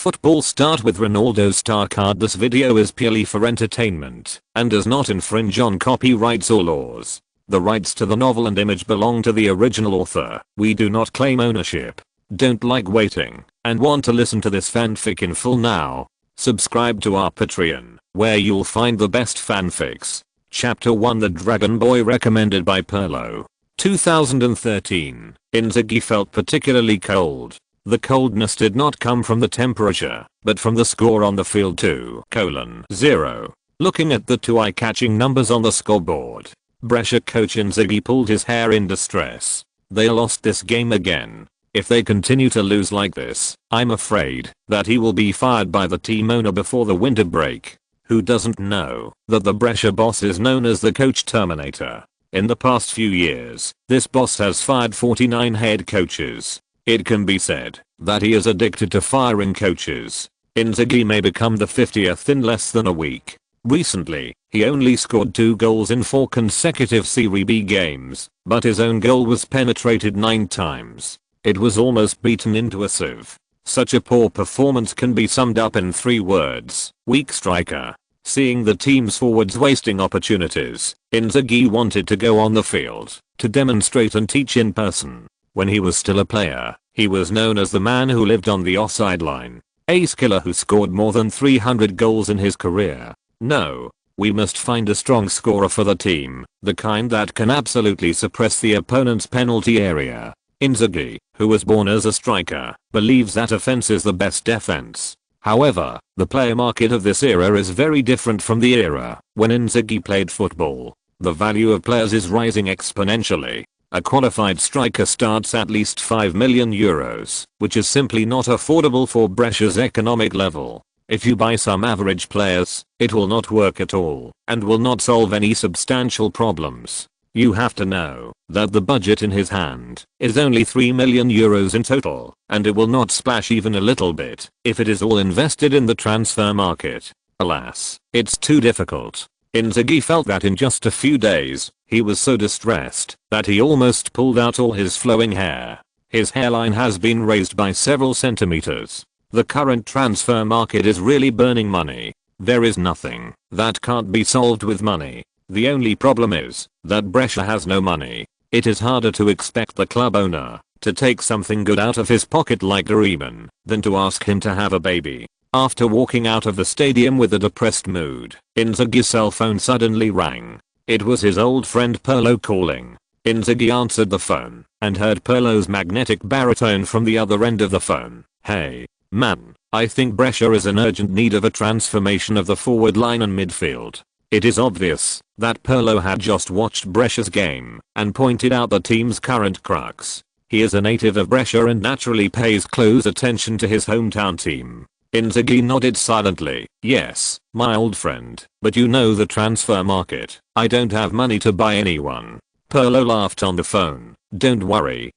football start with Ronaldo's star card. This video is purely for entertainment and does not infringe on copyrights or laws. The rights to the novel and image belong to the original author. We do not claim ownership. Don't like waiting and want to listen to this fanfic in full now? Subscribe to our Patreon, where you'll find the best fanfics. Chapter 1, The Dragon Boy, recommended by Perlo. 2013. Inzaghi felt particularly cold. The coldness did not come from the temperature, but from the score on the field 2:0. Looking at the two eye-catching numbers on the scoreboard, Brescia coach Inzaghi pulled his hair in distress. They lost this game again. If they continue to lose like this, I'm afraid that he will be fired by the team owner before the winter break. Who doesn't know that the Brescia boss is known as the coach Terminator? In the past few years, this boss has fired 49 head coaches. It can be said that he is addicted to firing coaches. Inzaghi may become the 50th in less than a week. Recently, he only scored 2 goals in 4 consecutive Serie B games, but his own goal was penetrated 9 times. It was almost beaten into a sieve. Such a poor performance can be summed up in 3 words: weak striker. Seeing the team's forwards wasting opportunities, Inzaghi wanted to go on the field to demonstrate and teach in person. When he was still a player, he was known as the man who lived on the offside line. Ace killer who scored more than 300 goals in his career. No, we must find a strong scorer for the team, the kind that can absolutely suppress the opponent's penalty area. Inzaghi, who was born as a striker, believes that offense is the best defense. However, the player market of this era is very different from the era when Inzaghi played football. The value of players is rising exponentially. A qualified striker starts at least 5 million euros, which is simply not affordable for Brescia's economic level. If you buy some average players, it will not work at all and will not solve any substantial problems. You have to know that the budget in his hand is only 3 million euros in total, and it will not splash even a little bit if it is all invested in the transfer market. Alas, it's too difficult. Inzaghi felt that in just a few days, he was so distressed that he almost pulled out all his flowing hair. His hairline has been raised by several centimeters. The current transfer market is really burning money. There is nothing that can't be solved with money. The only problem is that Brescia has no money. It is harder to expect the club owner to take something good out of his pocket like Riemann than to ask him to have a baby. After walking out of the stadium with a depressed mood, Inzaghi's cell phone suddenly rang. It was his old friend Perlo calling. Inzaghi answered the phone and heard Perlo's magnetic baritone from the other end of the phone. "Hey, man, I think Brescia is in urgent need of a transformation of the forward line and midfield." It is obvious that Perlo had just watched Brescia's game and pointed out the team's current crux. He is a native of Brescia and naturally pays close attention to his hometown team. Inzaghi nodded silently. "Yes, my old friend, but you know the transfer market. I don't have money to buy anyone." Perlo laughed on the phone. Don't worry,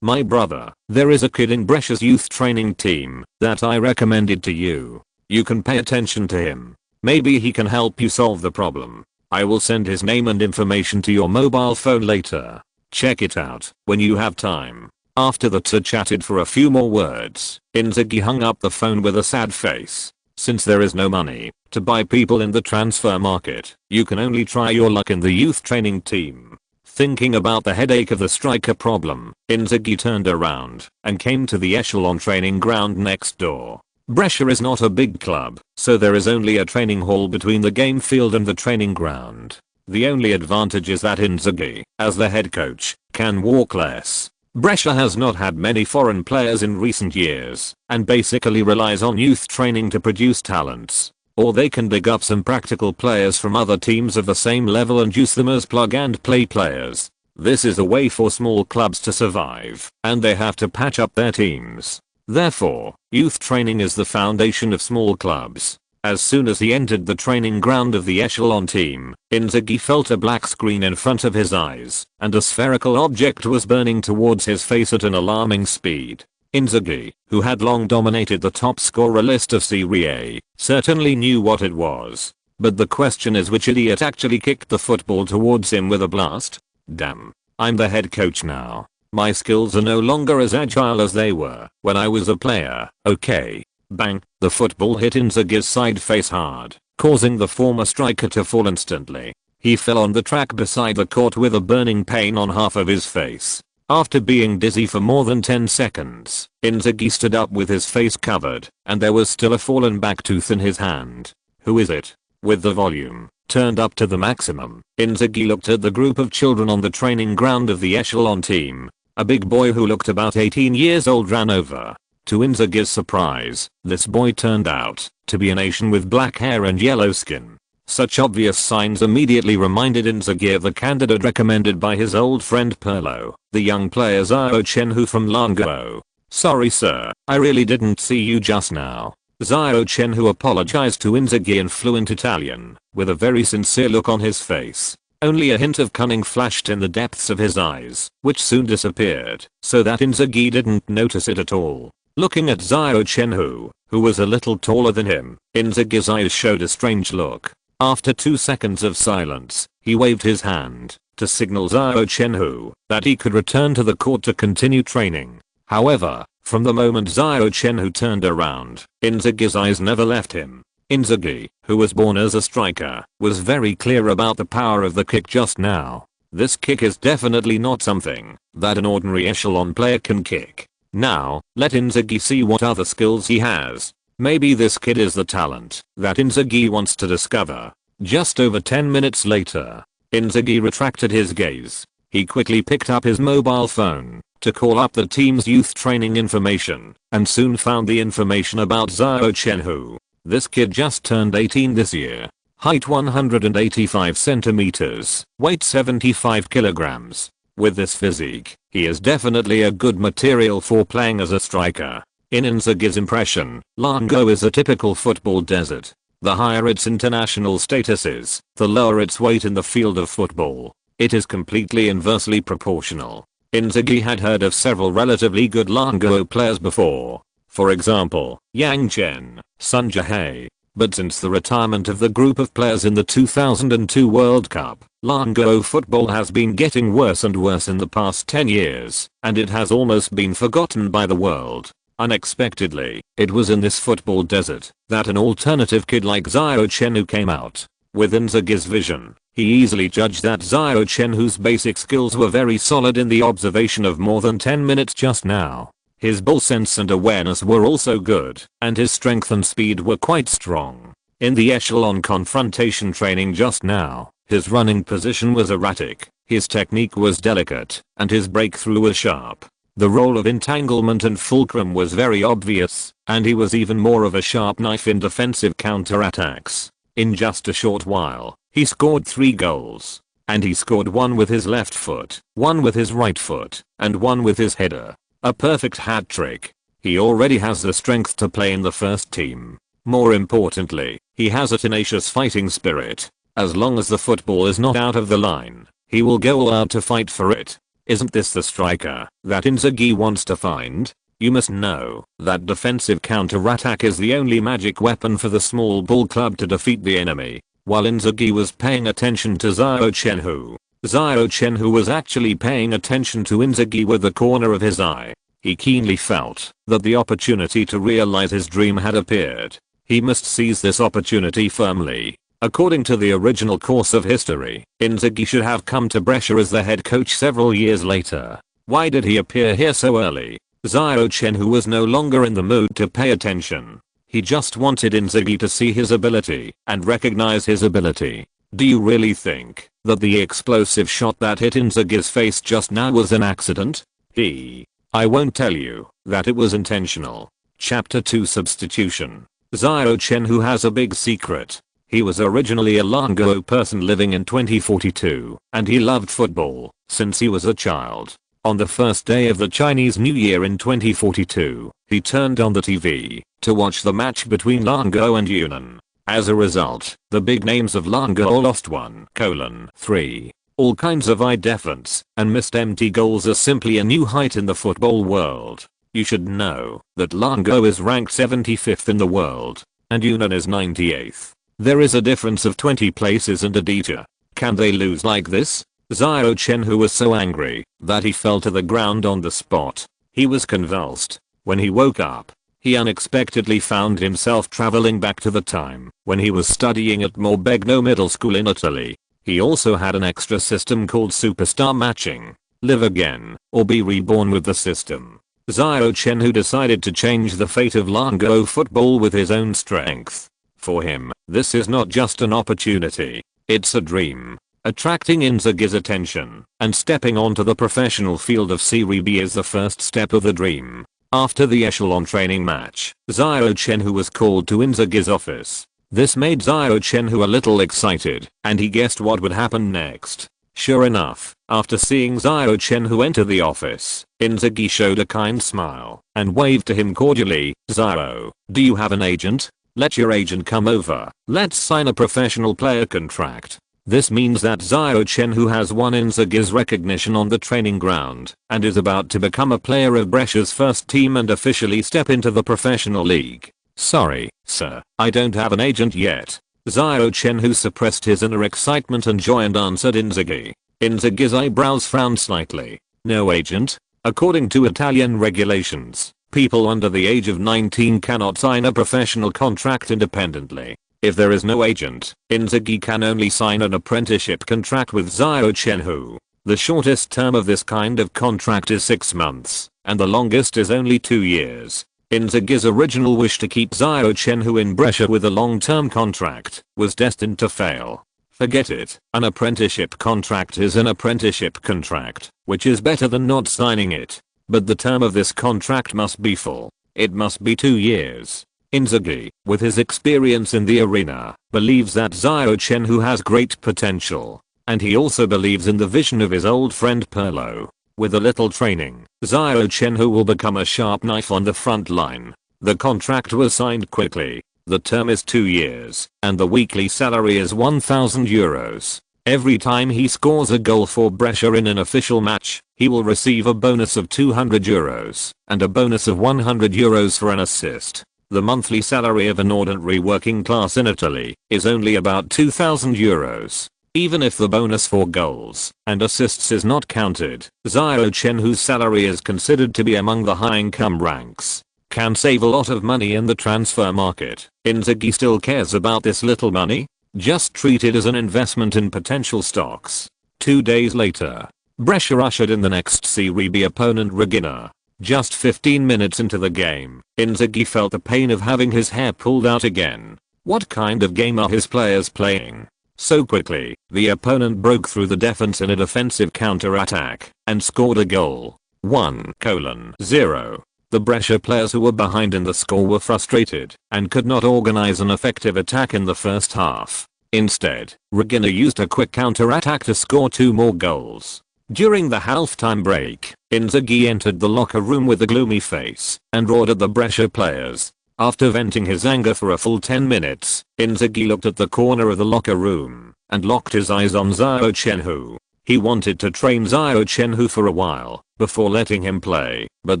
my brother. There is a kid in Brescia's youth training team that I recommended to you. You can pay attention to him. Maybe he can help you solve the problem. I will send his name and information to your mobile phone later. Check it out when you have time." After the two chatted for a few more words, Inzaghi hung up the phone with a sad face. Since there is no money to buy people in the transfer market, you can only try your luck in the youth training team. Thinking about the headache of the striker problem, Inzaghi turned around and came to the Echelon training ground next door. Brescia is not a big club, so there is only a training hall between the game field and the training ground. The only advantage is that Inzaghi, as the head coach, can walk less. Brescia has not had many foreign players in recent years and basically relies on youth training to produce talents. Or they can dig up some practical players from other teams of the same level and use them as plug and play players. This is a way for small clubs to survive, and they have to patch up their teams. Therefore, youth training is the foundation of small clubs. As soon as he entered the training ground of the Echelon team, Inzaghi felt a black screen in front of his eyes, and a spherical object was burning towards his face at an alarming speed. Inzaghi, who had long dominated the top scorer list of Serie A, certainly knew what it was. But the question is, which idiot actually kicked the football towards him with a blast? Damn, I'm the head coach now. My skills are no longer as agile as they were when I was a player, okay. Bang, the football hit Inzaghi's side face hard, causing the former striker to fall instantly. He fell on the track beside the court with a burning pain on half of his face. After being dizzy for more than 10 seconds, Inzaghi stood up with his face covered, and there was still a fallen back tooth in his hand. Who is it? With the volume turned up to the maximum, Inzaghi looked at the group of children on the training ground of the Echelon team. A big boy who looked about 18 years old ran over. To Inzaghi's surprise, this boy turned out to be an Asian with black hair and yellow skin. Such obvious signs immediately reminded Inzaghi of the candidate recommended by his old friend Pirlo, the young player Xiao Chenhui from Longguo. Sorry sir, I really didn't see you just now. Xiao Chenhui apologized to Inzaghi in fluent Italian, with a very sincere look on his face. Only a hint of cunning flashed in the depths of his eyes, which soon disappeared, so that Inzaghi didn't notice it at all. Looking at Xiao Chenhui, who was a little taller than him, Inzaghi's eyes showed a strange look. After 2 seconds of silence, he waved his hand to signal Xiao Chenhui that he could return to the court to continue training. However, from the moment Xiao Chenhui turned around, Inzaghi's eyes never left him. Inzaghi, who was born as a striker, was very clear about the power of the kick just now. This kick is definitely not something that an ordinary echelon player can kick. Now, let Inzaghi see what other skills he has. Maybe this kid is the talent that Inzaghi wants to discover. Just over 10 minutes later, Inzaghi retracted his gaze. He quickly picked up his mobile phone to call up the team's youth training information, and soon found the information about Xiao Chenhui. This kid just turned 18 this year. Height 185 centimeters, weight 75 kilograms. With this physique, he is definitely a good material for playing as a striker. In Inzaghi's impression, Longguo is a typical football desert. The higher its international status is, the lower its weight in the field of football. It is completely inversely proportional. Inzaghi had heard of several relatively good Longguo players before. For example, Yang Chen, Sun Jae. But since the retirement of the group of players in the 2002 World Cup, Longguo football has been getting worse and worse in the past 10 years, and it has almost been forgotten by the world. Unexpectedly, it was in this football desert that an alternative kid like Xiao Chenhui came out. With Inzaghi's vision, he easily judged that Xiao Chenhui's basic skills were very solid in the observation of more than 10 minutes just now. His ball sense and awareness were also good, and his strength and speed were quite strong. In the echelon confrontation training just now, his running position was erratic, his technique was delicate, and his breakthrough was sharp. The role of entanglement and fulcrum was very obvious, and he was even more of a sharp knife in defensive counterattacks. In just a short while, he scored 3 goals. And he scored one with his left foot, one with his right foot, and one with his header. A perfect hat trick. He already has the strength to play in the first team. More importantly, he has a tenacious fighting spirit. As long as the football is not out of the line, he will go all out to fight for it. Isn't this the striker that Inzaghi wants to find? You must know that defensive counter-attack is the only magic weapon for the small ball club to defeat the enemy. While Inzaghi was paying attention to Xiao Chenhui, Xiao Chenhui was actually paying attention to Inzaghi with the corner of his eye. He keenly felt that the opportunity to realize his dream had appeared. He must seize this opportunity firmly. According to the original course of history, Inzaghi should have come to Brescia as the head coach several years later. Why did he appear here so early? Xiao Chenhui was no longer in the mood to pay attention. He just wanted Inzaghi to see his ability and recognize his ability. Do you really think that the explosive shot that hit Inzaghi's face just now was an accident? I won't tell you that it was intentional. Chapter 2 Substitution. Xiao Chenhui has a big secret. He was originally a Longguo person living in 2042, and he loved football since he was a child. On the first day of the Chinese New Year in 2042, he turned on the TV to watch the match between Longguo and Yunnan. As a result, the big names of Longguo lost 1:3. All kinds of eye defense and missed empty goals are simply a new height in the football world. You should know that Longguo is ranked 75th in the world, and Yunnan is 98th. There is a difference of 20 places and a detail. Can they lose like this? Xiao Chenhui was so angry that he fell to the ground on the spot. He was convulsed. When he woke up, he unexpectedly found himself traveling back to the time when he was studying at Morbegno Middle School in Italy. He also had an extra system called superstar matching. Live again, or be reborn with the system. Xiao Chenhui decided to change the fate of Longguo football with his own strength. For him, this is not just an opportunity, it's a dream. Attracting Inzaghi's attention and stepping onto the professional field of Serie B is the first step of the dream. After the echelon training match, Xiao Chenhui was called to Inzaghi's office. This made Xiao Chenhui a little excited, and he guessed what would happen next. Sure enough, after seeing Xiao Chenhui enter the office, Inzaghi showed a kind smile and waved to him cordially. "Xiao, do you have an agent? Let your agent come over. Let's sign a professional player contract." This means that Xiao Chenhui has won Inzaghi's recognition on the training ground and is about to become a player of Brescia's first team and officially step into the professional league. "Sorry, sir, I don't have an agent yet." Xiao Chenhui suppressed his inner excitement and joy and answered Inzaghi. Inzaghi's eyebrows frowned slightly. "No agent? According to Italian regulations, people under the age of 19 cannot sign a professional contract independently. If there is no agent, Inzaghi can only sign an apprenticeship contract with Xiao Chenhui. The shortest term of this kind of contract is 6 months, and the longest is only 2 years. Inzaghi's original wish to keep Xiao Chenhui in Brescia with a long-term contract was destined to fail. Forget it, an apprenticeship contract is an apprenticeship contract, which is better than not signing it. But the term of this contract must be full. It must be 2 years. Inzaghi, with his experience in the arena, believes that Xiao Chenhui has great potential. And he also believes in the vision of his old friend Pelé. With a little training, Xiao Chenhui will become a sharp knife on the front line. The contract was signed quickly. The term is 2 years, and the weekly salary is €1,000. Every time he scores a goal for Brescia in an official match, he will receive a bonus of €200, and a bonus of €100 for an assist. The monthly salary of an ordinary working class in Italy is only about €2,000. Even if the bonus for goals and assists is not counted, Xiao Chenhui's salary is considered to be among the high-income ranks. Can save a lot of money in the transfer market. Inzaghi still cares about this little money? Just treat it as an investment in potential stocks. 2 days later, Brescia ushered in the next Serie B opponent Regina. Just 15 minutes into the game, Inzaghi felt the pain of having his hair pulled out again. What kind of game are his players playing? So quickly, the opponent broke through the defense in a defensive counter-attack and scored a goal. 1:0. The Brescia players who were behind in the score were frustrated and could not organize an effective attack in the first half. Instead, Regina used a quick counter-attack to score 2 more goals. During the halftime break, Inzaghi entered the locker room with a gloomy face and roared at the Brescia players. After venting his anger for a full 10 minutes, Inzaghi looked at the corner of the locker room and locked his eyes on Xiao Chenhui. He wanted to train Xiao Chenhui for a while before letting him play, but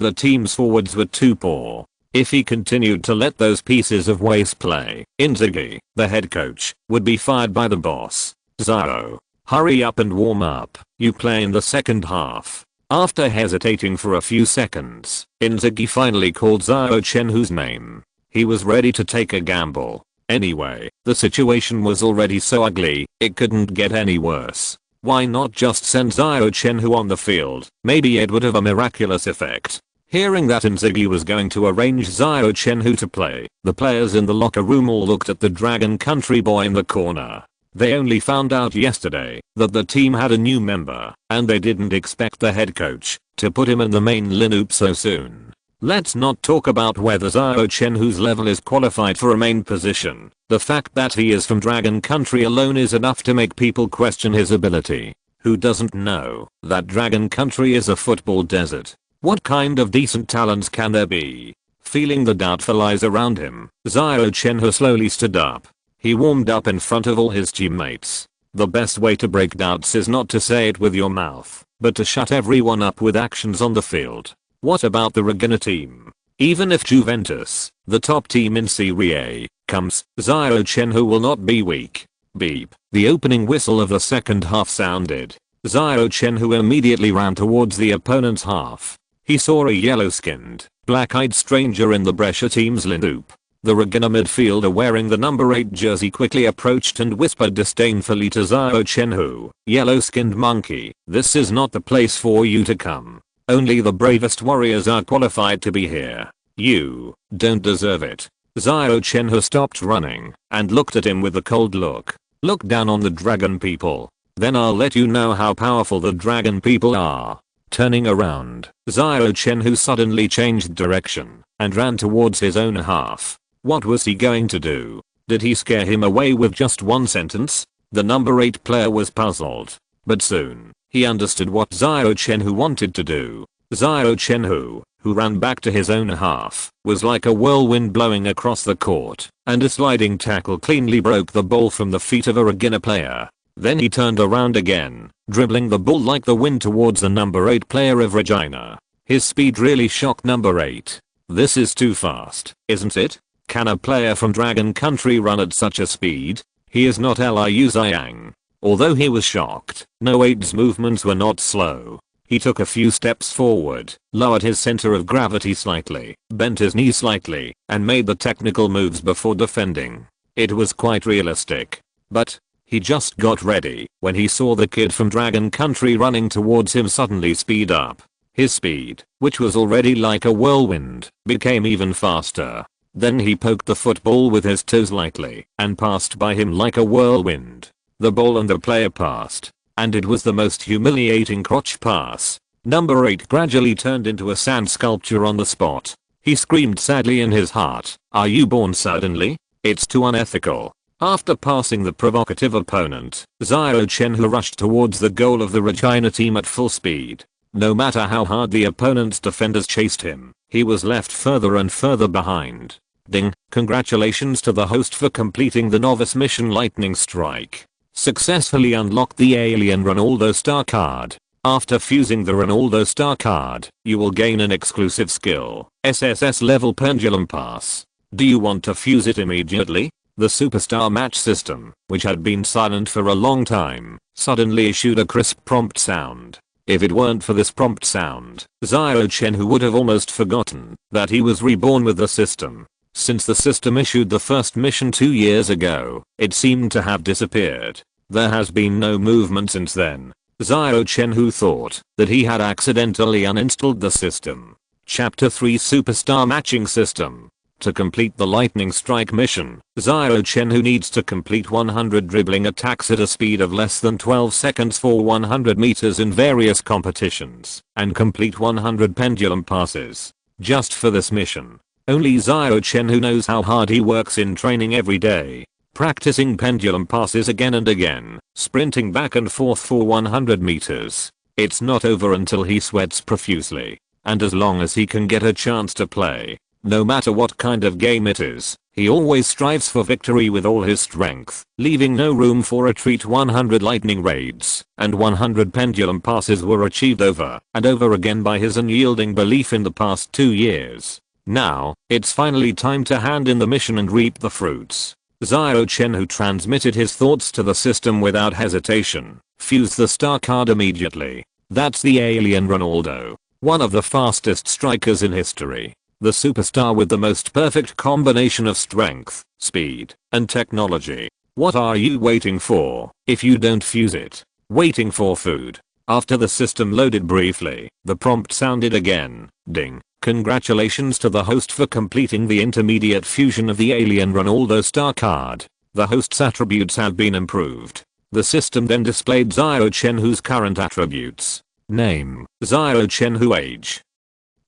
the team's forwards were too poor. If he continued to let those pieces of waste play, Inzaghi, the head coach, would be fired by the boss. "Xiao, hurry up and warm up, you play in the second half." After hesitating for a few seconds, Inzaghi finally called Xiao Chenhui's name. He was ready to take a gamble. Anyway, the situation was already so ugly, it couldn't get any worse. Why not just send Xiao Chenhui on the field? Maybe it would have a miraculous effect. Hearing that Inzaghi was going to arrange Xiao Chenhui to play, the players in the locker room all looked at the Dragon Country boy in the corner. They only found out yesterday that the team had a new member, and they didn't expect the head coach to put him in the main lineup so soon. Let's not talk about whether Xiao Chenhui's level is qualified for a main position. The fact that he is from Dragon Country alone is enough to make people question his ability. Who doesn't know that Dragon Country is a football desert? What kind of decent talents can there be? Feeling the doubtful eyes around him, Xiao Chenhui slowly stood up. He warmed up in front of all his teammates. The best way to break doubts is not to say it with your mouth, but to shut everyone up with actions on the field. What about the Regina team? Even if Juventus, the top team in Serie A, comes, Xiao Chenhui will not be weak. Beep. The opening whistle of the second half sounded. Xiao Chenhui immediately ran towards the opponent's half. He saw a yellow-skinned, black-eyed stranger in the Brescia team's lineup. The Regina midfielder wearing the number 8 jersey quickly approached and whispered disdainfully to Xiao Chenhui, "Yellow-skinned monkey, this is not the place for you to come. Only the bravest warriors are qualified to be here. You don't deserve it." Xiao Chenhui stopped running and looked at him with a cold look. "Look down on the dragon people. Then I'll let you know how powerful the dragon people are." Turning around, Xiao Chenhui suddenly changed direction and ran towards his own half. What was he going to do? Did he scare him away with just one sentence? The number 8 player was puzzled. But soon, he understood what Xiao Chenhui wanted to do. Xiao Chenhui, who ran back to his own half, was like a whirlwind blowing across the court, and a sliding tackle cleanly broke the ball from the feet of a Regina player. Then he turned around again, dribbling the ball like the wind towards the number 8 player of Regina. His speed really shocked number 8. "This is too fast, isn't it? Can a player from Dragon Country run at such a speed? He is not Liu Xiang." Although he was shocked, No 8's movements were not slow. He took a few steps forward, lowered his center of gravity slightly, bent his knee slightly, and made the technical moves before defending. It was quite realistic. But he just got ready when he saw the kid from Dragon Country running towards him suddenly speed up. His speed, which was already like a whirlwind, became even faster. Then he poked the football with his toes lightly and passed by him like a whirlwind. The ball and the player passed, and it was the most humiliating crotch pass. Number 8 gradually turned into a sand sculpture on the spot. He screamed sadly in his heart, "Are you born suddenly? It's too unethical." After passing the provocative opponent, Xiao Chenhui rushed towards the goal of the Regina team at full speed. No matter how hard the opponent's defenders chased him, he was left further and further behind. Ding! Congratulations to the host for completing the novice mission Lightning Strike. Successfully unlocked the alien Ronaldo star card. After fusing the Ronaldo star card, you will gain an exclusive skill, SSS level pendulum pass. Do you want to fuse it immediately? The superstar match system, which had been silent for a long time, suddenly issued a crisp prompt sound. If it weren't for this prompt sound, Xiao Chenhui would have almost forgotten that he was reborn with the system. Since the system issued the first mission 2 years ago, it seemed to have disappeared. There has been no movement since then. Xiao Chenhui thought that he had accidentally uninstalled the system. Chapter 3 Superstar Matching System. To complete the Lightning Strike mission, Xiao Chenhui needs to complete 100 dribbling attacks at a speed of less than 12 seconds for 100 meters in various competitions, and complete 100 pendulum passes. Just for this mission. Only Xiao Chenhui knows how hard he works in training every day. Practicing pendulum passes again and again, sprinting back and forth for 100 meters. It's not over until he sweats profusely. And as long as he can get a chance to play, no matter what kind of game it is, he always strives for victory with all his strength, leaving no room for retreat. 100 lightning raids and 100 pendulum passes were achieved over and over again by his unyielding belief in the past 2 years. Now, it's finally time to hand in the mission and reap the fruits. Xiao Chenhui transmitted his thoughts to the system without hesitation. Fuse the star card immediately. That's the alien Ronaldo, one of the fastest strikers in history. The superstar with the most perfect combination of strength, speed, and technology. What are you waiting for? If you don't fuse it, waiting for food. After the system loaded briefly, the prompt sounded again. Ding. Congratulations to the host for completing the intermediate fusion of the alien Ronaldo star card. The host's attributes have been improved. The system then displayed Xiao Chenhui's current attributes. Name, Xiao Chenhui. Age,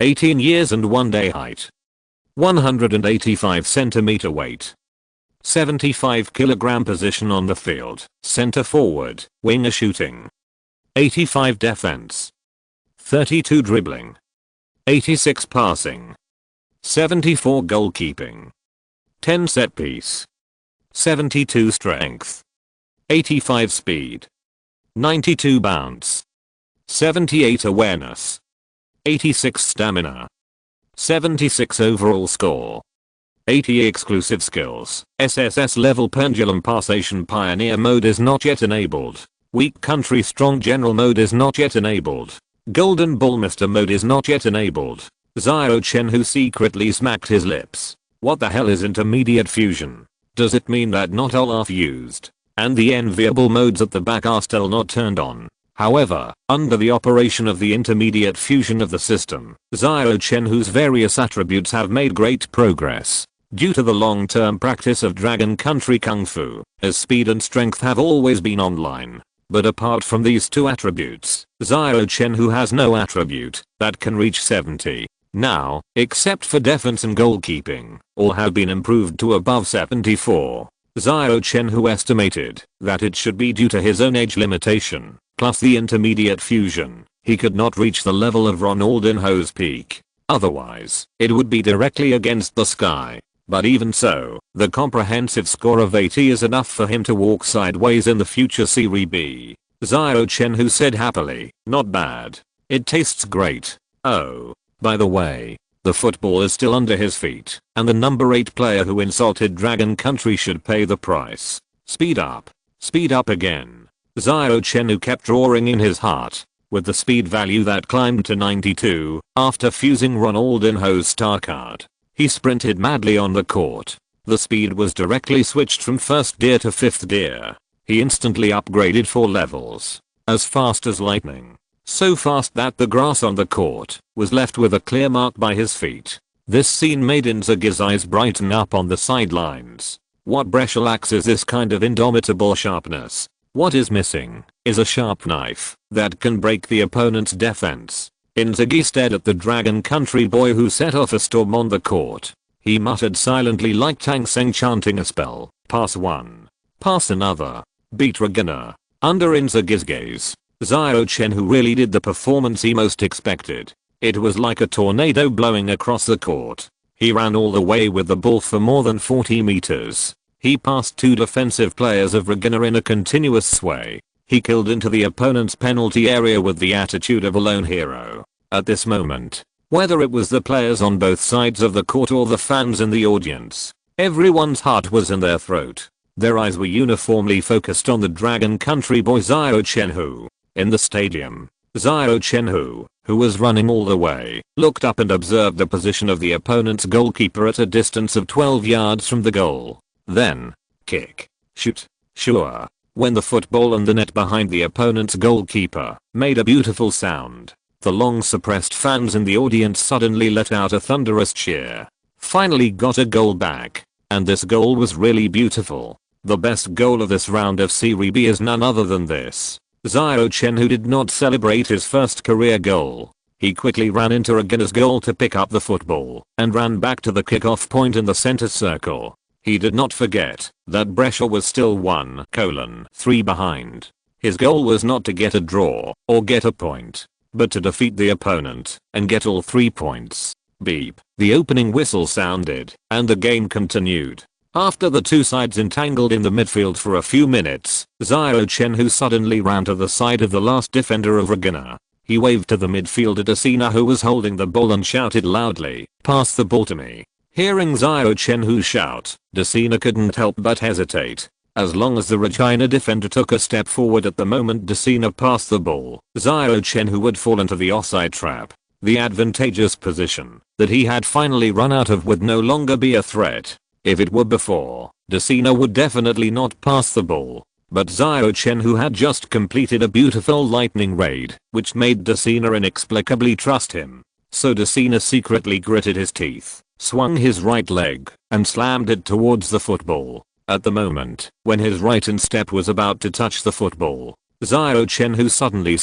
18 years and 1 day. Height, 185 cm. Weight, 75 kg. Position on the field, center forward, winger. Shooting, 85 defense, 32 dribbling, 86 passing, 74 goalkeeping, 10 set piece, 72 strength, 85 speed, 92 bounce, 78 awareness, 86 stamina, 76 overall score, 80 exclusive skills. SSS level pendulum passation pioneer mode is not yet enabled. Weak country strong general mode is not yet enabled. Golden Ball Mr. mode is not yet enabled. Xiao Chenhui secretly smacked his lips. What the hell is intermediate fusion? Does it mean that not all are fused? And the enviable modes at the back are still not turned on? However, under the operation of the intermediate fusion of the system, Xiao Chenhui's various attributes have made great progress. Due to the long-term practice of Dragon Country Kung Fu, his speed and strength have always been online. But apart from these two attributes, Xiao Chenhui has no attribute that can reach 70. Now, except for defense and goalkeeping, all have been improved to above 74. Xiao Chenhui estimated that it should be due to his own age limitation, plus the intermediate fusion. He could not reach the level of Ronaldinho's peak. Otherwise, it would be directly against the sky. But even so, the comprehensive score of 80 is enough for him to walk sideways in the future Serie B. Xiao Chenhui said happily, not bad. It tastes great. Oh, by the way, the football is still under his feet, and the number 8 player who insulted Dragon Country should pay the price. Speed up. Speed up again. Xiao Chenhui kept roaring in his heart. With the speed value that climbed to 92, after fusing Ronaldinho's star card. He sprinted madly on the court. The speed was directly switched from first gear to fifth gear. He instantly upgraded 4 levels. As fast as lightning. So fast that the grass on the court was left with a clear mark by his feet. This scene made Inzaghi's eyes brighten up on the sidelines. What Brescia lacks is this kind of indomitable sharpness. What is missing is a sharp knife that can break the opponent's defense. Inzaghi stared at the Dragon Country boy who set off a storm on the court. He muttered silently like Tang Seng chanting a spell. Pass one. Pass another. Beat Regina. Under Inzaghi's gaze, Xiao Chenhui really did the performance he most expected. It was like a tornado blowing across the court. He ran all the way with the ball for more than 40 meters. He passed 2 defensive players of Regina in a continuous sway. He killed into the opponent's penalty area with the attitude of a lone hero. At this moment, whether it was the players on both sides of the court or the fans in the audience, everyone's heart was in their throat. Their eyes were uniformly focused on the Dragon Country boy Xiao Chenhui. In the stadium, Xiao Chenhui, who was running all the way, looked up and observed the position of the opponent's goalkeeper at a distance of 12 yards from the goal. Then, kick, shoot, sure. When the football and the net behind the opponent's goalkeeper made a beautiful sound, the long suppressed fans in the audience suddenly let out a thunderous cheer. Finally got a goal back. And this goal was really beautiful. The best goal of this round of Serie B is none other than this. Xiao Chenhui did not celebrate his first career goal. He quickly ran into Regina's goal to pick up the football and ran back to the kickoff point in the center circle. He did not forget that Brescia was still 1:3 behind. His goal was not to get a draw or get a point, but to defeat the opponent and get all 3 points. Beep. The opening whistle sounded and the game continued. After the two sides entangled in the midfield for a few minutes, Xiao Chenhui suddenly ran to the side of the last defender of Regina. He waved to the midfielder Decina who was holding the ball and shouted loudly, "Pass the ball to me." Hearing Xiao Chenhui shout, Decina couldn't help but hesitate. As long as the Regina defender took a step forward at the moment Decina passed the ball, Xiao Chenhui would fall into the offside trap. The advantageous position that he had finally run out of would no longer be a threat. If it were before, Decina would definitely not pass the ball. But Xiao Chenhui had just completed a beautiful lightning raid, which made Decina inexplicably trust him. So Decina secretly gritted his teeth, swung his right leg, and slammed it towards the football. At the moment, when his right instep was about to touch the football, Xiao Chenhui suddenly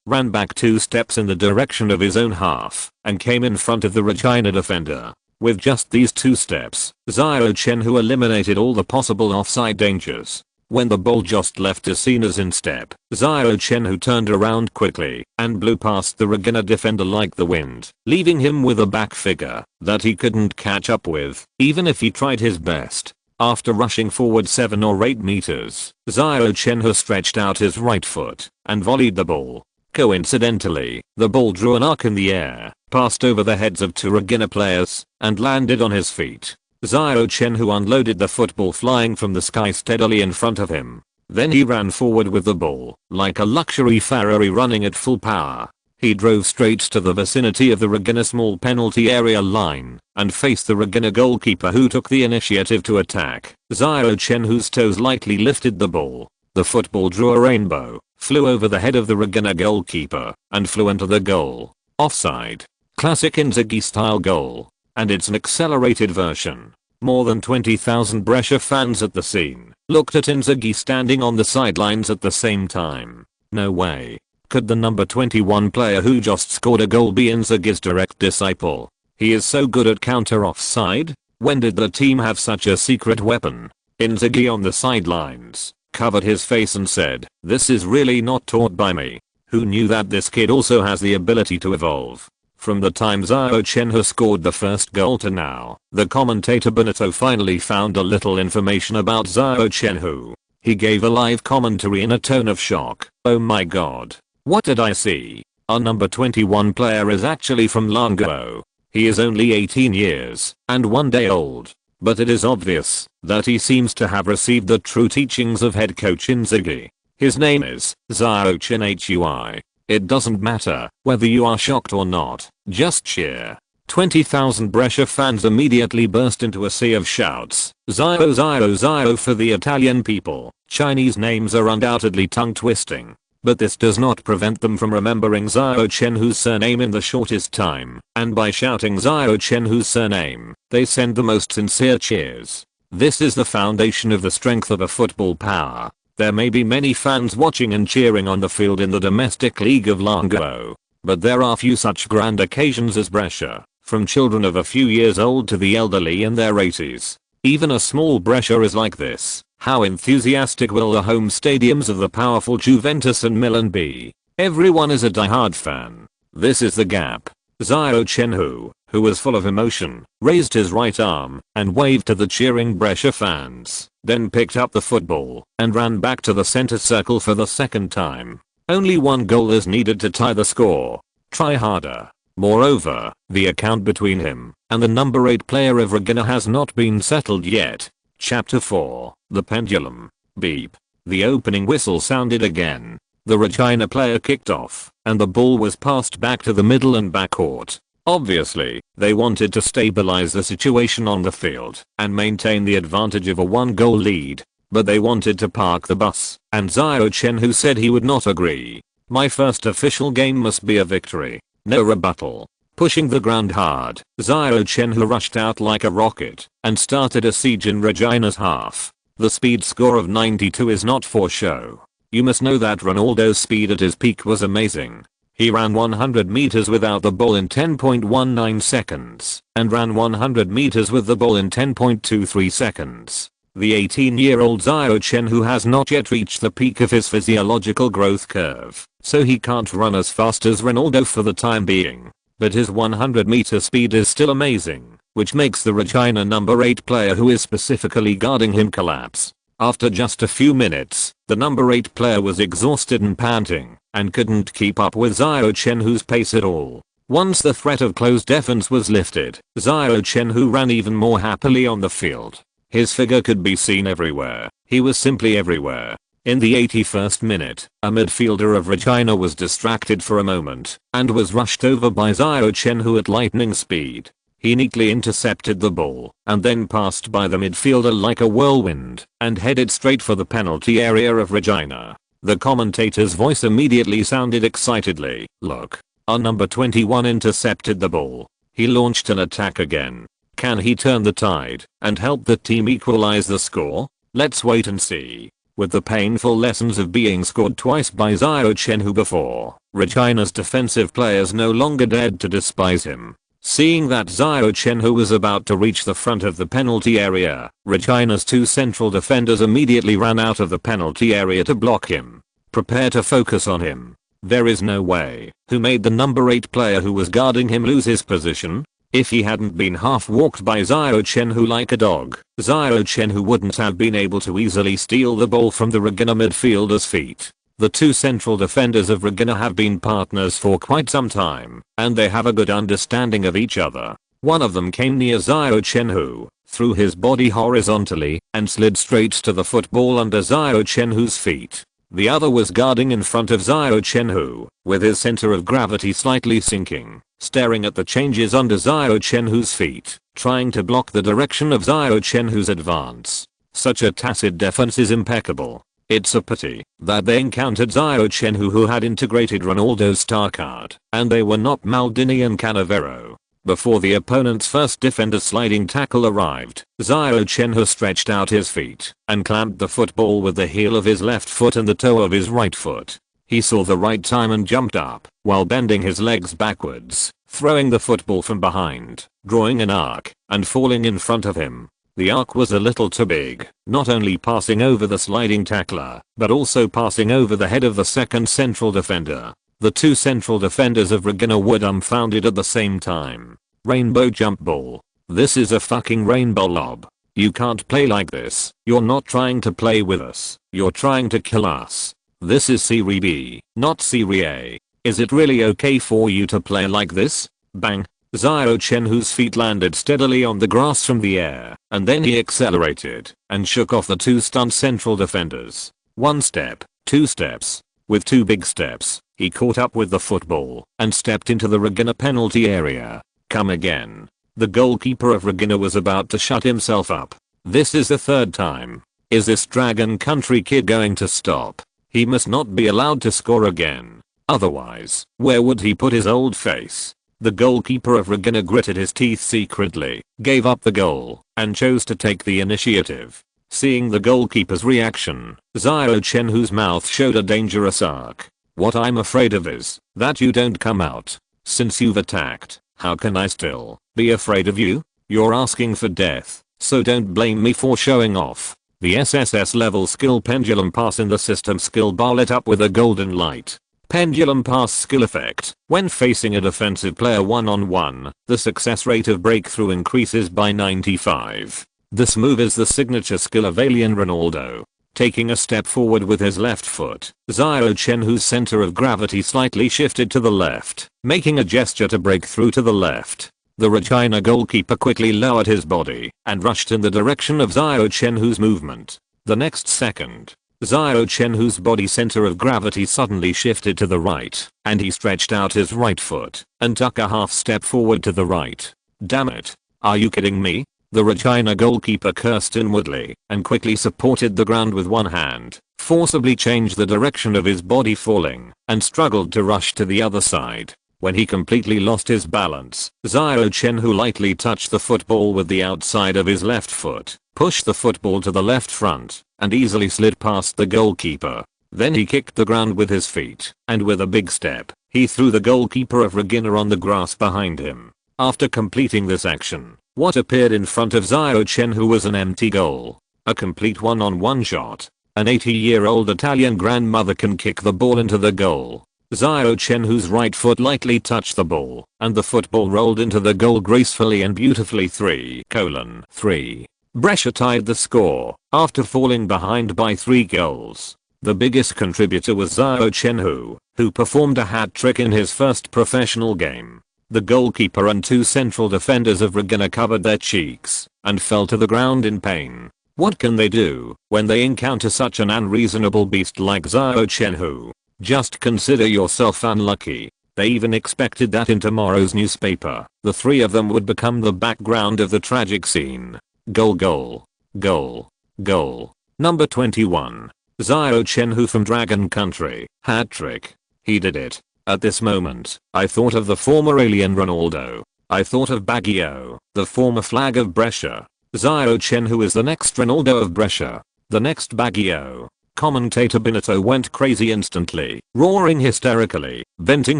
ran back 2 steps in the direction of his own half, and came in front of the Regina defender. With just these 2 steps, Xiao Chenhui eliminated all the possible offside dangers. When the ball just left Decina's instep, Xiao Chenhui turned around quickly and blew past the Regina defender like the wind, leaving him with a back figure that he couldn't catch up with, even if he tried his best. After rushing forward 7 or 8 meters, Xiao Chenhui stretched out his right foot and volleyed the ball. Coincidentally, the ball drew an arc in the air, passed over the heads of 2 Regina players, and landed on his feet. Xiao Chenhui unloaded the football flying from the sky steadily in front of him. Then he ran forward with the ball, like a luxury Ferrari running at full power. He drove straight to the vicinity of the Regina small penalty area line and faced the Regina goalkeeper, who took the initiative to attack. Xiao Chenhui's toes lightly lifted the ball. The football drew a rainbow, flew over the head of the Regina goalkeeper, and flew into the goal. Offside. Classic Inzaghi style goal. And it's an accelerated version. More than 20,000 Brescia fans at the scene looked at Inzaghi standing on the sidelines at the same time. No way. Could the number 21 player who just scored a goal be Inzaghi's direct disciple? He is so good at counter offside. When did the team have such a secret weapon? Inzaghi on the sidelines covered his face and said, "This is really not taught by me. Who knew that this kid also has the ability to evolve?" From the time Xiao Chenhui scored the first goal to now, the commentator Benito finally found a little information about Xiao Chenhui. He gave a live commentary in a tone of shock. "Oh my god. What did I see? Our number 21 player is actually from Longguo. He is only 18 years and 1 day old. But it is obvious that he seems to have received the true teachings of head coach Inzaghi. His name is Xiao Chenhui. It doesn't matter whether you are shocked or not, just cheer." 20,000 Brescia fans immediately burst into a sea of shouts. Xiao Xiao Xiao for the Italian people. Chinese names are undoubtedly tongue-twisting, but this does not prevent them from remembering Xiao Chenhui's surname in the shortest time, and by shouting Xiao Chenhui's surname, they send the most sincere cheers. This is the foundation of the strength of a football power. There may be many fans watching and cheering on the field in the domestic league of Longguo, but there are few such grand occasions as Brescia, from children of a few years old to the elderly in their 80s. Even a small Brescia is like this. How enthusiastic will the home stadiums of the powerful Juventus and Milan be? Everyone is a diehard fan. This is the gap. Xiao Chenhui, who was full of emotion, raised his right arm and waved to the cheering Brescia fans, then picked up the football and ran back to the center circle for the second time. Only one goal is needed to tie the score. Try harder. Moreover, the account between him and the number 8 player of Regina has not been settled yet. Chapter 4. The Pendulum. Beep. The opening whistle sounded again. The Regina player kicked off, and the ball was passed back to the middle and backcourt. Obviously, they wanted to stabilize the situation on the field and maintain the advantage of a 1-goal lead, but they wanted to park the bus, and Xiao Chenhui said he would not agree. "My first official game must be a victory. No rebuttal." Pushing the ground hard, Xiao Chenhui rushed out like a rocket and started a siege in Regina's half. The speed score of 92 is not for show. You must know that Ronaldo's speed at his peak was amazing. He ran 100 meters without the ball in 10.19 seconds and ran 100 meters with the ball in 10.23 seconds. The 18-year-old Xiao Chenhui has not yet reached the peak of his physiological growth curve, so he can't run as fast as Ronaldo for the time being. But his 100-meter speed is still amazing, which makes the Regina number 8 player who is specifically guarding him collapse. After just a few minutes, the number 8 player was exhausted and panting, and couldn't keep up with Xiao Chenhui's pace at all. Once the threat of close defense was lifted, Xiao Chenhui ran even more happily on the field. His figure could be seen everywhere. He was simply everywhere. In the 81st minute, a midfielder of Regina was distracted for a moment and was rushed over by Xiao Chenhui at lightning speed. He neatly intercepted the ball and then passed by the midfielder like a whirlwind and headed straight for the penalty area of Regina. The commentator's voice immediately sounded excitedly. "Look, our number 21 intercepted the ball. He launched an attack again. Can he turn the tide and help the team equalize the score? Let's wait and see." With the painful lessons of being scored twice by Xiao Chenhui before, Regina's defensive players no longer dared to despise him. Seeing that Xiao Chenhui was about to reach the front of the penalty area, Regina's 2 central defenders immediately ran out of the penalty area to block him. Prepare to focus on him. There is no way. Who made the number 8 player who was guarding him lose his position? If he hadn't been half walked by Xiao Chenhui like a dog, Xiao Chenhui wouldn't have been able to easily steal the ball from the Regina midfielder's feet. The 2 central defenders of Regina have been partners for quite some time, and they have a good understanding of each other. One of them came near Xiao Chenhui, threw his body horizontally, and slid straight to the football under Xiao Chenhui's feet. The other was guarding in front of Xiao Chenhui, with his center of gravity slightly sinking, staring at the changes under Xiao Chenhui's feet, trying to block the direction of Xiao Chenhui's advance. Such a tacit defense is impeccable. It's a pity that they encountered Xiao Chenhui, who had integrated Ronaldo's star card, and they were not Maldini and Cannavaro. Before the opponent's first defender's sliding tackle arrived, Xiao Chenhui stretched out his feet and clamped the football with the heel of his left foot and the toe of his right foot. He saw the right time and jumped up while bending his legs backwards, throwing the football from behind, drawing an arc, and falling in front of him. The arc was a little too big, not only passing over the sliding tackler, but also passing over the head of the second central defender. The two central defenders of Regina were dumbfounded at the same time. Rainbow jump ball. This is a fucking rainbow lob. You can't play like this. You're not trying to play with us. You're trying to kill us. This is Serie B, not Serie A. Is it really okay for you to play like this? Bang. Xiao Chenhui's feet landed steadily on the grass from the air, and then he accelerated and shook off the two stunned central defenders. One step, two steps. With two big steps, he caught up with the football and stepped into the Regina penalty area. Come again. The goalkeeper of Regina was about to shut himself up. This is the third time. Is this Dragon Country kid going to stop? He must not be allowed to score again. Otherwise, where would he put his old face? The goalkeeper of Regina gritted his teeth secretly, gave up the goal, and chose to take the initiative. Seeing the goalkeeper's reaction, Xiao Chenhui's mouth showed a dangerous arc. What I'm afraid of is that you don't come out. Since you've attacked, how can I still be afraid of you? You're asking for death, so don't blame me for showing off. The SSS level skill pendulum pass in the system skill bar lit up with a golden light. Pendulum pass skill effect. When facing a defensive player one-on-one, the success rate of breakthrough increases by 95. This move is the signature skill of alien Ronaldo. Taking a step forward with his left foot, Xiao Chenhui's center of gravity slightly shifted to the left, making a gesture to break through to the left. The Regina goalkeeper quickly lowered his body and rushed in the direction of Xiao Chenhui's movement. The next second, Xiao Chenhui's body center of gravity suddenly shifted to the right, and he stretched out his right foot and took a half step forward to the right. Damn it. Are you kidding me? The Regina goalkeeper cursed inwardly and quickly supported the ground with one hand, forcibly changed the direction of his body falling, and struggled to rush to the other side. When he completely lost his balance, Xiao Chenhui lightly touched the football with the outside of his left foot, pushed the football to the left front, and easily slid past the goalkeeper. Then he kicked the ground with his feet, and with a big step, he threw the goalkeeper of Regina on the grass behind him. After completing this action, what appeared in front of Xiao Chenhui was an empty goal. A complete one-on-one shot. An 80-year-old Italian grandmother can kick the ball into the goal. Xiao Chenhui's right foot lightly touched the ball, and the football rolled into the goal gracefully and beautifully. 3-3. Brescia tied the score after falling behind by 3 goals. The biggest contributor was Xiao Chenhui, who performed a hat-trick in his first professional game. The goalkeeper and 2 central defenders of Regina covered their cheeks and fell to the ground in pain. What can they do when they encounter such an unreasonable beast like Xiao Chenhui? Just consider yourself unlucky. They even expected that in tomorrow's newspaper, the 3 of them would become the background of the tragic scene. Goal, goal, goal, goal. Number 21. Xiao Chenhui from Dragon Country, hat-trick. He did it. At this moment, I thought of the former alien Ronaldo. I thought of Baggio, the former flag of Brescia. Xiao Chenhui is the next Ronaldo of Brescia. The next Baggio. Commentator Benito went crazy instantly, roaring hysterically, venting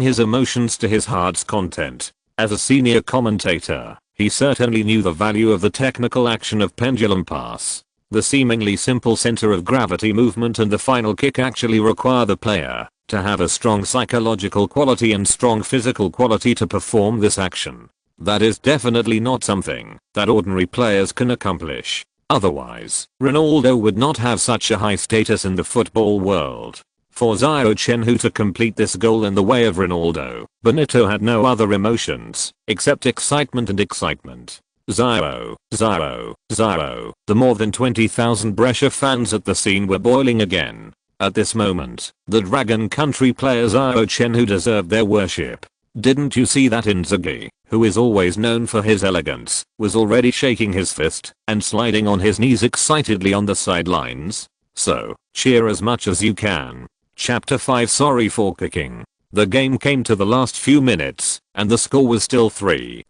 his emotions to his heart's content. As a senior commentator, he certainly knew the value of the technical action of pendulum pass. The seemingly simple center of gravity movement and the final kick actually require the player to have a strong psychological quality and strong physical quality to perform this action. That is definitely not something that ordinary players can accomplish. Otherwise, Ronaldo would not have such a high status in the football world. For Xiao Chenhui to complete this goal in the way of Ronaldo, Benito had no other emotions except excitement and excitement. Xiao, Xiao, Xiao. The more than 20,000 Brescia fans at the scene were boiling again. At this moment, the Dragon Country player Xiao Chenhui deserved their worship. Didn't you see that Inzaghi, who is always known for his elegance, was already shaking his fist and sliding on his knees excitedly on the sidelines? So, cheer as much as you can. Chapter 5. Sorry for kicking. The game came to the last few minutes, and the score was still 3-3.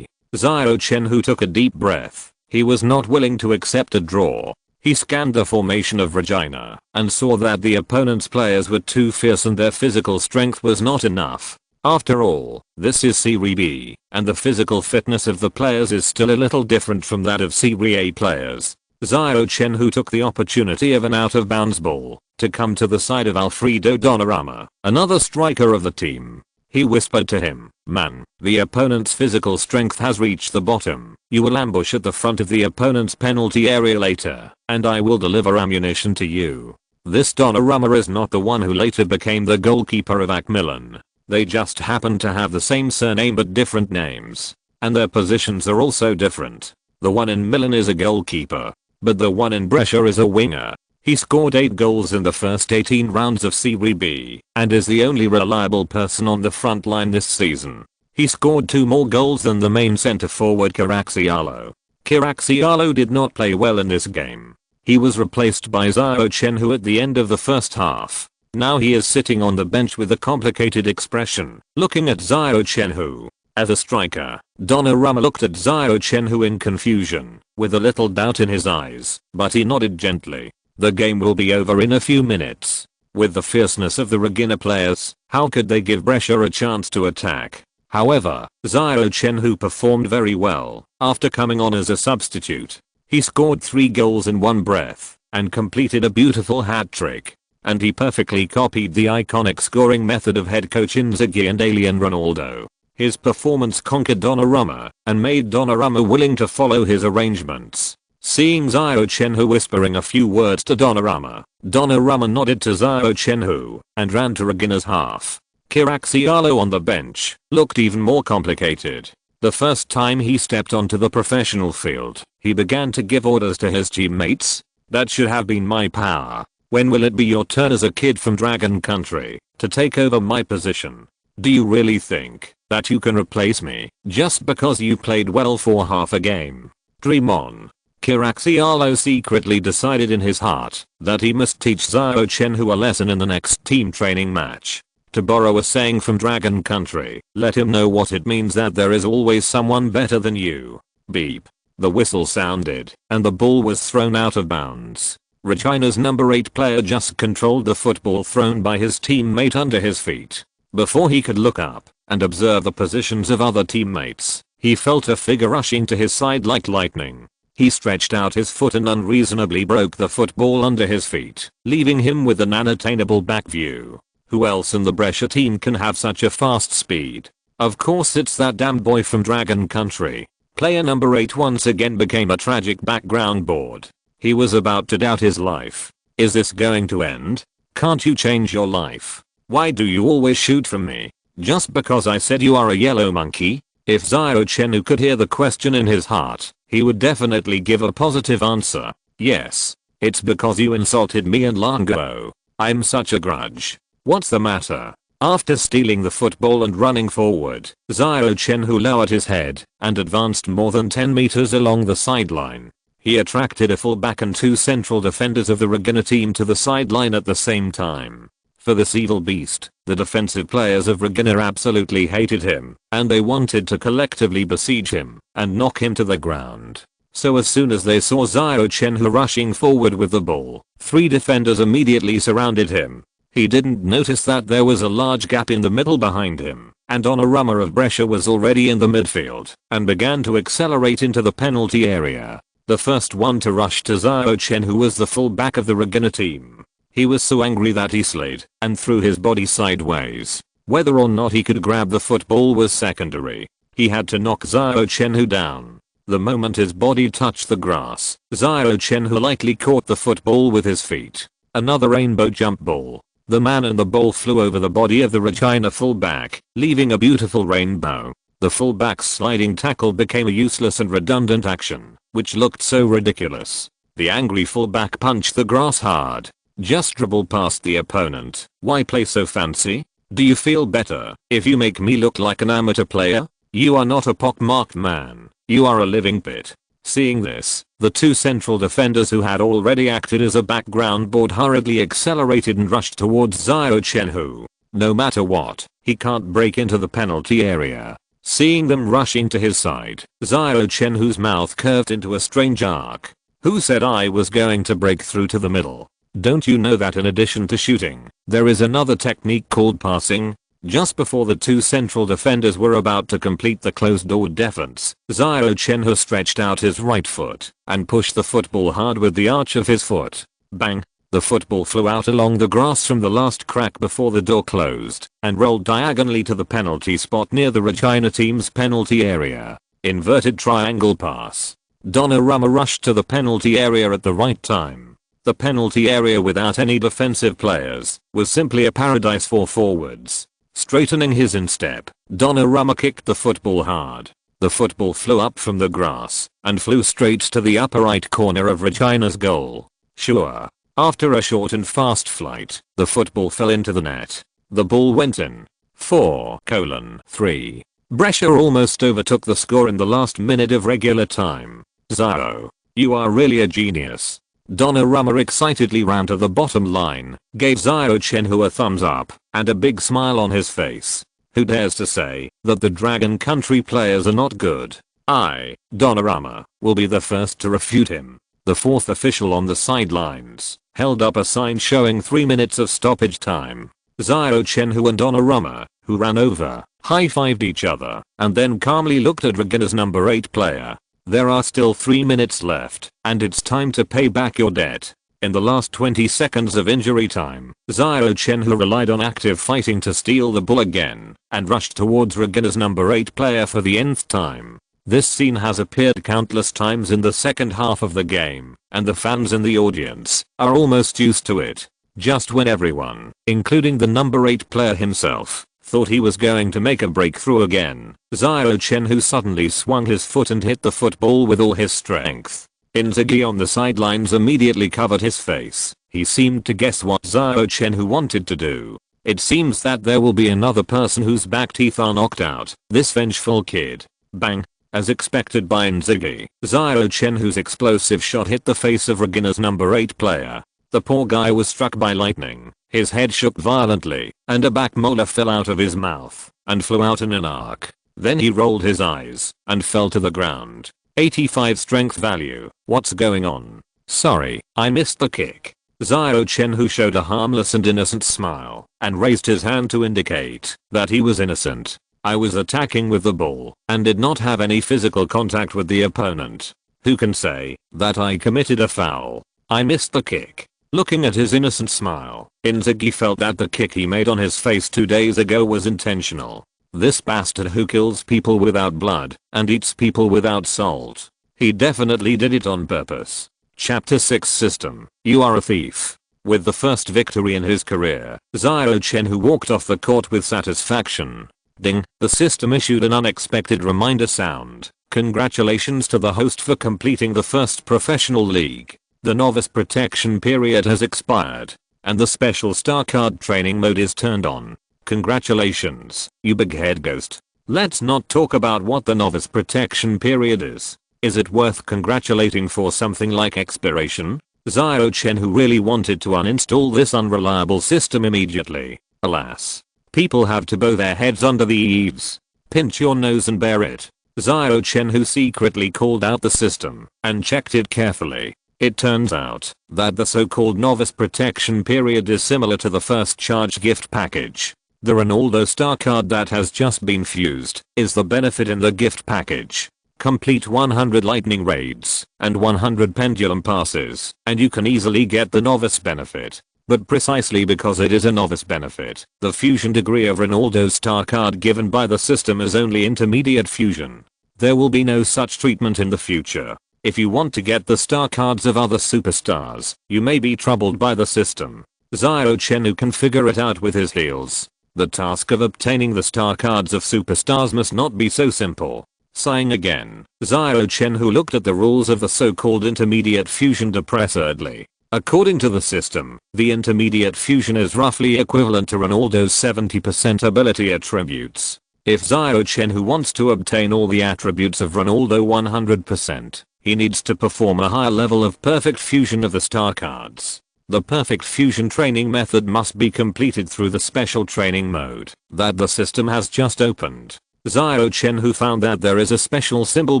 Xiao Chenhui took a deep breath. He was not willing to accept a draw. He scanned the formation of Regina and saw that the opponent's players were too fierce and their physical strength was not enough. After all, this is Serie B, and the physical fitness of the players is still a little different from that of Serie A players. Xiao Chenhui took the opportunity of an out-of-bounds ball to come to the side of Alfredo Donnarumma, another striker of the team. He whispered to him, "Man, the opponent's physical strength has reached the bottom. You will ambush at the front of the opponent's penalty area later, and I will deliver ammunition to you." This Donnarumma is not the one who later became the goalkeeper of AC Milan. They just happen to have the same surname but different names. And their positions are also different. The one in Milan is a goalkeeper, but the one in Brescia is a winger. He scored 8 goals in the first 18 rounds of Serie B, and is the only reliable person on the front line this season. He scored 2 more goals than the main centre forward Karaxialo. Karaxialo did not play well in this game. He was replaced by Xiao Chenhui at the end of the first half. Now he is sitting on the bench with a complicated expression, looking at Xiao Chenhui. As a striker, Donnarumma looked at Xiao Chenhui in confusion, with a little doubt in his eyes, but he nodded gently. The game will be over in a few minutes. With the fierceness of the Regina players, how could they give Brescia a chance to attack? However, Xiao Chenhui performed very well after coming on as a substitute. He scored 3 goals in one breath and completed a beautiful hat-trick. And he perfectly copied the iconic scoring method of head coach Inzaghi and alien Ronaldo. His performance conquered Donnarumma and made Donnarumma willing to follow his arrangements. Seeing Xiao Chenhui whispering a few words to Donnarumma, Donnarumma nodded to Xiao Chenhui and ran to Regina's half. Karaxialo on the bench looked even more complicated. The first time he stepped onto the professional field, he began to give orders to his teammates. That should have been my power. When will it be your turn as a kid from Dragon Country to take over my position? Do you really think that you can replace me just because you played well for half a game? Dream on. Karaxialo secretly decided in his heart that he must teach Xiao Chenhui a lesson in the next team training match. To borrow a saying from Dragon Country, let him know what it means that there is always someone better than you. Beep. The whistle sounded, and the ball was thrown out of bounds. Regina's number 8 player just controlled the football thrown by his teammate under his feet. Before he could look up and observe the positions of other teammates, he felt a figure rushing to his side like lightning. He stretched out his foot and unreasonably broke the football under his feet, leaving him with an unattainable back view. Who else in the Brescia team can have such a fast speed? Of course it's that damn boy from Dragon Country. Player number 8 once again became a tragic background board. He was about to doubt his life. Is this going to end? Can't you change your life? Why do you always shoot from me? Just because I said you are a yellow monkey? If Xiao Chenhui could hear the question in his heart, he would definitely give a positive answer. Yes. It's because you insulted me and Longguo. I'm such a grudge. What's the matter? After stealing the football and running forward, Xiao Chenhui lowered his head and advanced more than 10 meters along the sideline. He attracted a fullback and 2 central defenders of the Regina team to the sideline at the same time. For this evil beast, the defensive players of Regina absolutely hated him, and they wanted to collectively besiege him and knock him to the ground. So as soon as they saw Xiao Chenhui rushing forward with the ball, 3 defenders immediately surrounded him. He didn't notice that there was a large gap in the middle behind him, and Donnarumma of Brescia was already in the midfield and began to accelerate into the penalty area. The first one to rush to Xiao Chenhui was the fullback of the Regina team. He was so angry that he slid and threw his body sideways. Whether or not he could grab the football was secondary. He had to knock Xiao Chenhui down. The moment his body touched the grass, Xiao Chenhui lightly caught the football with his feet. Another rainbow jump ball. The man and the ball flew over the body of the Regina fullback, leaving a beautiful rainbow. The fullback's sliding tackle became a useless and redundant action, which looked so ridiculous. The angry fullback punched the grass hard. Just dribble past the opponent. Why play so fancy? Do you feel better if you make me look like an amateur player? You are not a pockmarked man. You are a living pit. Seeing this, the two central defenders who had already acted as a background board hurriedly accelerated and rushed towards Xiao Chenhui. No matter what, he can't break into the penalty area. Seeing them rushing to his side, Xiao Chenhui's mouth curved into a strange arc. Who said I was going to break through to the middle? Don't you know that in addition to shooting, there is another technique called passing? Just before the two central defenders were about to complete the closed-door defense, Xiao Chenhui stretched out his right foot and pushed the football hard with the arch of his foot. Bang! The football flew out along the grass from the last crack before the door closed and rolled diagonally to the penalty spot near the Regina team's penalty area. Inverted triangle pass. Donnarumma rushed to the penalty area at the right time. The penalty area without any defensive players was simply a paradise for forwards. Straightening his instep, Donnarumma kicked the football hard. The football flew up from the grass and flew straight to the upper right corner of Regina's goal. Sure. After a short and fast flight, the football fell into the net. The ball went in. 4:3. Brescia almost overtook the score in the last minute of regular time. Xiao, you are really a genius. Donnarumma excitedly ran to the bottom line, gave Xiao Chenhui a thumbs up, and a big smile on his face. Who dares to say that the Dragon Country players are not good? I, Donnarumma, will be the first to refute him. The fourth official on the sidelines held up a sign showing 3 minutes of stoppage time. Xiao Chenhui and Donnarumma, who ran over, high-fived each other, and then calmly looked at Regina's number 8 player. There are still 3 minutes left, and it's time to pay back your debt. In the last 20 seconds of injury time, Xiao Chenhui relied on active fighting to steal the ball again, and rushed towards Regina's number 8 player for the nth time. This scene has appeared countless times in the second half of the game, and the fans in the audience are almost used to it. Just when everyone, including the number 8 player himself, thought he was going to make a breakthrough again, Xiao Chenhui suddenly swung his foot and hit the football with all his strength. Inzaghi on the sidelines immediately covered his face. He seemed to guess what Xiao Chenhui wanted to do. It seems that there will be another person whose back teeth are knocked out, this vengeful kid. Bang! As expected by Inzaghi, Xiao Chenhui's explosive shot hit the face of Regina's number 8 player. The poor guy was struck by lightning. His head shook violently, and a back molar fell out of his mouth and flew out in an arc. Then he rolled his eyes and fell to the ground. 85 strength value. What's going on? Sorry, I missed the kick. Xiao Chenhui showed a harmless and innocent smile and raised his hand to indicate that he was innocent. I was attacking with the ball and did not have any physical contact with the opponent. Who can say that I committed a foul? I missed the kick. Looking at his innocent smile, Inzaghi felt that the kick he made on his face 2 days ago was intentional. This bastard who kills people without blood and eats people without salt. He definitely did it on purpose. Chapter 6 System. You are a thief. With the first victory in his career, Xiao Chenhui walked off the court with satisfaction. Ding, the system issued an unexpected reminder sound. Congratulations to the host for completing the first professional league. The novice protection period has expired, and the special star card training mode is turned on. Congratulations, you big head ghost. Let's not talk about what the novice protection period is. Is it worth congratulating for something like expiration? Xiao Chenhui really wanted to uninstall this unreliable system immediately. Alas. People have to bow their heads under the eaves. Pinch your nose and bear it. Xiao Chenhui secretly called out the system and checked it carefully. It turns out that the so-called novice protection period is similar to the first charge gift package. The Ronaldo star card that has just been fused is the benefit in the gift package. Complete 100 lightning raids and 100 pendulum passes and you can easily get the novice benefit. But precisely because it is a novice benefit, the fusion degree of Ronaldo's star card given by the system is only intermediate fusion. There will be no such treatment in the future. If you want to get the star cards of other superstars, you may be troubled by the system. Xiao Chenhui can figure it out with his heels. The task of obtaining the star cards of superstars must not be so simple. Sighing again, Xiao Chenhui looked at the rules of the so-called intermediate fusion depressedly. According to the system, the intermediate fusion is roughly equivalent to Ronaldo's 70% ability attributes. If Xiao Chenhui wants to obtain all the attributes of Ronaldo 100%, he needs to perform a higher level of perfect fusion of the star cards. The perfect fusion training method must be completed through the special training mode that the system has just opened. Xiao Chenhui found that there is a special symbol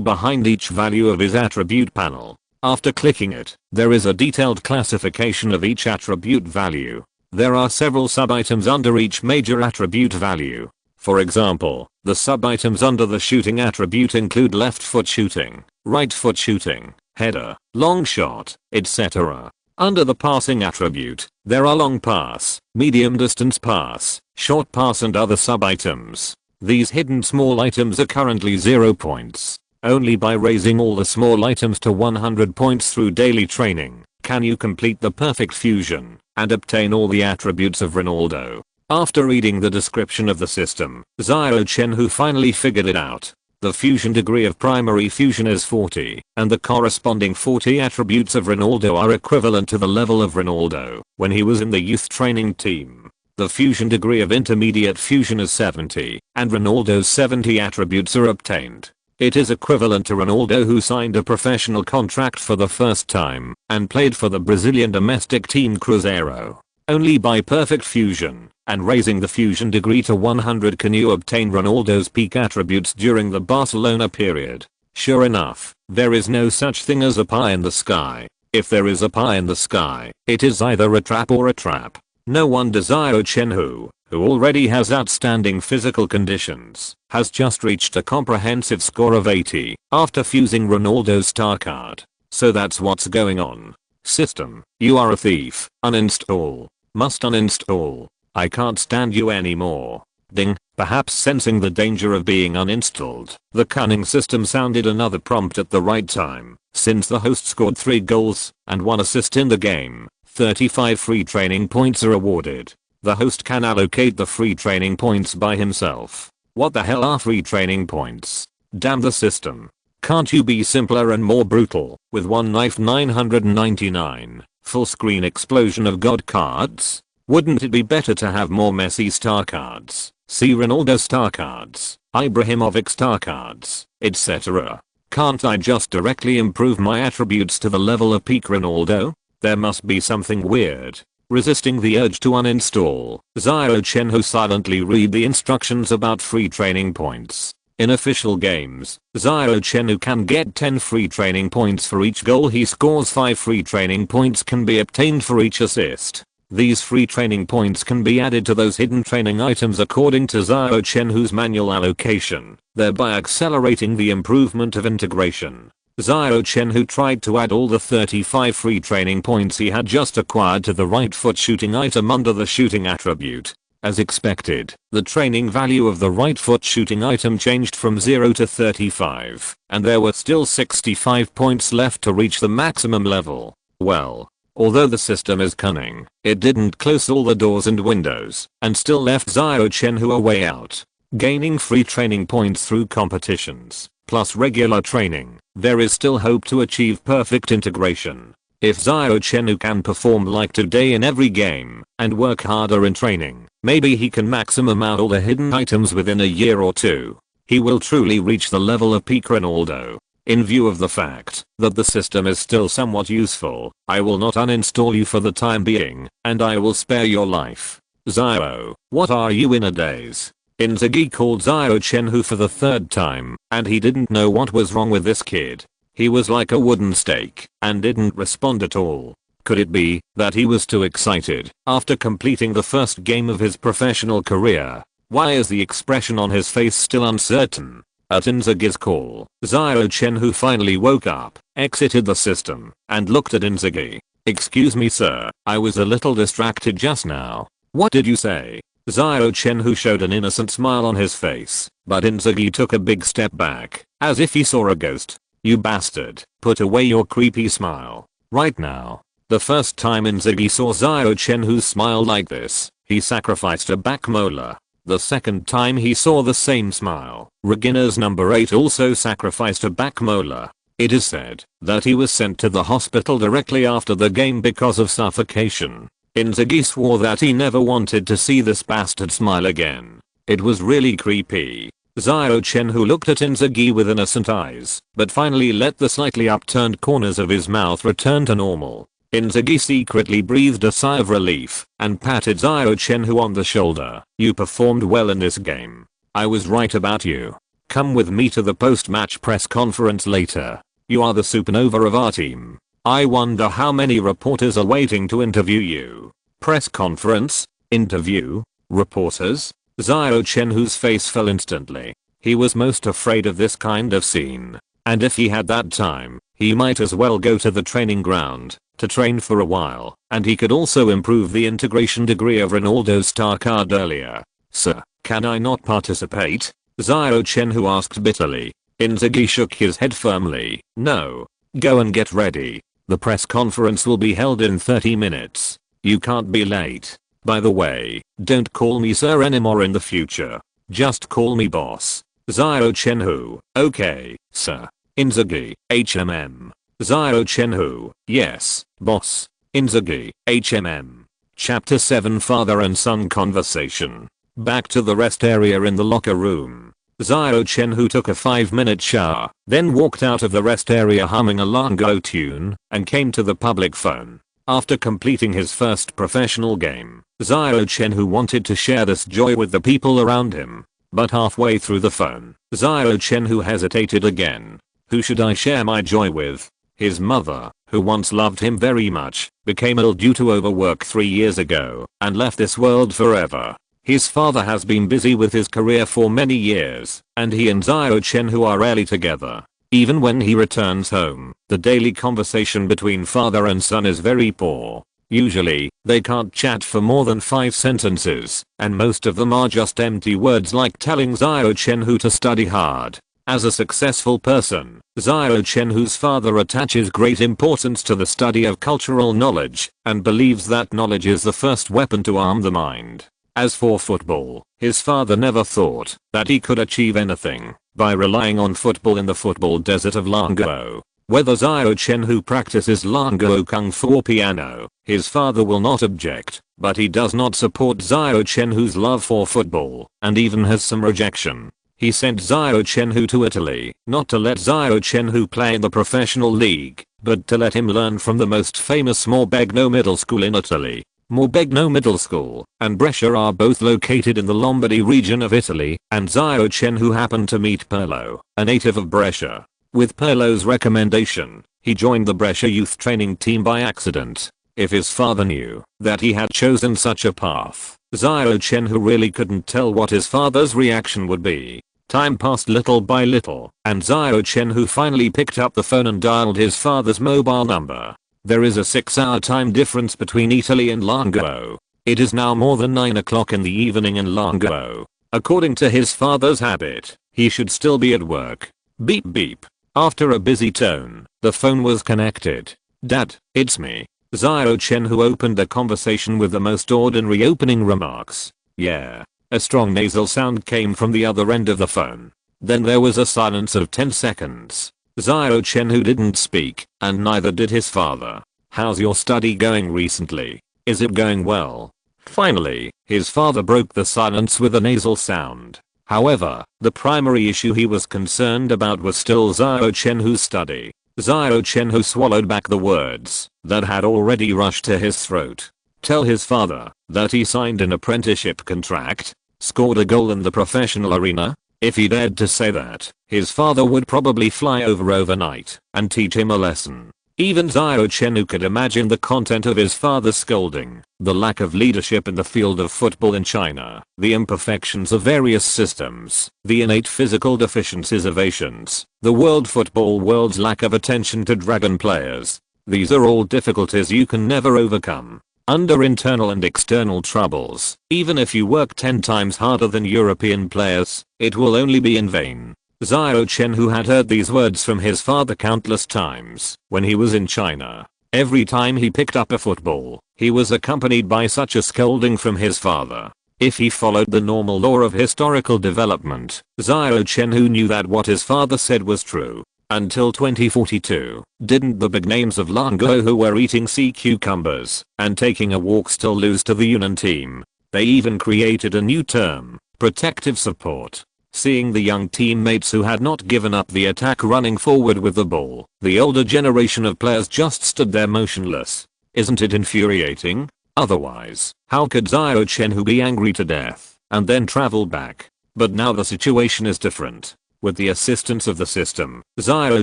behind each value of his attribute panel. After clicking it, there is a detailed classification of each attribute value. There are several sub-items under each major attribute value. For example, the sub-items under the shooting attribute include left foot shooting, right foot shooting, header, long shot, etc. Under the passing attribute, there are long pass, medium distance pass, short pass and other sub-items. These hidden small items are currently 0 points. Only by raising all the small items to 100 points through daily training can you complete the perfect fusion and obtain all the attributes of Ronaldo. After reading the description of the system, Xiao Chenhui finally figured it out. The fusion degree of primary fusion is 40, and the corresponding 40 attributes of Ronaldo are equivalent to the level of Ronaldo when he was in the youth training team. The fusion degree of intermediate fusion is 70, and Ronaldo's 70 attributes are obtained. It is equivalent to Ronaldo, who signed a professional contract for the first time and played for the Brazilian domestic team Cruzeiro. Only by perfect fusion and raising the fusion degree to 100 can you obtain Ronaldo's peak attributes during the Barcelona period. Sure enough, there is no such thing as a pie in the sky. If there is a pie in the sky, it is either a trap or a trap. No wonder Xiao Chenhui, who already has outstanding physical conditions, has just reached a comprehensive score of 80 after fusing Ronaldo's star card. So that's what's going on. System, you are a thief. Uninstall. Must uninstall. I can't stand you anymore. Ding. Perhaps sensing the danger of being uninstalled, the cunning system sounded another prompt at the right time. Since the host scored 3 goals and 1 assist in the game, 35 free training points are awarded. The host can allocate the free training points by himself. What the hell are free training points? Damn the system. Can't you be simpler and more brutal with one knife 999? Full screen explosion of god cards? Wouldn't it be better to have more Messi star cards, see Ronaldo star cards, Ibrahimović star cards, etc.? Can't I just directly improve my attributes to the level of peak Ronaldo? There must be something weird. Resisting the urge to uninstall, Xiao Chenhui silently read the instructions about free training points. In official games, Xiao Chenhui can get 10 free training points for each goal he scores. 5 free training points can be obtained for each assist. These free training points can be added to those hidden training items according to Xiao Chenhui's manual allocation, thereby accelerating the improvement of integration. Xiao Chenhui tried to add all the 35 free training points he had just acquired to the right foot shooting item under the shooting attribute. As expected, the training value of the right foot shooting item changed from 0 to 35, and there were still 65 points left to reach the maximum level. Well, although the system is cunning, it didn't close all the doors and windows, and still left Xiao Chenhui a way out. Gaining free training points through competitions, plus regular training, there is still hope to achieve perfect integration. If Xiao Chenhui can perform like today in every game, and work harder in training, maybe he can maximum out all the hidden items within a year or 2. He will truly reach the level of peak Ronaldo. In view of the fact that the system is still somewhat useful, I will not uninstall you for the time being, and I will spare your life. Xiao, what are you in a daze? Inzaghi called Xiao Chenhui for the 3rd time, and he didn't know what was wrong with this kid. He was like a wooden stake and didn't respond at all. Could it be that he was too excited after completing the first game of his professional career? Why is the expression on his face still uncertain? At Inzaghi's call, Xiao Chenhui finally woke up, exited the system, and looked at Inzaghi. Excuse me sir, I was a little distracted just now. What did you say? Xiao Chenhui showed an innocent smile on his face, but Inzaghi took a big step back, as if he saw a ghost. You bastard, put away your creepy smile. Right now. The first time Inzaghi saw Xiao Chenhui smile like this, he sacrificed a back molar. The second time he saw the same smile. Regina's number 8 also sacrificed a back molar. It is said that he was sent to the hospital directly after the game because of suffocation. Inzaghi swore that he never wanted to see this bastard smile again. It was really creepy. Xiao Chenhui looked at Inzaghi with innocent eyes, but finally let the slightly upturned corners of his mouth return to normal. Inzaghi secretly breathed a sigh of relief and patted Xiao Chenhui on the shoulder. You performed well in this game. I was right about you. Come with me to the post-match press conference later. You are the supernova of our team. I wonder how many reporters are waiting to interview you. Press conference? Interview? Reporters? Xiao Chenhui's face fell instantly. He was most afraid of this kind of scene. And if he had that time, he might as well go to the training ground to train for a while, and he could also improve the integration degree of Ronaldo's star card earlier. Sir, can I not participate? Xiao Chenhui asked bitterly. Inzaghi shook his head firmly. No. Go and get ready. The press conference will be held in 30 minutes. You can't be late. By the way, don't call me sir anymore in the future. Just call me boss. Xiao Chenhui. Okay, sir. Inzaghi, HMM. Xiao Chenhui. Yes, boss. Inzaghi, HMM. Chapter 7 Father and Son Conversation. Back to the rest area in the locker room. Xiao Chenhui took a 5-minute shower, then walked out of the rest area humming a Longguo tune, and came to the public phone. After completing his first professional game, Xiao Chenhui wanted to share this joy with the people around him. But halfway through the phone, Xiao Chenhui hesitated again. Who should I share my joy with? His mother, who once loved him very much, became ill due to overwork 3 years ago, and left this world forever. His father has been busy with his career for many years, and he and Xiao Chenhui are rarely together. Even when he returns home, the daily conversation between father and son is very poor. Usually, they can't chat for more than 5 sentences, and most of them are just empty words like telling Xiao Chenhui to study hard. As a successful person, Xiao Chenhui's father attaches great importance to the study of cultural knowledge, and believes that knowledge is the first weapon to arm the mind. As for football, his father never thought that he could achieve anything by relying on football in the football desert of Longguo. Whether Xiao Chenhui practices Longguo Kung Fu or piano, his father will not object, but he does not support Xiao Chenhui's love for football, and even has some rejection. He sent Xiao Chenhui to Italy, not to let Xiao Chenhui play in the professional league, but to let him learn from the most famous Morbegno Middle School in Italy. Morbegno Middle School and Brescia are both located in the Lombardy region of Italy, and Xiao Chenhui happened to meet Pelé, a native of Brescia. With Pelé's recommendation, he joined the Brescia youth training team by accident. If his father knew that he had chosen such a path, Xiao Chenhui really couldn't tell what his father's reaction would be. Time passed little by little, and Xiao Chenhui finally picked up the phone and dialed his father's mobile number. There is a 6-hour time difference between Italy and Longguo. It is now more than 9 o'clock in the evening in Longguo. According to his father's habit, he should still be at work. Beep beep. After a busy tone, the phone was connected. Dad, it's me. Xiao Chenhui opened the conversation with the most ordinary opening remarks. Yeah. A strong nasal sound came from the other end of the phone. Then there was a silence of 10 seconds. Xiao Chenhui didn't speak, and neither did his father. How's your study going recently? Is it going well? Finally, his father broke the silence with a nasal sound. However, the primary issue he was concerned about was still Xiao Chenhui's study. Xiao Chenhui swallowed back the words that had already rushed to his throat. Tell his father that he signed an apprenticeship contract, scored a goal in the professional arena. If he dared to say that, his father would probably fly over overnight and teach him a lesson. Even Xiao Chenhui could imagine the content of his father's scolding: the lack of leadership in the field of football in China, the imperfections of various systems, the innate physical deficiencies of Asians, the world football world's lack of attention to dragon players. These are all difficulties you can never overcome. Under internal and external troubles, even if you work 10 times harder than European players, it will only be in vain. Xiao Chenhui had heard these words from his father countless times when he was in China. Every time he picked up a football, he was accompanied by such a scolding from his father. If he followed the normal law of historical development, Xiao Chenhui knew that what his father said was true. Until 2042, didn't the big names of Longguo who were eating sea cucumbers and taking a walk still lose to the Yunnan team? They even created a new term, protective support. Seeing the young teammates who had not given up the attack running forward with the ball, the older generation of players just stood there motionless. Isn't it infuriating? Otherwise, how could Xiao Chenhui be angry to death and then travel back? But now the situation is different. With the assistance of the system, Xiao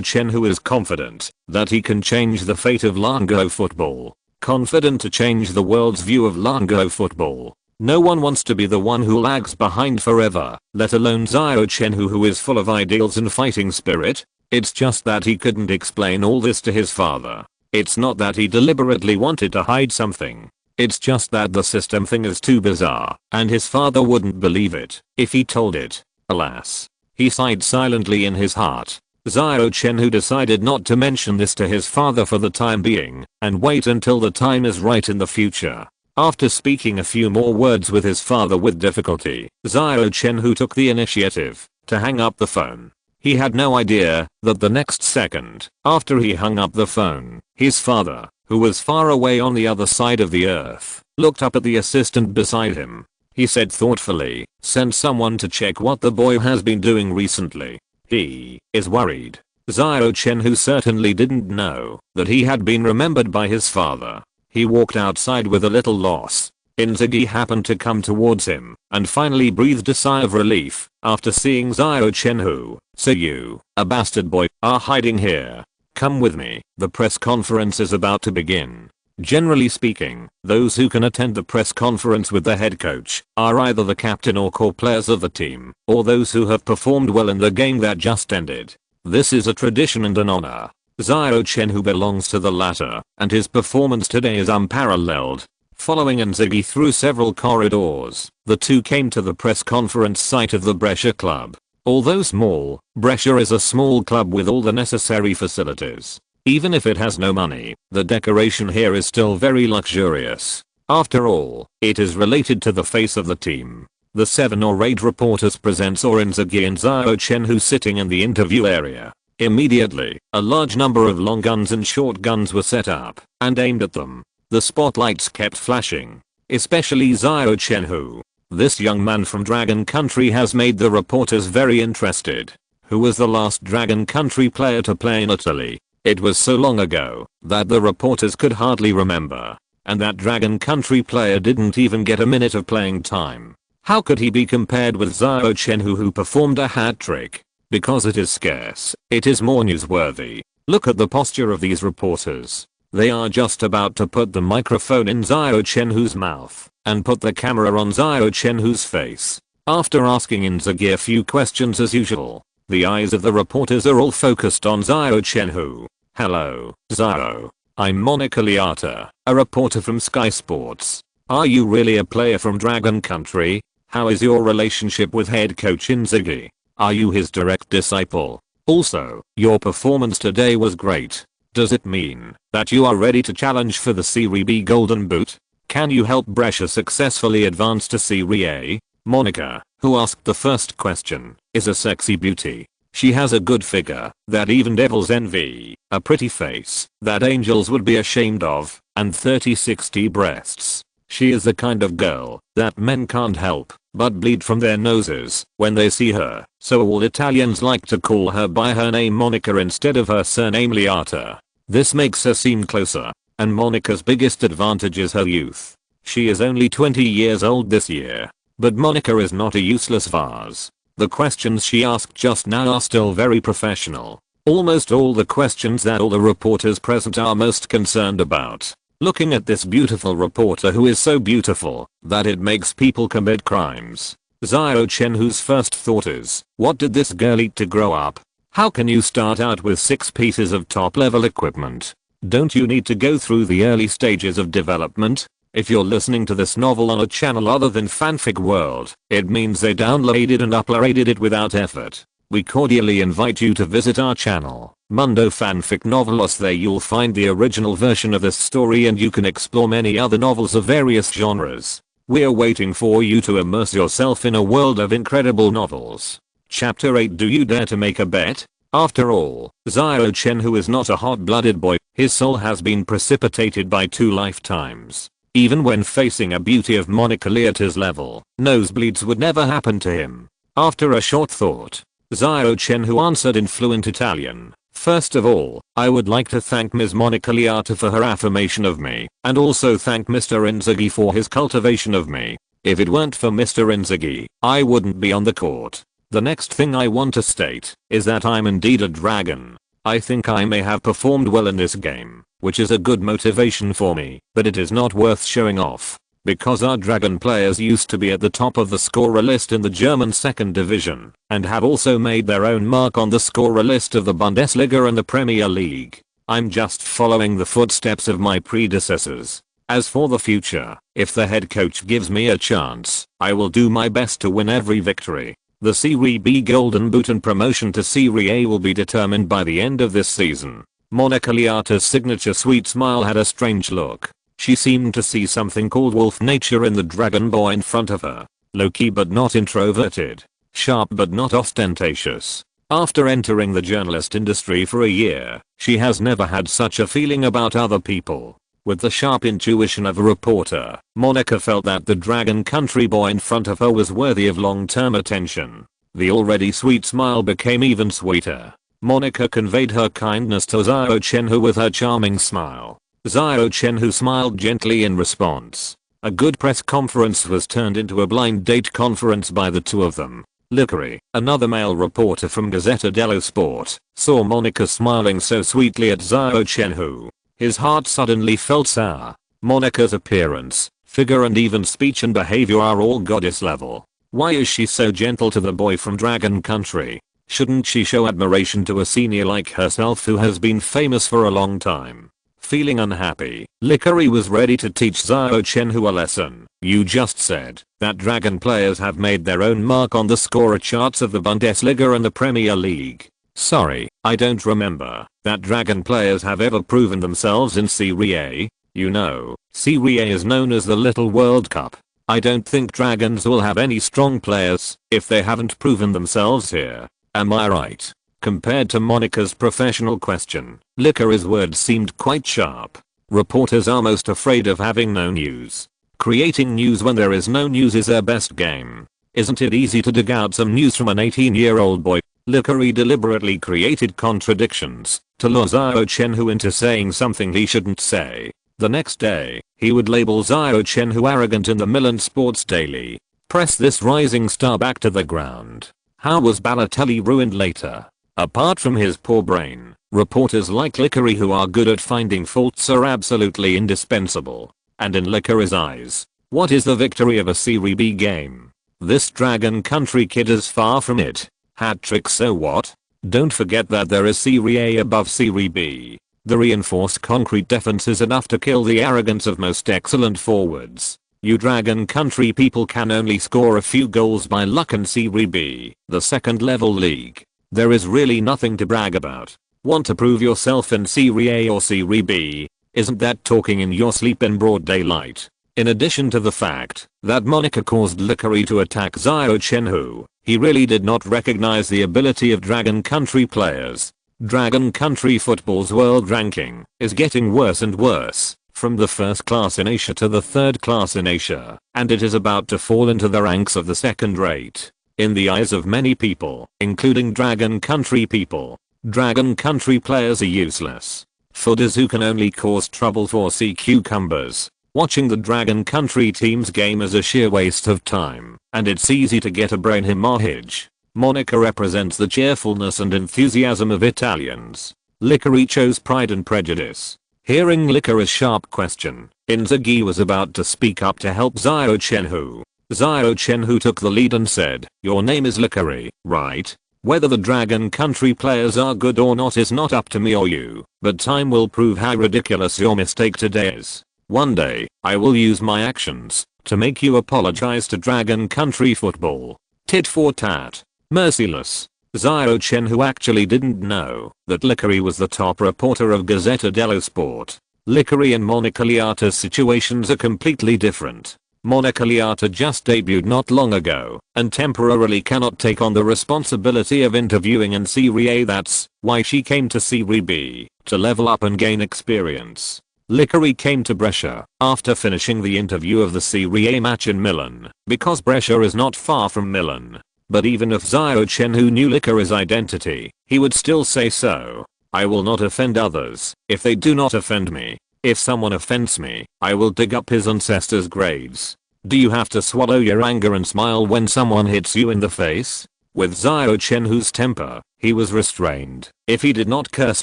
Chenhui is confident that he can change the fate of Longguo football. Confident to change the world's view of Longguo football. No one wants to be the one who lags behind forever, let alone Xiao Chenhui, who is full of ideals and fighting spirit. It's just that he couldn't explain all this to his father. It's not that he deliberately wanted to hide something. It's just that the system thing is too bizarre, and his father wouldn't believe it if he told it. Alas. He sighed silently in his heart. Xiao Chenhui decided not to mention this to his father for the time being, and wait until the time is right in the future. After speaking a few more words with his father with difficulty, Xiao Chenhui took the initiative to hang up the phone. He had no idea that the next second, after he hung up the phone, his father, who was far away on the other side of the earth, looked up at the assistant beside him. He said thoughtfully, "Send someone to check what the boy has been doing recently. He is worried." Xiao Chenhui certainly didn't know that he had been remembered by his father. He walked outside with a little loss. Inzaghi happened to come towards him and finally breathed a sigh of relief after seeing Xiao Chenhui. "So you, a bastard boy, are hiding here. Come with me, the press conference is about to begin." Generally speaking, those who can attend the press conference with the head coach are either the captain or core players of the team, or those who have performed well in the game that just ended. This is a tradition and an honor. Xiao Chenhui belongs to the latter, and his performance today is unparalleled. Following Inzaghi through several corridors, the two came to the press conference site of the Brescia club. Although small, Brescia is a small club with all the necessary facilities. Even if it has no money, the decoration here is still very luxurious. After all, it is related to the face of the team. The 7 or 8 reporters present saw Inzaghi and Xiao Chenhui sitting in the interview area. Immediately, a large number of long guns and short guns were set up and aimed at them. The spotlights kept flashing, especially Xiao Chenhui. This young man from Dragon Country has made the reporters very interested. Who was the last Dragon Country player to play in Italy? It was so long ago that the reporters could hardly remember. And that Dragon Country player didn't even get a minute of playing time. How could he be compared with Xiao Chenhui, who performed a hat trick? Because it is scarce, it is more newsworthy. Look at the posture of these reporters. They are just about to put the microphone in Xiao Chenhui's mouth and put the camera on Xiao Chenhui's face. After asking Inzaghi a few questions as usual, the eyes of the reporters are all focused on Xiao Chenhui. "Hello, Xiao. I'm Monica Liata, a reporter from Sky Sports. Are you really a player from Dragon Country? How is your relationship with head coach Inzaghi? Are you his direct disciple? Also, your performance today was great. Does it mean that you are ready to challenge for the Serie B Golden Boot? Can you help Brescia successfully advance to Serie A?" Monica, who asked the first question, is a sexy beauty. She has a good figure that even devils envy, a pretty face that angels would be ashamed of, and 30-60 breasts. She is the kind of girl that men can't help but bleed from their noses when they see her, so all Italians like to call her by her name Monica instead of her surname Liata. This makes her seem closer, and Monica's biggest advantage is her youth. She is only 20 years old this year. But Monica is not a useless vase. The questions she asked just now are still very professional. Almost all the questions that all the reporters present are most concerned about. Looking at this beautiful reporter who is so beautiful that it makes people commit crimes. Xiao Chenhui's first thought is, what did this girl eat to grow up? How can you start out with 6 pieces of top level equipment? Don't you need to go through the early stages of development? If you're listening to this novel on a channel other than Fanfic World, it means they downloaded and uploaded it without effort. We cordially invite you to visit our channel, Mundo Fanfic Novelos. There you'll find the original version of this story, and you can explore many other novels of various genres. We're waiting for you to immerse yourself in a world of incredible novels. Chapter 8. Do you dare to make a bet? After all, Xiao Chenhui is not a hot-blooded boy. His soul has been precipitated by 2 lifetimes. Even when facing a beauty of Monica Leota's level, nosebleeds would never happen to him. After a short thought, Xiao Chenhui answered in fluent Italian. First of all, I would like to thank Ms. Monica Leota for her affirmation of me, and also thank Mr. Inzaghi for his cultivation of me. If it weren't for Mr. Inzaghi, I wouldn't be on the court. The next thing I want to state is that I'm indeed a dragon. I think I may have performed well in this game, which is a good motivation for me, but it is not worth showing off. Because our dragon players used to be at the top of the scorer list in the German second division, and have also made their own mark on the scorer list of the Bundesliga and the Premier League. I'm just following the footsteps of my predecessors. As for the future, if the head coach gives me a chance, I will do my best to win every victory. The Serie B Golden Boot and promotion to Serie A will be determined by the end of this season. Monica Leota's signature sweet smile had a strange look. She seemed to see something called wolf nature in the dragon boy in front of her. Low-key but not introverted. Sharp but not ostentatious. After entering the journalist industry for a year, she has never had such a feeling about other people. With the sharp intuition of a reporter, Monica felt that the dragon country boy in front of her was worthy of long-term attention. The already sweet smile became even sweeter. Monica conveyed her kindness to Xiao Chenhui with her charming smile. Xiao Chenhui smiled gently in response. A good press conference was turned into a blind date conference by the 2 of them. Lickery, another male reporter from Gazzetta dello Sport, saw Monica smiling so sweetly at Xiao Chenhui. His heart suddenly felt sour. Monica's appearance, figure and even speech and behavior are all goddess level. Why is she so gentle to the boy from Dragon Country? Shouldn't she show admiration to a senior like herself who has been famous for a long time? Feeling unhappy, Lickery was ready to teach Xiao Chenhui a lesson. You just said that dragon players have made their own mark on the scorer charts of the Bundesliga and the Premier League. Sorry, I don't remember that dragon players have ever proven themselves in Serie A. You know, Serie A is known as the Little World Cup. I don't think dragons will have any strong players if they haven't proven themselves here. Am I right? Compared to Monica's professional question, Lickery's words seemed quite sharp. Reporters are most afraid of having no news. Creating news when there is no news is their best game. Isn't it easy to dig out some news from an 18-year-old boy? Lickery deliberately created contradictions to lure Xiao Chenhui into saying something he shouldn't say. The next day, he would label Xiao Chenhui arrogant in the Milan Sports Daily. Press this rising star back to the ground. How was Balotelli ruined later? Apart from his poor brain, reporters like Lickery who are good at finding faults are absolutely indispensable. And in Lickery's eyes, what is the victory of a Serie B game? This Dragon Country kid is far from it. Hat-trick so what? Don't forget that there is Serie A above Serie B. The reinforced concrete defense is enough to kill the arrogance of most excellent forwards. You Dragon Country people can only score a few goals by luck in Serie B, the second level league. There is really nothing to brag about. Want to prove yourself in Serie A or Serie B? Isn't that talking in your sleep in broad daylight? In addition to the fact that Monica caused Lickery to attack Xiao Chenhui, he really did not recognize the ability of Dragon Country players. Dragon Country football's world ranking is getting worse and worse, from the first class in Asia to the third class in Asia, and it is about to fall into the ranks of the second rate. In the eyes of many people, including Dragon Country people, Dragon Country players are useless. Footers who can only cause trouble for sea cucumbers. Watching the Dragon Country team's game is a sheer waste of time, and it's easy to get a brain hemorrhage. Monica represents the cheerfulness and enthusiasm of Italians. Lickery chose Pride and Prejudice. Hearing Lickery's sharp question, Inzaghi was about to speak up to help Xiao Chenhui. Xiao Chenhui took the lead and said, "Your name is Lickery, right? Whether the Dragon Country players are good or not is not up to me or you, but time will prove how ridiculous your mistake today is. One day, I will use my actions to make you apologize to Dragon Country football." Tit for tat. Merciless. Xiao Chenhui actually didn't know that Lickery was the top reporter of Gazzetta dello Sport. Lickery and Monica Leota's situations are completely different. Monica Liata just debuted not long ago and temporarily cannot take on the responsibility of interviewing in Serie A. That's why she came to Serie B, to level up and gain experience. Lickery came to Brescia after finishing the interview of the Serie A match in Milan, because Brescia is not far from Milan. But even if Xiao Chenhui knew Lickery's identity, he would still say so. I will not offend others if they do not offend me. If someone offends me, I will dig up his ancestors' graves. Do you have to swallow your anger and smile when someone hits you in the face? With Xiao Chenhui's temper, he was restrained. If he did not curse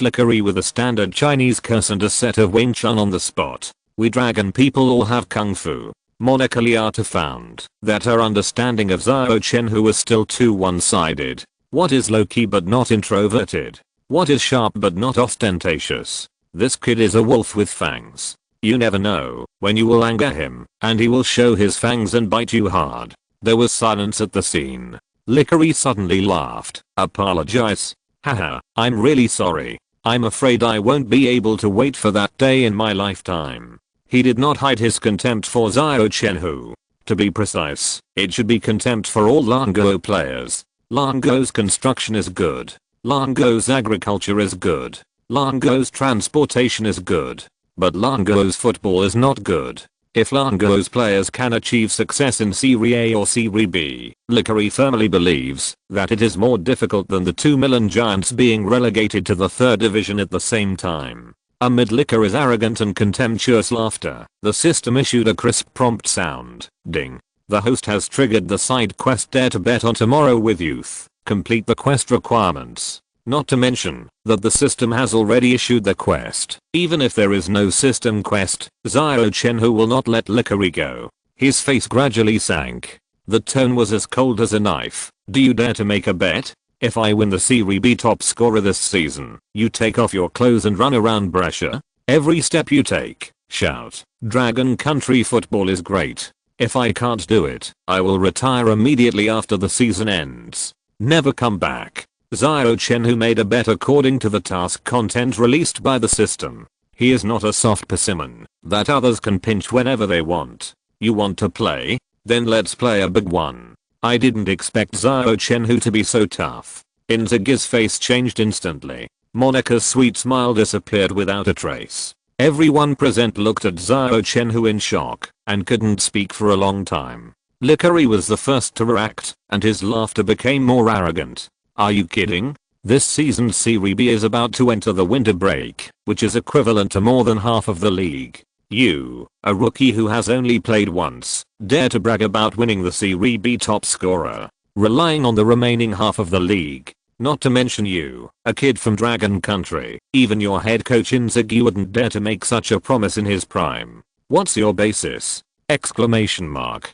Lickery with a standard Chinese curse and a set of Wing Chun on the spot. We dragon people all have kung fu. Monica Liata found that her understanding of Xiao Chenhui was still too one-sided. What is low-key but not introverted? What is sharp but not ostentatious? This kid is a wolf with fangs. You never know when you will anger him, and he will show his fangs and bite you hard. There was silence at the scene. Lickery suddenly laughed. Apologize. Haha, I'm really sorry. I'm afraid I won't be able to wait for that day in my lifetime. He did not hide his contempt for Xiao Chenhui. To be precise, it should be contempt for all Longguo players. Longguo's construction is good. Longguo's agriculture is good. Longguo's transportation is good. But Longguo's football is not good. If Longguo's players can achieve success in Serie A or Serie B, Lickery firmly believes that it is more difficult than the 2 Milan giants being relegated to the 3rd division at the same time. Amid Lickery's arrogant and contemptuous laughter, the system issued a crisp prompt sound. Ding. The host has triggered the side quest Dare to Bet on Tomorrow with Youth. Complete the quest requirements. Not to mention that the system has already issued the quest. Even if there is no system quest, Xiao Chenhui will not let Lickery go. His face gradually sank. The tone was as cold as a knife. Do you dare to make a bet? If I win the Serie B top scorer this season, you take off your clothes and run around Brescia? Every step you take, shout, Dragon Country football is great. If I can't do it, I will retire immediately after the season ends. Never come back. Xiao Chenhui made a bet according to the task content released by the system. He is not a soft persimmon that others can pinch whenever they want. You want to play? Then let's play a big one. I didn't expect Xiao Chenhui to be so tough. Inzaghi's face changed instantly. Monica's sweet smile disappeared without a trace. Everyone present looked at Xiao Chenhui in shock and couldn't speak for a long time. Lickery was the first to react, and his laughter became more arrogant. Are you kidding? This season's Serie B is about to enter the winter break, which is equivalent to more than half of the league. You, a rookie who has only played once, dare to brag about winning the Serie B top scorer, relying on the remaining half of the league. Not to mention you, a kid from Dragon Country. Even your head coach Inzaghi wouldn't dare to make such a promise in his prime. What's your basis? Exclamation mark.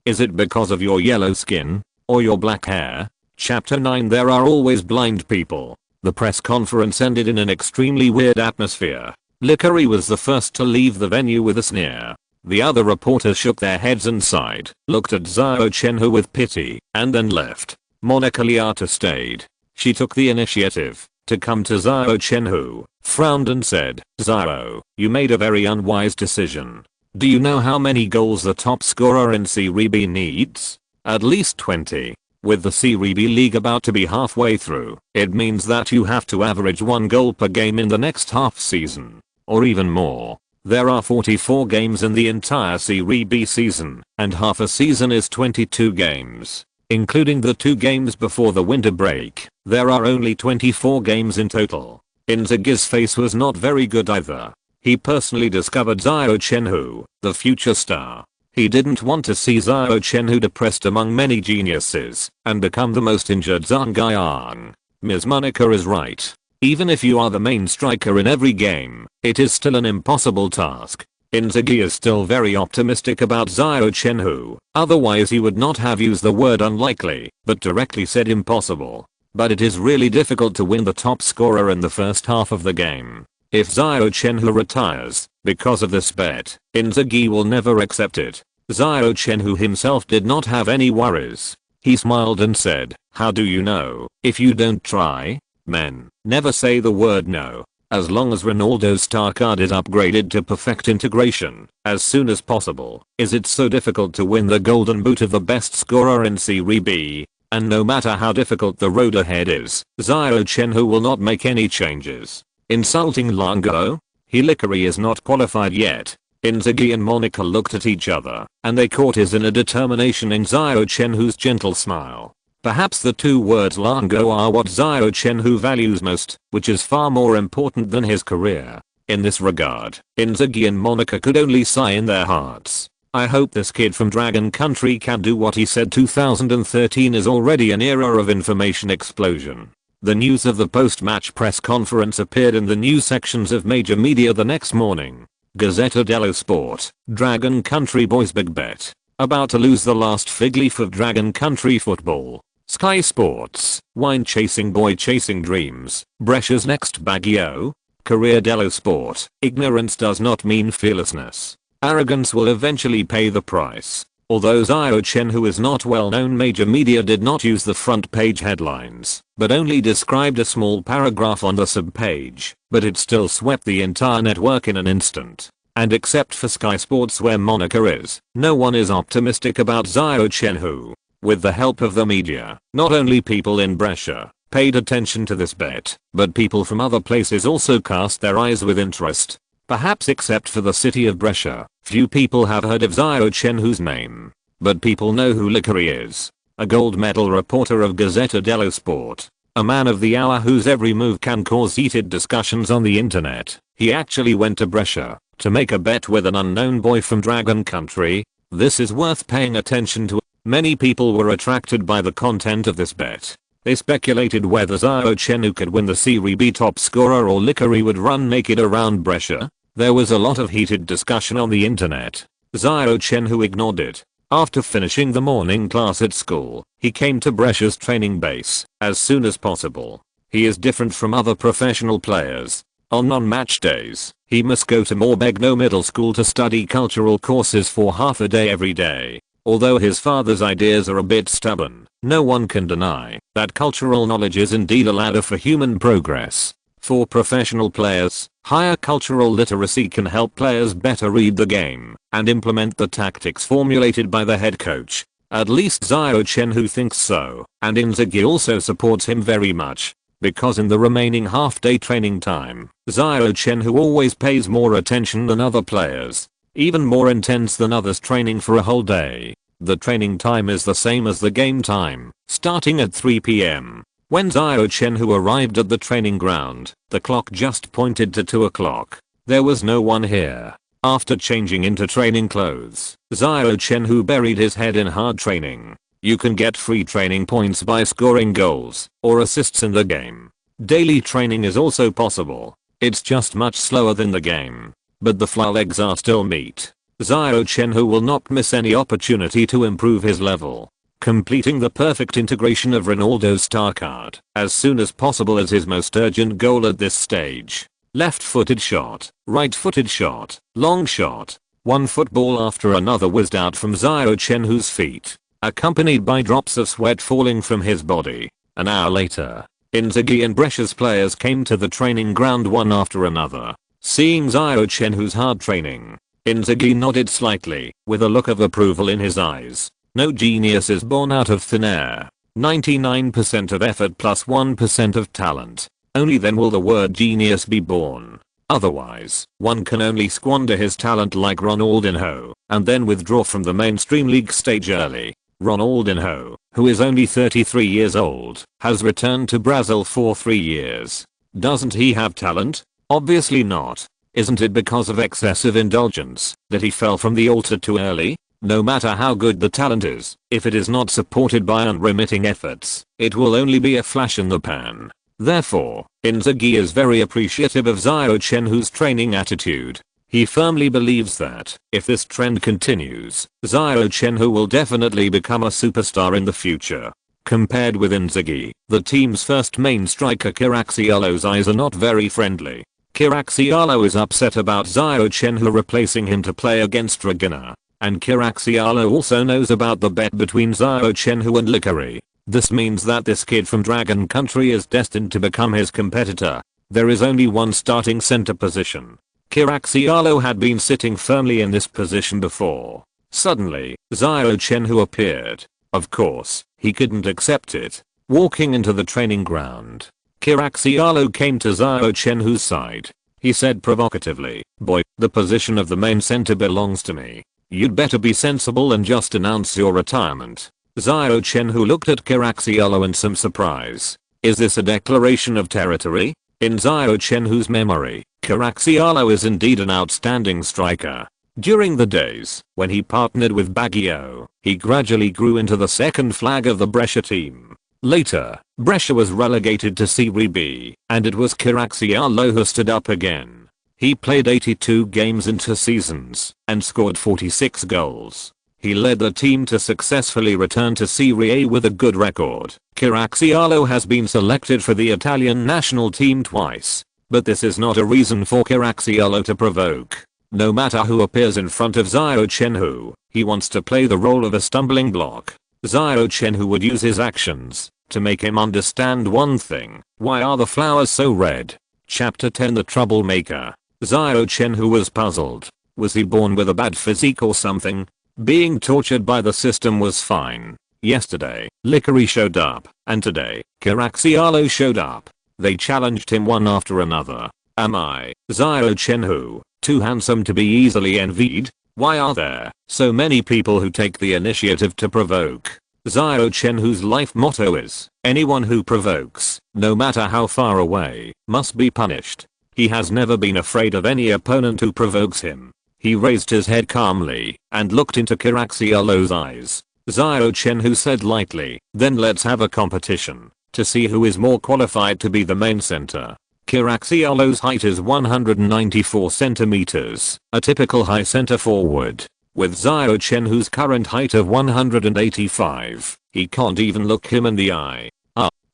Is it because of your yellow skin? Or your black hair? Chapter 9. There are always blind people. The press conference ended in an extremely weird atmosphere. Lickery was the first to leave the venue with a sneer. The other reporters shook their heads and sighed, looked at Xiao Chenhui with pity, and then left. Monica Liata stayed. She took the initiative to come to Xiao Chenhui, frowned and said, Xiao, you made a very unwise decision. Do you know how many goals the top scorer in Serie B needs? At least 20. With the Serie B league about to be halfway through, it means that you have to average 1 goal per game in the next half season. Or even more. There are 44 games in the entire Serie B season, and half a season is 22 games. Including the 2 games before the winter break, there are only 24 games in total. Inzaghi's face was not very good either. He personally discovered Xiao Chenhui, the future star. He didn't want to see Xiao Chenhui depressed among many geniuses and become the most injured Zhangjiang. Ms. Monica is right. Even if you are the main striker in every game, it is still an impossible task. Inzaghi is still very optimistic about Xiao Chenhui, otherwise he would not have used the word unlikely, but directly said impossible. But it is really difficult to win the top scorer in the first half of the game. If Xiao Chenhui retires, because of this bet, Inzaghi will never accept it. Xiao Chenhui himself did not have any worries. He smiled and said, how do you know, if you don't try? Men, never say the word no. As long as Ronaldo's star card is upgraded to perfect integration as soon as possible. Is it so difficult to win the golden boot of the best scorer in Serie B? And no matter how difficult the road ahead is, Xiao Chenhui will not make any changes. Insulting Longguo? Hillary is not qualified yet. Inzaghi and Monica looked at each other, and they caught his inner determination in Xiao Chenhui's gentle smile. Perhaps the two words Longguo are what Xiao Chenhui values most, which is far more important than his career. In this regard, Inzaghi and Monica could only sigh in their hearts. I hope this kid from Dragon Country can do what he said. 2013 is already an era of information explosion. The news of the post-match press conference appeared in the news sections of major media the next morning. Gazzetta dello Sport, Dragon Country boys big bet. About to lose the last fig leaf of Dragon Country football. Sky Sports, wine chasing boy chasing dreams. Brescia's next Baggio. Corriere dello Sport, ignorance does not mean fearlessness. Arrogance will eventually pay the price. Although Xiao Chenhui is not well known, major media did not use the front page headlines, but only described a small paragraph on the subpage, but it still swept the entire network in an instant. And except for Sky Sports where Monica is, no one is optimistic about Xiao Chenhui. With the help of the media, not only people in Brescia paid attention to this bet, but people from other places also cast their eyes with interest. Perhaps except for the city of Brescia, few people have heard of Xiao Chenhui's name. But people know who Lickery is. A gold medal reporter of Gazzetta dello Sport. A man of the hour whose every move can cause heated discussions on the internet. He actually went to Brescia to make a bet with an unknown boy from Dragon Country. This is worth paying attention to. Many people were attracted by the content of this bet. They speculated whether Xiao Chenhui could win the Serie B top scorer or Lickery would run naked around Brescia. There was a lot of heated discussion on the internet. Xiao Chenhui ignored it. After finishing the morning class at school, he came to Brescia's training base as soon as possible. He is different from other professional players. On non-match days, he must go to Morbegno Middle School to study cultural courses for half a day every day. Although his father's ideas are a bit stubborn, no one can deny that cultural knowledge is indeed a ladder for human progress. For professional players, higher cultural literacy can help players better read the game and implement the tactics formulated by the head coach. At least Xiao Chenhui thinks so, and Inzaghi also supports him very much. Because in the remaining half-day training time, Xiao Chenhui always pays more attention than other players. Even more intense than others training for a whole day. The training time is the same as the game time, starting at 3 PM. When Xiao Chenhui arrived at the training ground, the clock just pointed to 2 o'clock. There was no one here. After changing into training clothes, Xiao Chenhui buried his head in hard training. You can get free training points by scoring goals or assists in the game. Daily training is also possible. It's just much slower than the game. But the fly legs are still meat. Xiao Chenhui will not miss any opportunity to improve his level. Completing the perfect integration of Ronaldo's star card as soon as possible is his most urgent goal at this stage. Left-footed shot, right-footed shot, long shot. One football after another whizzed out from Xiao Chenhui's feet, accompanied by drops of sweat falling from his body. An hour later, Inzaghi and Brescia's players came to the training ground one after another. Seeing Xiao Chenhui's hard training, Inzaghi nodded slightly, with a look of approval in his eyes. No genius is born out of thin air. 99% of effort plus 1% of talent. Only then will the word genius be born. Otherwise, one can only squander his talent like Ronaldinho, and then withdraw from the mainstream league stage early. Ronaldinho, who is only 33 years old, has returned to Brazil for 3 years. Doesn't he have talent? Obviously not. Isn't it because of excessive indulgence that he fell from the altar too early? No matter how good the talent is, if it is not supported by unremitting efforts, it will only be a flash in the pan. Therefore, Inzaghi is very appreciative of Xiao Chenhui's training attitude. He firmly believes that, if this trend continues, Xiao Chenhui will definitely become a superstar in the future. Compared with Inzaghi, the team's first main striker Kiraxialo's eyes are not very friendly. Kiraxialo is upset about Xiao Chenhui replacing him to play against Regina. And Kiraxialo also knows about the bet between Xiao Chenhui and Lickery. This means that this kid from Dragon Country is destined to become his competitor. There is only one starting center position. Xiao had been sitting firmly in this position before. Suddenly, Xiao Chenhui appeared. Of course, he couldn't accept it. Walking into the training ground, Xiao came to Xiao Chenhui's side. He said provocatively, "Boy, the position of the main center belongs to me. You'd better be sensible and just announce your retirement." Xiao Chenhui looked at Xiao in some surprise. Is this a declaration of territory? In Xiao Chenhui's memory, Xiao is indeed an outstanding striker. During the days when he partnered with Baggio, he gradually grew into the second flag of the Brescia team. Later, Brescia was relegated to Serie B, and it was Xiao who stood up again. He played 82 games in 2 seasons and scored 46 goals. He led the team to successfully return to Serie A with a good record. Xiao has been selected for the Italian national team twice, but this is not a reason for Xiao to provoke. No matter who appears in front of Xiao Chenhui, he wants to play the role of a stumbling block. Xiao Chenhui would use his actions to make him understand one thing. Why are the flowers so red? Chapter 10 The Troublemaker. Xiao Chenhui was puzzled. Was he born with a bad physique or something? Being tortured by the system was fine. Yesterday, Lickery showed up, and today, Xiao showed up. They challenged him one after another. Am I, Xiao Chenhui, too handsome to be easily envied? Why are there so many people who take the initiative to provoke? Xiao Chenhui's life motto is, anyone who provokes, no matter how far away, must be punished. He has never been afraid of any opponent who provokes him. He raised his head calmly and looked into Xiao's eyes. Xiao Chenhui said lightly, then let's have a competition to see who is more qualified to be the main center. Xiao's height is 194 centimeters, a typical high center forward. With Xiao Chenhui's current height of 185, he can't even look him in the eye.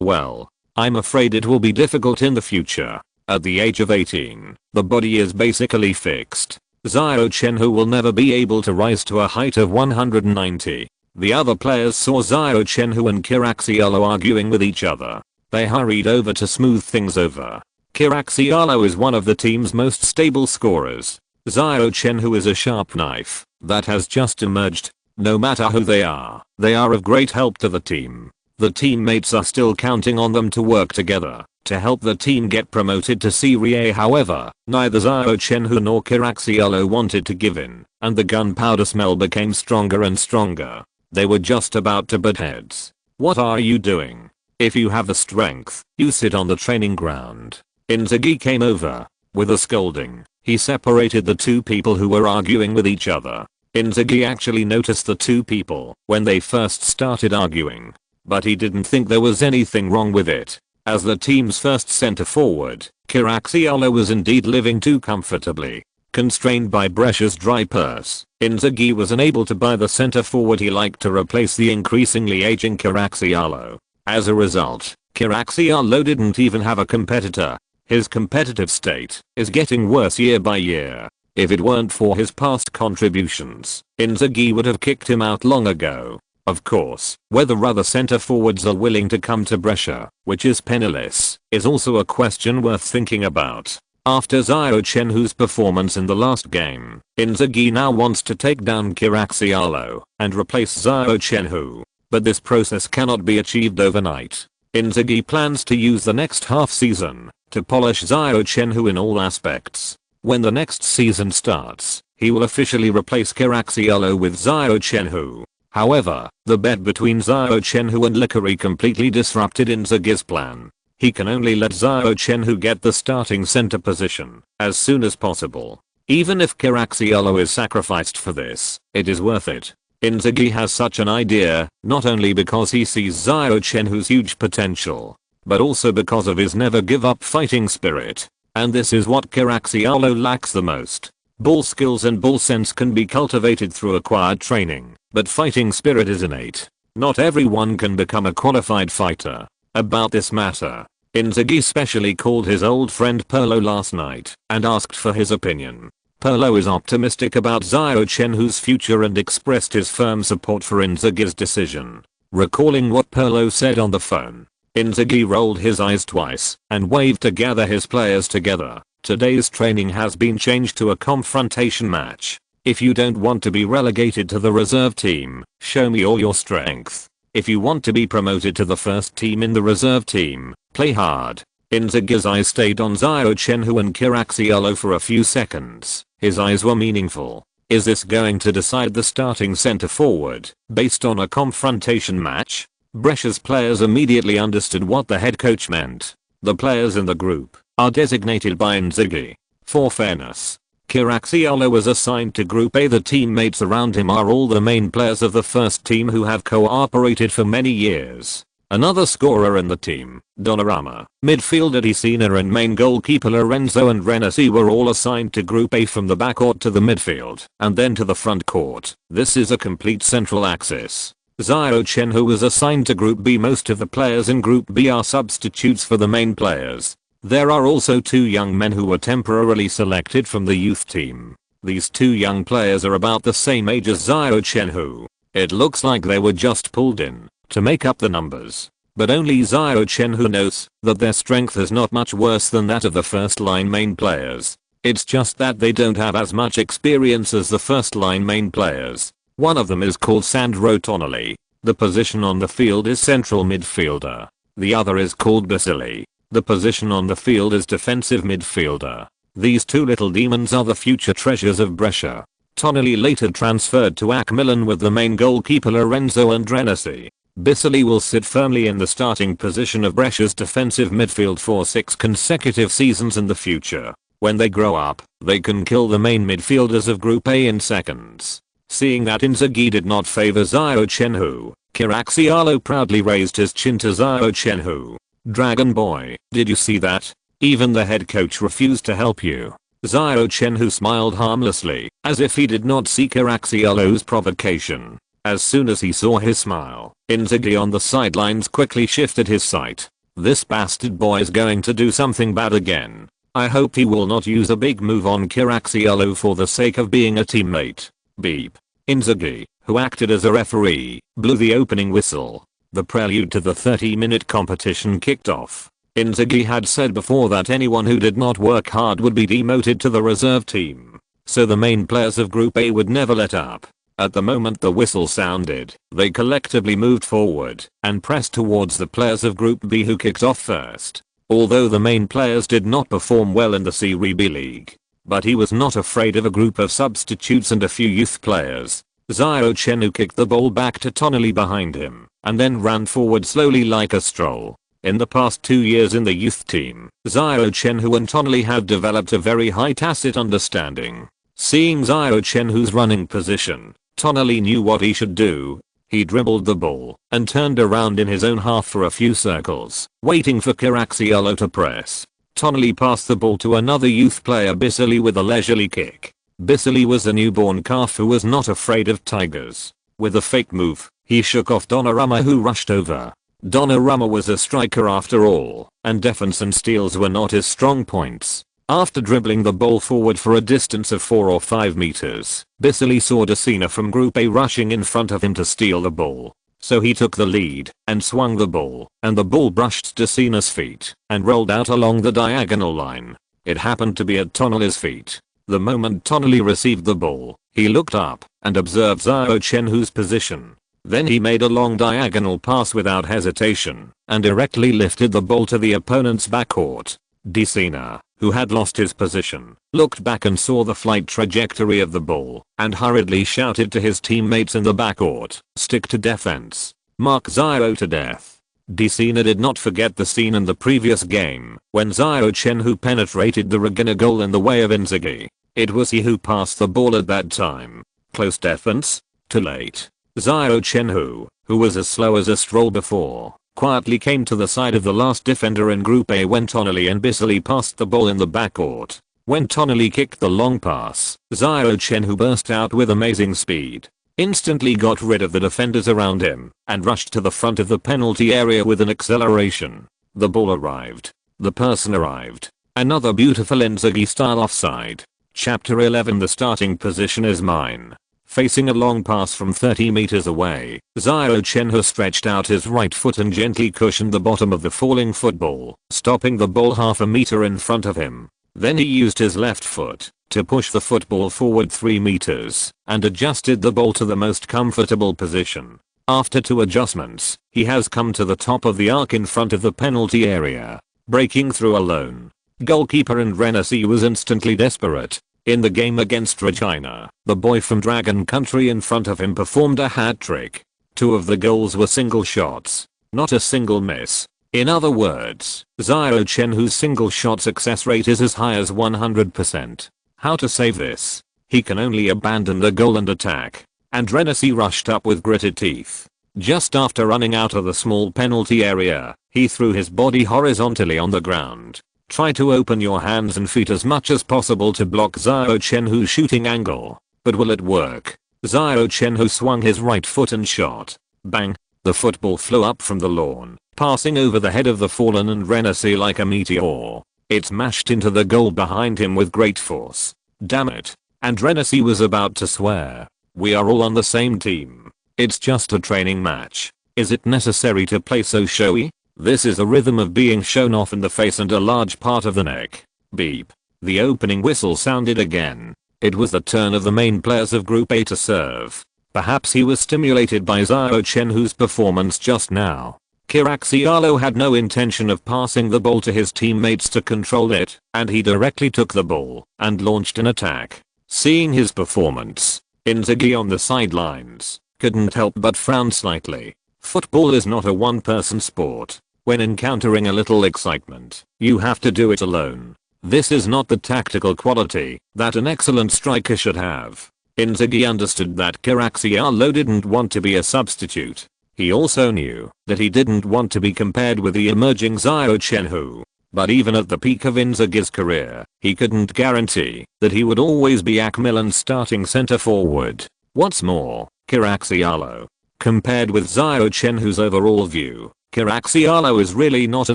Well, I'm afraid it will be difficult in the future. At the age of 18, the body is basically fixed. Xiao Chenhui will never be able to rise to a height of 190. The other players saw Xiao Chenhui and Xiao arguing with each other. They hurried over to smooth things over. Xiao is one of the team's most stable scorers. Xiao Chenhui is a sharp knife that has just emerged. No matter who they are of great help to the team. The teammates are still counting on them to work together to help the team get promoted to Serie A. However, neither Xiao Chenhui nor Xiao wanted to give in, and the gunpowder smell became stronger and stronger. They were just about to butt heads. What are you doing? If you have the strength, you sit on the training ground. Inzaghi came over. With a scolding, he separated the two people who were arguing with each other. Inzaghi actually noticed the two people when they first started arguing, but he didn't think there was anything wrong with it. As the team's first center forward, Xiao was indeed living too comfortably. Constrained by Brescia's dry purse, Inzaghi was unable to buy the center forward he liked to replace the increasingly aging Xiao. As a result, Xiao didn't even have a competitor. His competitive state is getting worse year by year. If it weren't for his past contributions, Inzaghi would have kicked him out long ago. Of course, whether other center forwards are willing to come to Brescia, which is penniless, is also a question worth thinking about. After Xiao Chenhui's performance in the last game, Inzaghi now wants to take down Xiao and replace Xiao Chenhui. But this process cannot be achieved overnight. Inzaghi plans to use the next half season to polish Xiao Chenhui in all aspects. When the next season starts, he will officially replace Xiao with Xiao Chenhui. However, the bet between Xiao Chenhui and Lickery completely disrupted Inzaghi's plan. He can only let Xiao Chenhui get the starting center position as soon as possible. Even if Xiao is sacrificed for this, it is worth it. Inzaghi has such an idea, not only because he sees Xiao Chenhui's huge potential, but also because of his never give up fighting spirit. And this is what Xiao lacks the most. Ball skills and ball sense can be cultivated through acquired training, but fighting spirit is innate. Not everyone can become a qualified fighter. About this matter, Inzaghi specially called his old friend Pirlo last night and asked for his opinion. Pirlo is optimistic about Xiao Chenhui's future and expressed his firm support for Inzaghi's decision. Recalling what Pirlo said on the phone, Inzaghi rolled his eyes twice and waved to gather his players together. Today's training has been changed to a confrontation match. If you don't want to be relegated to the reserve team, show me all your strength. If you want to be promoted to the first team in the reserve team, play hard. Inzaghi's eyes stayed on Xiao Chenhui and Kiraxiolo for a few seconds. His eyes were meaningful. Is this going to decide the starting centre forward, based on a confrontation match? Brescia's players immediately understood what the head coach meant. The players in the group are designated by Inzaghi. For fairness, Kiraxiolo was assigned to Group A. The teammates around him are all the main players of the first team who have cooperated for many years. Another scorer in the team, Donnarumma, midfielder Dicina and main goalkeeper Lorenzo and Renesi were all assigned to Group A, from the backcourt to the midfield and then to the front court. This is a complete central axis. Xiao Chenhui was assigned to Group B. Most of the players in Group B are substitutes for the main players. There are also 2 young men who were temporarily selected from the youth team. These 2 young players are about the same age as Xiao Chenhui. It looks like they were just pulled in to make up the numbers. But only Xiao Chenhui knows that their strength is not much worse than that of the first line main players. It's just that they don't have as much experience as the first line main players. One of them is called Sandro Tonali. The position on the field is central midfielder. The other is called Basili. The position on the field is defensive midfielder. These 2 little demons are the future treasures of Brescia. Tonali later transferred to AC Milan with the main goalkeeper Lorenzo and Renesi. Basili will sit firmly in the starting position of Brescia's defensive midfield for 6 consecutive seasons in the future. When they grow up, they can kill the main midfielders of Group A in seconds. Seeing that Inzaghi did not favor Xiao Chenhui, Kiraxiolo proudly raised his chin to Xiao Chenhui. Dragon boy, did you see that? Even the head coach refused to help you. Xiao Chenhui smiled harmlessly, as if he did not see Kiraxiolo's provocation. As soon as he saw his smile, Inzaghi on the sidelines quickly shifted his sight. This bastard boy is going to do something bad again. I hope he will not use a big move on Kiraxiolo for the sake of being a teammate. Beep. Inzaghi, who acted as a referee, blew the opening whistle. The prelude to the 30-minute competition kicked off. Inzaghi had said before that anyone who did not work hard would be demoted to the reserve team. So the main players of Group A would never let up. At the moment the whistle sounded, they collectively moved forward and pressed towards the players of Group B who kicked off first. Although the main players did not perform well in the Serie B league, but he was not afraid of a group of substitutes and a few youth players. Xiao Chenhui kicked the ball back to Tonali behind him and then ran forward slowly like a stroll. In the past 2 years in the youth team, Xiao Chenhui and Tonali have developed a very high tacit understanding. Seeing Xiao Chenhui's running position, Tonali knew what he should do. He dribbled the ball and turned around in his own half for a few circles, waiting for Kiraxiolo to press. Tonali passed the ball to another youth player Basili with a leisurely kick. Basili was a newborn calf who was not afraid of tigers. With a fake move, he shook off Donnarumma who rushed over. Donnarumma was a striker after all, and defense and steals were not his strong points. After dribbling the ball forward for a distance of 4 or 5 meters, Basili saw Dicina from Group A rushing in front of him to steal the ball. So he took the lead and swung the ball, and the ball brushed Dicina's feet and rolled out along the diagonal line. It happened to be at Tonali's feet. The moment Tonali received the ball, he looked up and observed Xiao Chenhui's position. Then he made a long diagonal pass without hesitation and directly lifted the ball to the opponent's backcourt. Dicina, who had lost his position, looked back and saw the flight trajectory of the ball and hurriedly shouted to his teammates in the backcourt, "Stick to defense. Mark Xiao to death." Dicina did not forget the scene in the previous game when Xiao Chenhui penetrated the Regina goal in the way of Inzaghi. It was he who passed the ball at that time. Close defense? Too late. Xiao Chenhui, who was as slow as a stroll before, quietly came to the side of the last defender in Group A when Tonali and Basili passed the ball in the backcourt. When Tonali kicked the long pass, Xiao Chenhui burst out with amazing speed, instantly got rid of the defenders around him, and rushed to the front of the penalty area with an acceleration. The ball arrived. The person arrived. Another beautiful Inzaghi style offside. Chapter 11. The starting position is mine. Facing a long pass from 30 meters away, Xiao Chenhui stretched out his right foot and gently cushioned the bottom of the falling football, stopping the ball half a meter in front of him. Then he used his left foot to push the football forward 3 meters and adjusted the ball to the most comfortable position. After 2 adjustments, he has come to the top of the arc in front of the penalty area, breaking through alone. Goalkeeper and Rennessi was instantly desperate. In the game against Regina, the boy from Dragon Country in front of him performed a hat trick. 2 of the goals were single shots, not a single miss. In other words, Xiao Chenhui's single shot success rate is as high as 100%. How to save this? He can only abandon the goal and attack. And Rennessi rushed up with gritted teeth. Just after running out of the small penalty area, he threw his body horizontally on the ground. Try to open your hands and feet as much as possible to block Xiao Chenhui's shooting angle. But will it work? Xiao Chenhui swung his right foot and shot. Bang! The football flew up from the lawn, passing over the head of the fallen and Rennessi like a meteor. It smashed into the goal behind him with great force. Damn it. And Rennessi was about to swear. We are all on the same team. It's just a training match. Is it necessary to play so showy? This is a rhythm of being shown off in the face and a large part of the neck. Beep. The opening whistle sounded again. It was the turn of the main players of Group A to serve. Perhaps he was stimulated by Xiao Chenhui's performance just now. Kiraxialo had no intention of passing the ball to his teammates to control it, and he directly took the ball and launched an attack. Seeing his performance, Inzaghi on the sidelines couldn't help but frown slightly. Football is not a one-person sport. When encountering a little excitement, you have to do it alone. This is not the tactical quality that an excellent striker should have. Inzaghi understood that Kiraxialo didn't want to be a substitute. He also knew that he didn't want to be compared with the emerging Xiao Chenhui. But even at the peak of Inzaghi's career, he couldn't guarantee that he would always be AC Milan's starting centre forward. What's more, Kiraxialo, compared with Xiao Chenhui's overall view, Kiraxialo is really not a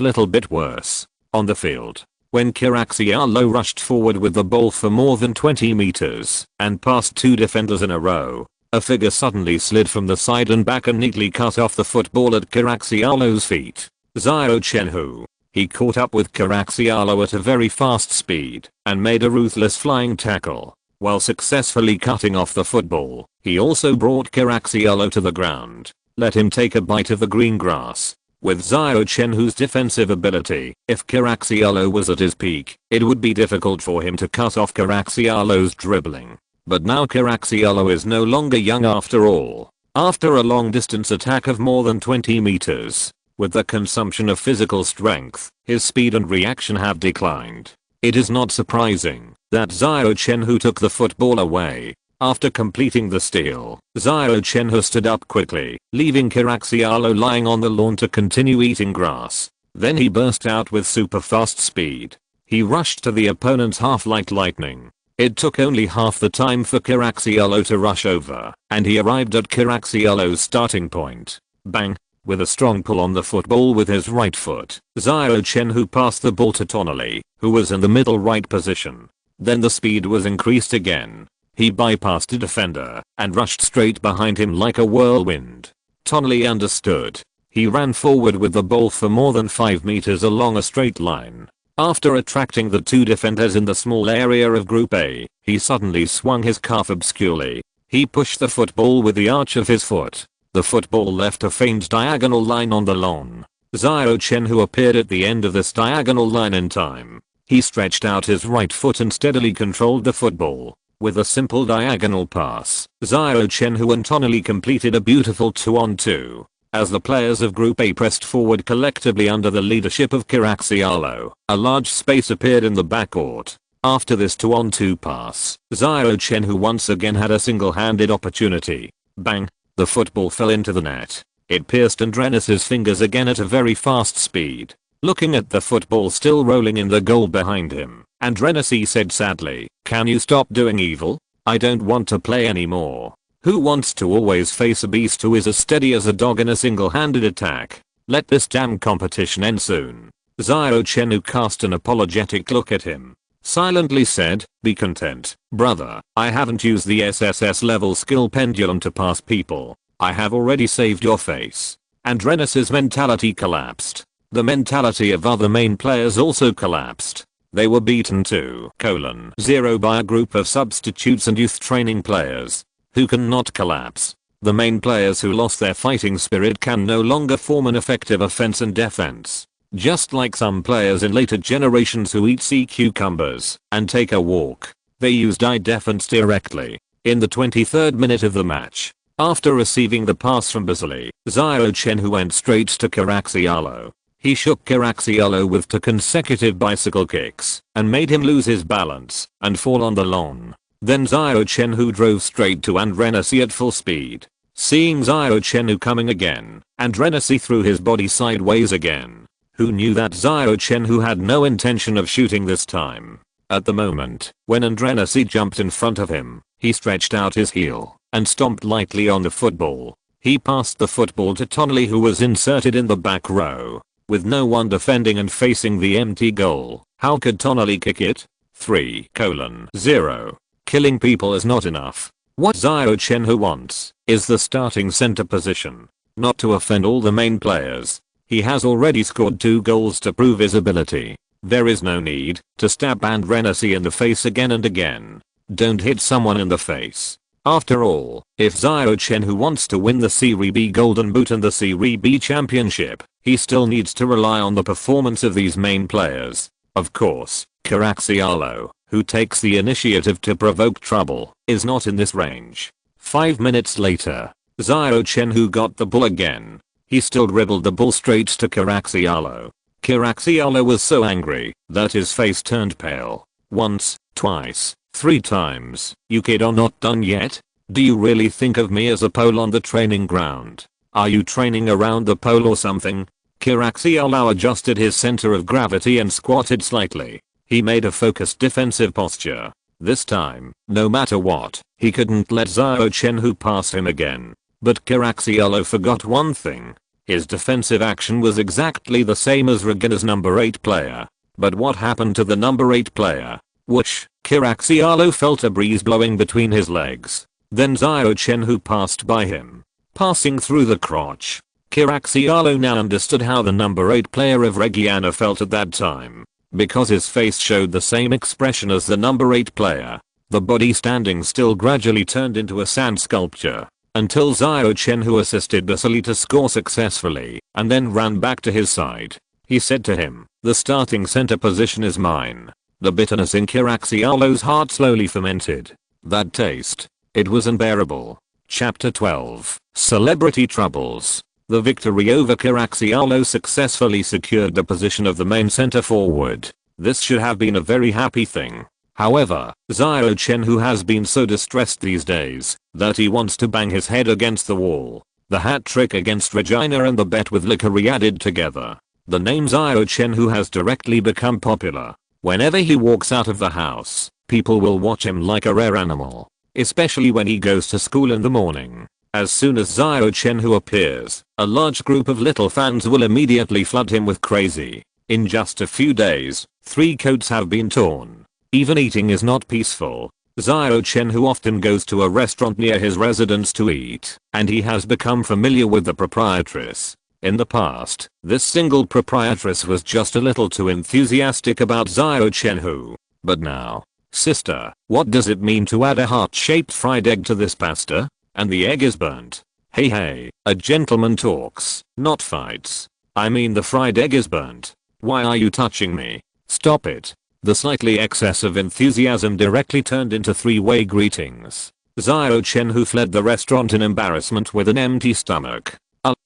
little bit worse. On the field, when Kiraxialo rushed forward with the ball for more than 20 meters and passed 2 defenders in a row, a figure suddenly slid from the side and back and neatly cut off the football at Kiraxialo's feet. Xiao Chenhui. He caught up with Kiraxialo at a very fast speed and made a ruthless flying tackle. While successfully cutting off the football, he also brought Kiraxialo to the ground. Let him take a bite of the green grass. With Xiao Chenhui's defensive ability, if Kiraxialo was at his peak, it would be difficult for him to cut off Kiraxialo's dribbling. But now Kiraxialo is no longer young after all. After a long distance attack of more than 20 meters, with the consumption of physical strength, his speed and reaction have declined. It is not surprising that Xiao Chenhui took the football away. After completing the steal, Xiao Chenhui stood up quickly, leaving Kiraxialo lying on the lawn to continue eating grass. Then he burst out with super fast speed. He rushed to the opponent's half like lightning. It took only half the time for Kiraxialo to rush over, and he arrived at Kiraxialo's starting point. Bang! With a strong pull on the football with his right foot, Xiao Chenhui passed the ball to Tonali, who was in the middle right position. Then the speed was increased again. He bypassed a defender and rushed straight behind him like a whirlwind. Tonali understood. He ran forward with the ball for more than 5 meters along a straight line. After attracting the 2 defenders in the small area of Group A, he suddenly swung his calf obscurely. He pushed the football with the arch of his foot. The football left a faint diagonal line on the lawn. Xiao Chenhui appeared at the end of this diagonal line in time. He stretched out his right foot and steadily controlled the football. With a simple diagonal pass, Xiao Chenhui and Tonali completed a beautiful 2-on-2. As the players of Group A pressed forward collectively under the leadership of Kiraxialo, a large space appeared in the backcourt. After this 2-on-2 pass, Xiao Chenhui once again had a single-handed opportunity. Bang! The football fell into the net. It pierced Andreas's fingers again at a very fast speed. Looking at the football still rolling in the goal behind him, Andreas said sadly, "Can you stop doing evil? I don't want to play anymore. Who wants to always face a beast who is as steady as a dog in a single-handed attack? Let this damn competition end soon." Xiao Chenhui cast an apologetic look at him. silently said, "Be content, brother. I haven't used the SSS level skill pendulum to pass people. I have already saved your face." And Rennes's mentality collapsed. The mentality of other main players also collapsed. They were beaten 2:0 by a group of substitutes and youth training players who cannot collapse. The main players who lost their fighting spirit can no longer form an effective offense and defense. Just like some players in later generations who eat sea cucumbers and take a walk, they used eye defense directly. In the 23rd minute of the match, after receiving the pass from Basile, Xiao Chenhui went straight to Karaxialo. He shook Karaxialo with 2 consecutive bicycle kicks and made him lose his balance and fall on the lawn. Then Xiao Chenhui drove straight to Rennes at full speed. Seeing Xiao Chenhui coming again, Rennes threw his body sideways again. Who knew that Xiao Chenhui had no intention of shooting this time? At the moment, when Rennes jumped in front of him, he stretched out his heel and stomped lightly on the football. He passed the football to Tonali, who was inserted in the back row. With no one defending and facing the empty goal, how could Tonali kick it? 3:0. Killing people is not enough. What Xiao Chenhui wants is the starting center position, not to offend all the main players. He has already scored 2 goals to prove his ability. There is no need to stab Rennes in the face again and again. Don't hit someone in the face. After all, if Xiao Chenhui wants to win the Serie B Golden Boot and the Serie B Championship, he still needs to rely on the performance of these main players. Of course, Karaxialo, who takes the initiative to provoke trouble, is not in this range. 5 minutes later, Xiao Chenhui got the ball again. He still dribbled the ball straight to Karaxialo. Karaxialo was so angry that his face turned pale. Once, twice, 3 times. "You kid are not done yet? Do you really think of me as a pole on the training ground? Are you training around the pole or something?" Karaxialo adjusted his center of gravity and squatted slightly. He made a focused defensive posture. This time, no matter what, he couldn't let Xiao Chenhui pass him again. But Karaxialo forgot one thing. His defensive action was exactly the same as Regina's number 8 player. But what happened to the number 8 player? Whoosh! Karaxialo felt a breeze blowing between his legs. Then Xiao Chenhui passed by him, passing through the crotch. Karaxialo now understood how the number 8 player of Reggiana felt at that time. Because his face showed the same expression as the number 8 player. The body standing still gradually turned into a sand sculpture. Until Xiao Chenhui assisted Basile to score successfully, and then ran back to his side. He said to him, "The starting center position is mine." The bitterness in Karaxialo's heart slowly fermented. That taste. It was unbearable. Chapter 12. Celebrity Troubles. The victory over Karaxialo successfully secured the position of the main center forward. This should have been a very happy thing. However, Xiao Chenhui has been so distressed these days that he wants to bang his head against the wall. The hat trick against Regina and the bet with Lickery added together. The name Xiao Chenhui has directly become popular. Whenever he walks out of the house, people will watch him like a rare animal. Especially when he goes to school in the morning. As soon as Xiao Chenhui appears, a large group of little fans will immediately flood him with crazy. In just a few days, 3 coats have been torn. Even eating is not peaceful. Xiao Chenhui often goes to a restaurant near his residence to eat, and he has become familiar with the proprietress. In the past, this single proprietress was just a little too enthusiastic about Xiao Chenhui. But now, "Sister, what does it mean to add a heart-shaped fried egg to this pasta? And the egg is burnt." Hey, a gentleman talks, not fights. I mean the fried egg is burnt. Why are you touching me? Stop it. The slightly excessive enthusiasm directly turned into 3-way greetings. Xiao Chenhui fled the restaurant in embarrassment with an empty stomach.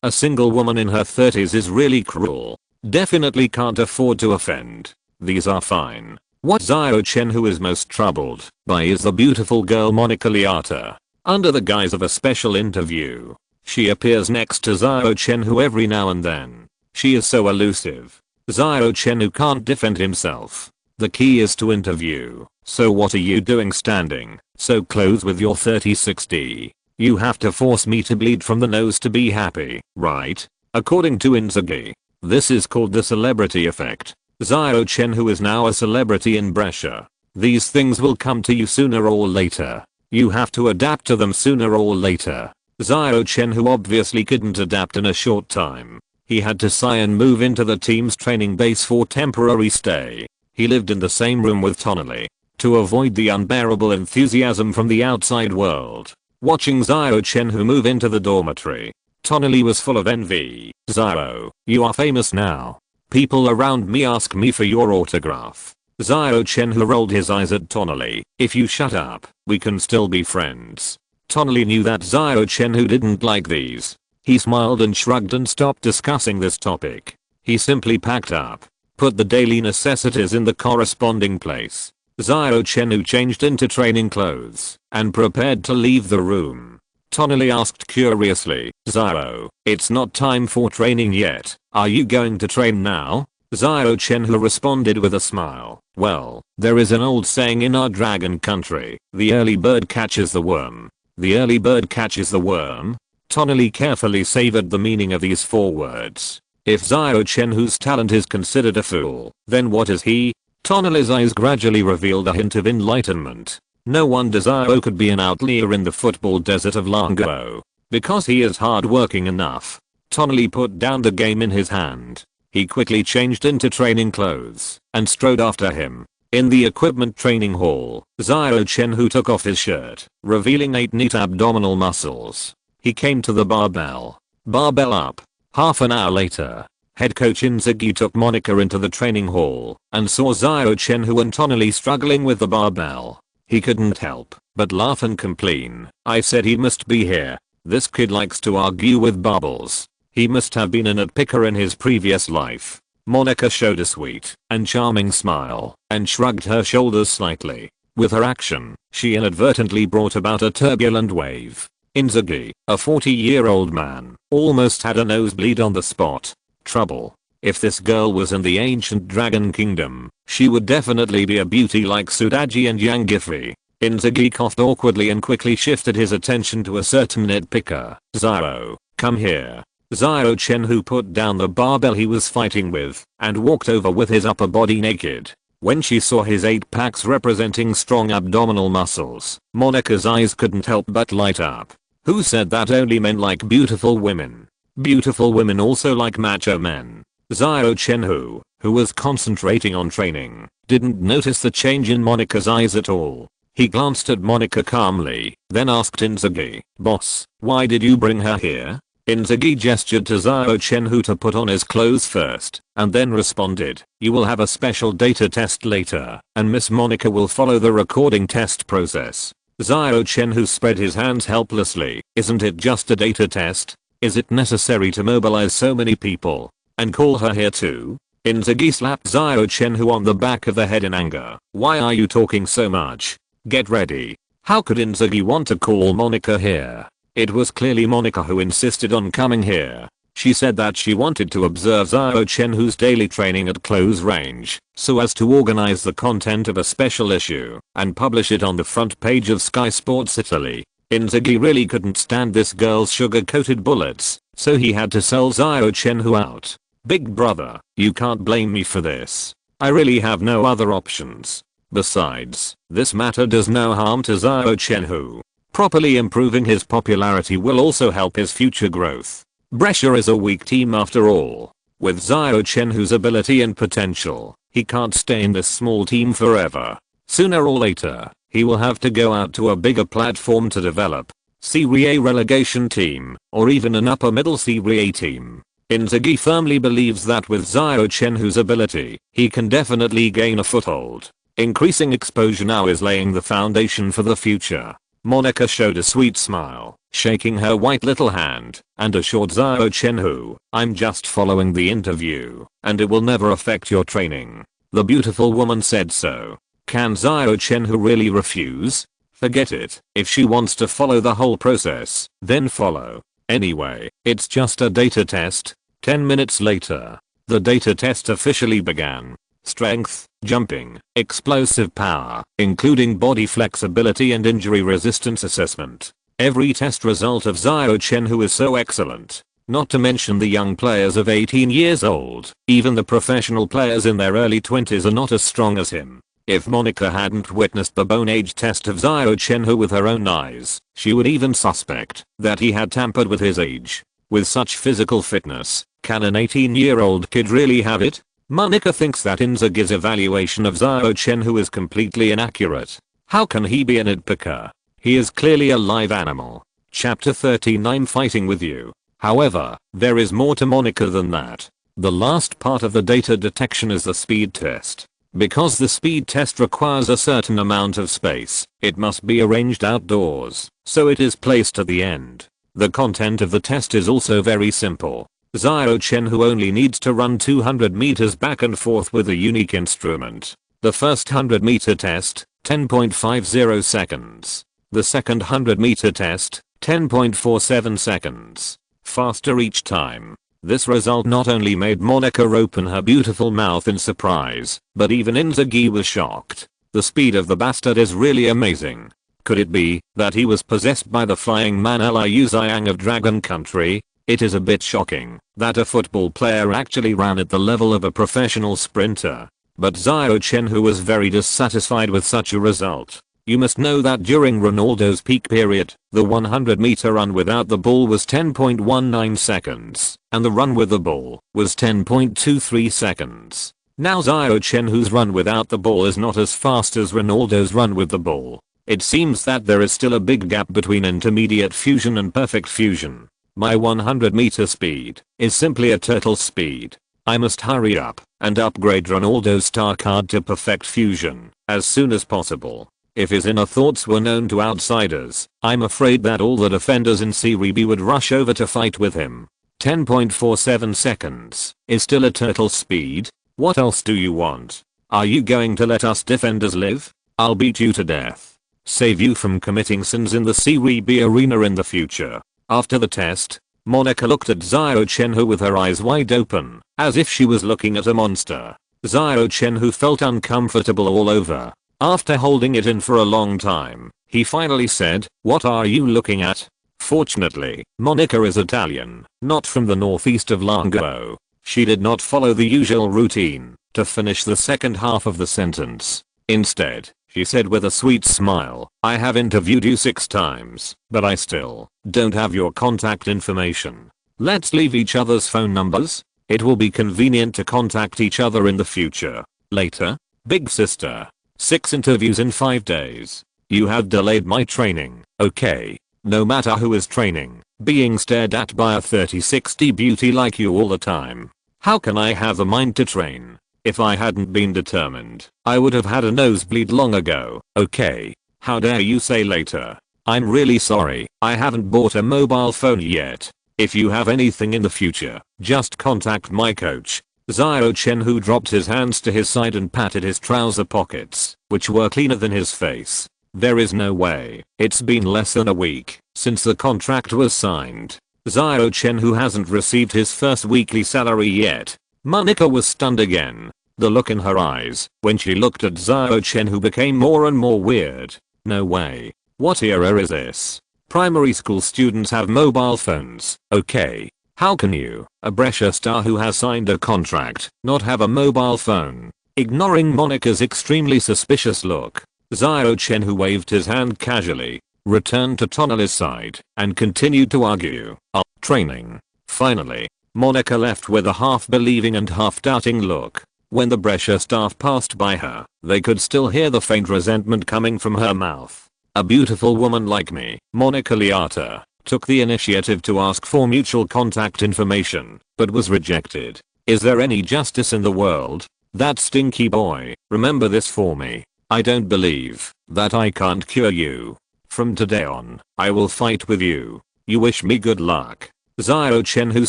A single woman in her 30s is really cruel. Definitely can't afford to offend. These are fine. What Xiao Chenhui is most troubled by is the beautiful girl Monica Liata. Under the guise of a special interview, she appears next to Xiao Chenhui every now and then. She is so elusive. Xiao Chenhui can't defend himself. The key is to interview. "So what are you doing standing so close with your 30-60? You have to force me to bleed from the nose to be happy, right?" According to Inzaghi, this is called the celebrity effect. Xiao Chenhui is now a celebrity in Brescia. These things will come to you sooner or later. You have to adapt to them sooner or later. Xiao Chenhui obviously couldn't adapt in a short time. He had to sigh and move into the team's training base for temporary stay. He lived in the same room with Tonali to avoid the unbearable enthusiasm from the outside world. Watching Xiao Chenhui move into the dormitory, Tonali was full of envy. "Xiao, you are famous now. People around me ask me for your autograph." Xiao Chenhui rolled his eyes at Tonali. "If you shut up, we can still be friends." Tonali knew that Xiao Chenhui didn't like these. He smiled and shrugged and stopped discussing this topic. He simply packed up, put the daily necessities in the corresponding place. Xiao Chenhui changed into training clothes and prepared to leave the room. Tonali asked curiously, "Xiao, it's not time for training yet. Are you going to train now?" Xiao Chenhui responded with a smile. "Well, there is an old saying in our dragon country, the early bird catches the worm." The early bird catches the worm? Tonali carefully savored the meaning of these 4 words. If Xiao Chenhui's talent is considered a fool, then what is he? Tonali's eyes gradually revealed a hint of enlightenment. No wonder Xiao could be an outlier in the football desert of Longguo. Because he is hardworking enough. Tonali put down the game in his hand. He quickly changed into training clothes and strode after him. In the equipment training hall, Xiao Chenhui took off his shirt, revealing 8 neat abdominal muscles. He came to the barbell. Barbell up. Half an hour later, head coach Inzaghi took Monica into the training hall and saw Xiao Chenhui and Tonali struggling with the barbell. He couldn't help but laugh and complain. "I said he must be here. This kid likes to argue with barbells. He must have been a nitpicker in his previous life." Monica showed a sweet and charming smile and shrugged her shoulders slightly. With her action, she inadvertently brought about a turbulent wave. Inzaghi, a 40-year-old man, almost had a nosebleed on the spot. Trouble. If this girl was in the ancient dragon kingdom, she would definitely be a beauty like Sudaji and Yangifi. Inzaghi coughed awkwardly and quickly shifted his attention to a certain nitpicker. "Xiao, come here." Xiao Chenhui put down the barbell he was fighting with and walked over with his upper body naked. When she saw his 8 packs representing strong abdominal muscles, Monica's eyes couldn't help but light up. Who said that only men like beautiful women? Beautiful women also like macho men. Xiao Chenhui, who was concentrating on training, didn't notice the change in Monica's eyes at all. He glanced at Monica calmly, then asked Inzaghi, "Boss, why did you bring her here?" Inzaghi gestured to Xiao Chenhui to put on his clothes first, and then responded, "You will have a special data test later, and Miss Monica will follow the recording test process." Xiao Chenhui spread his hands helplessly. "Isn't it just a data test? Is it necessary to mobilize so many people and call her here too?" Inzaghi slapped Xiao Chenhui on the back of the head in anger. "Why are you talking so much? Get ready." How could Inzaghi want to call Monica here? It was clearly Monica who insisted on coming here. She said that she wanted to observe Xiao Chenhui's daily training at close range, so as to organize the content of a special issue and publish it on the front page of Sky Sports Italy. Inzaghi really couldn't stand this girl's sugar-coated bullets, so he had to sell Xiao Chenhui out. "Big brother, you can't blame me for this. I really have no other options. Besides, this matter does no harm to Xiao Chenhui. Properly improving his popularity will also help his future growth. Brescia is a weak team after all. With Xiao Chenhui's ability and potential, he can't stay in this small team forever. Sooner or later, he will have to go out to a bigger platform to develop. Serie A relegation team, or even an upper middle Serie A team." Inzaghi firmly believes that with Xiao Chenhui's ability, he can definitely gain a foothold. Increasing exposure now is laying the foundation for the future. Monica showed a sweet smile, shaking her white little hand, and assured Xiao Chenhui, "I'm just following the interview, and it will never affect your training." The beautiful woman said so. Can Xiao Chenhui really refuse? Forget it. If she wants to follow the whole process, then follow. Anyway, it's just a data test. 10 minutes later, the data test officially began. Strength, jumping, explosive power, including body flexibility and injury resistance assessment. Every test result of Xiao Chenhui is so excellent. Not to mention the young players of 18 years old. Even the professional players in their early 20s are not as strong as him. If Monica hadn't witnessed the bone age test of Xiao Chenhui with her own eyes, she would even suspect that he had tampered with his age. With such physical fitness, can an 18-year-old kid really have it? Monica thinks that Inzaghi's evaluation of Xiao Chenhui is completely inaccurate. How can he be a nitpicker? He is clearly a live animal. Chapter 39, Fighting with You. However, there is more to Monica than that. The last part of the data detection is the speed test. Because the speed test requires a certain amount of space, it must be arranged outdoors, so it is placed at the end. The content of the test is also very simple. Xiao Chenhui only needs to run 200 meters back and forth with a unique instrument. The first 100 meter test, 10.50 seconds. The second 100 meter test, 10.47 seconds. Faster each time. This result not only made Monica open her beautiful mouth in surprise, but even Inzaghi was shocked. The speed of the bastard is really amazing. Could it be that he was possessed by the flying man Liu Xiang of Dragon Country? It is a bit shocking that a football player actually ran at the level of a professional sprinter. But Xiao Chenhui was very dissatisfied with such a result. You must know that during Ronaldo's peak period, the 100 meter run without the ball was 10.19 seconds, and the run with the ball was 10.23 seconds. Now Xiao Chenhui's run without the ball is not as fast as Ronaldo's run with the ball. It seems that there is still a big gap between intermediate fusion and perfect fusion. My 100 meter speed is simply a turtle speed. I must hurry up and upgrade Ronaldo's star card to perfect fusion as soon as possible. If his inner thoughts were known to outsiders, I'm afraid that all the defenders in Serie B would rush over to fight with him. 10.47 seconds is still a turtle speed. What else do you want? Are you going to let us defenders live? I'll beat you to death. Save you from committing sins in the Serie B arena in the future. After the test, Monica looked at Xiao Chenhui with her eyes wide open, as if she was looking at a monster. Xiao Chenhui felt uncomfortable all over. After holding it in for a long time, he finally said, "What are you looking at?" Fortunately, Monica is Italian, not from the northeast of Longguo. She did not follow the usual routine to finish the second half of the sentence. Instead, she said with a sweet smile, "I have interviewed you 6 times, but I still don't have your contact information. Let's leave each other's phone numbers. It will be convenient to contact each other in the future. Later, big sister. 6 interviews in 5 days. You have delayed my training, okay? No matter who is training, being stared at by a 30-60 beauty like you all the time. How can I have the mind to train? If I hadn't been determined, I would have had a nosebleed long ago, okay? How dare you say later? I'm really sorry, I haven't bought a mobile phone yet. If you have anything in the future, just contact my coach." Xiao Chenhui dropped his hands to his side and patted his trouser pockets, which were cleaner than his face. There is no way. It's been less than a week since the contract was signed. Xiao Chenhui hasn't received his first weekly salary yet. Monica was stunned again. The look in her eyes when she looked at Xiao Chenhui became more and more weird. No way. What era is this? Primary school students have mobile phones, okay? How can you, a Brescia star who has signed a contract, not have a mobile phone? Ignoring Monica's extremely suspicious look, Xiao Chenhui waved his hand casually, returned to Tonali's side, and continued to argue. Training. Finally, Monica left with a half-believing and half-doubting look. When the Brescia staff passed by her, they could still hear the faint resentment coming from her mouth. A beautiful woman like me, Monica Liata, took the initiative to ask for mutual contact information, but was rejected. Is there any justice in the world? That stinky boy, remember this for me. I don't believe that I can't cure you. From today on, I will fight with you. You wish me good luck. Xiao Chenhui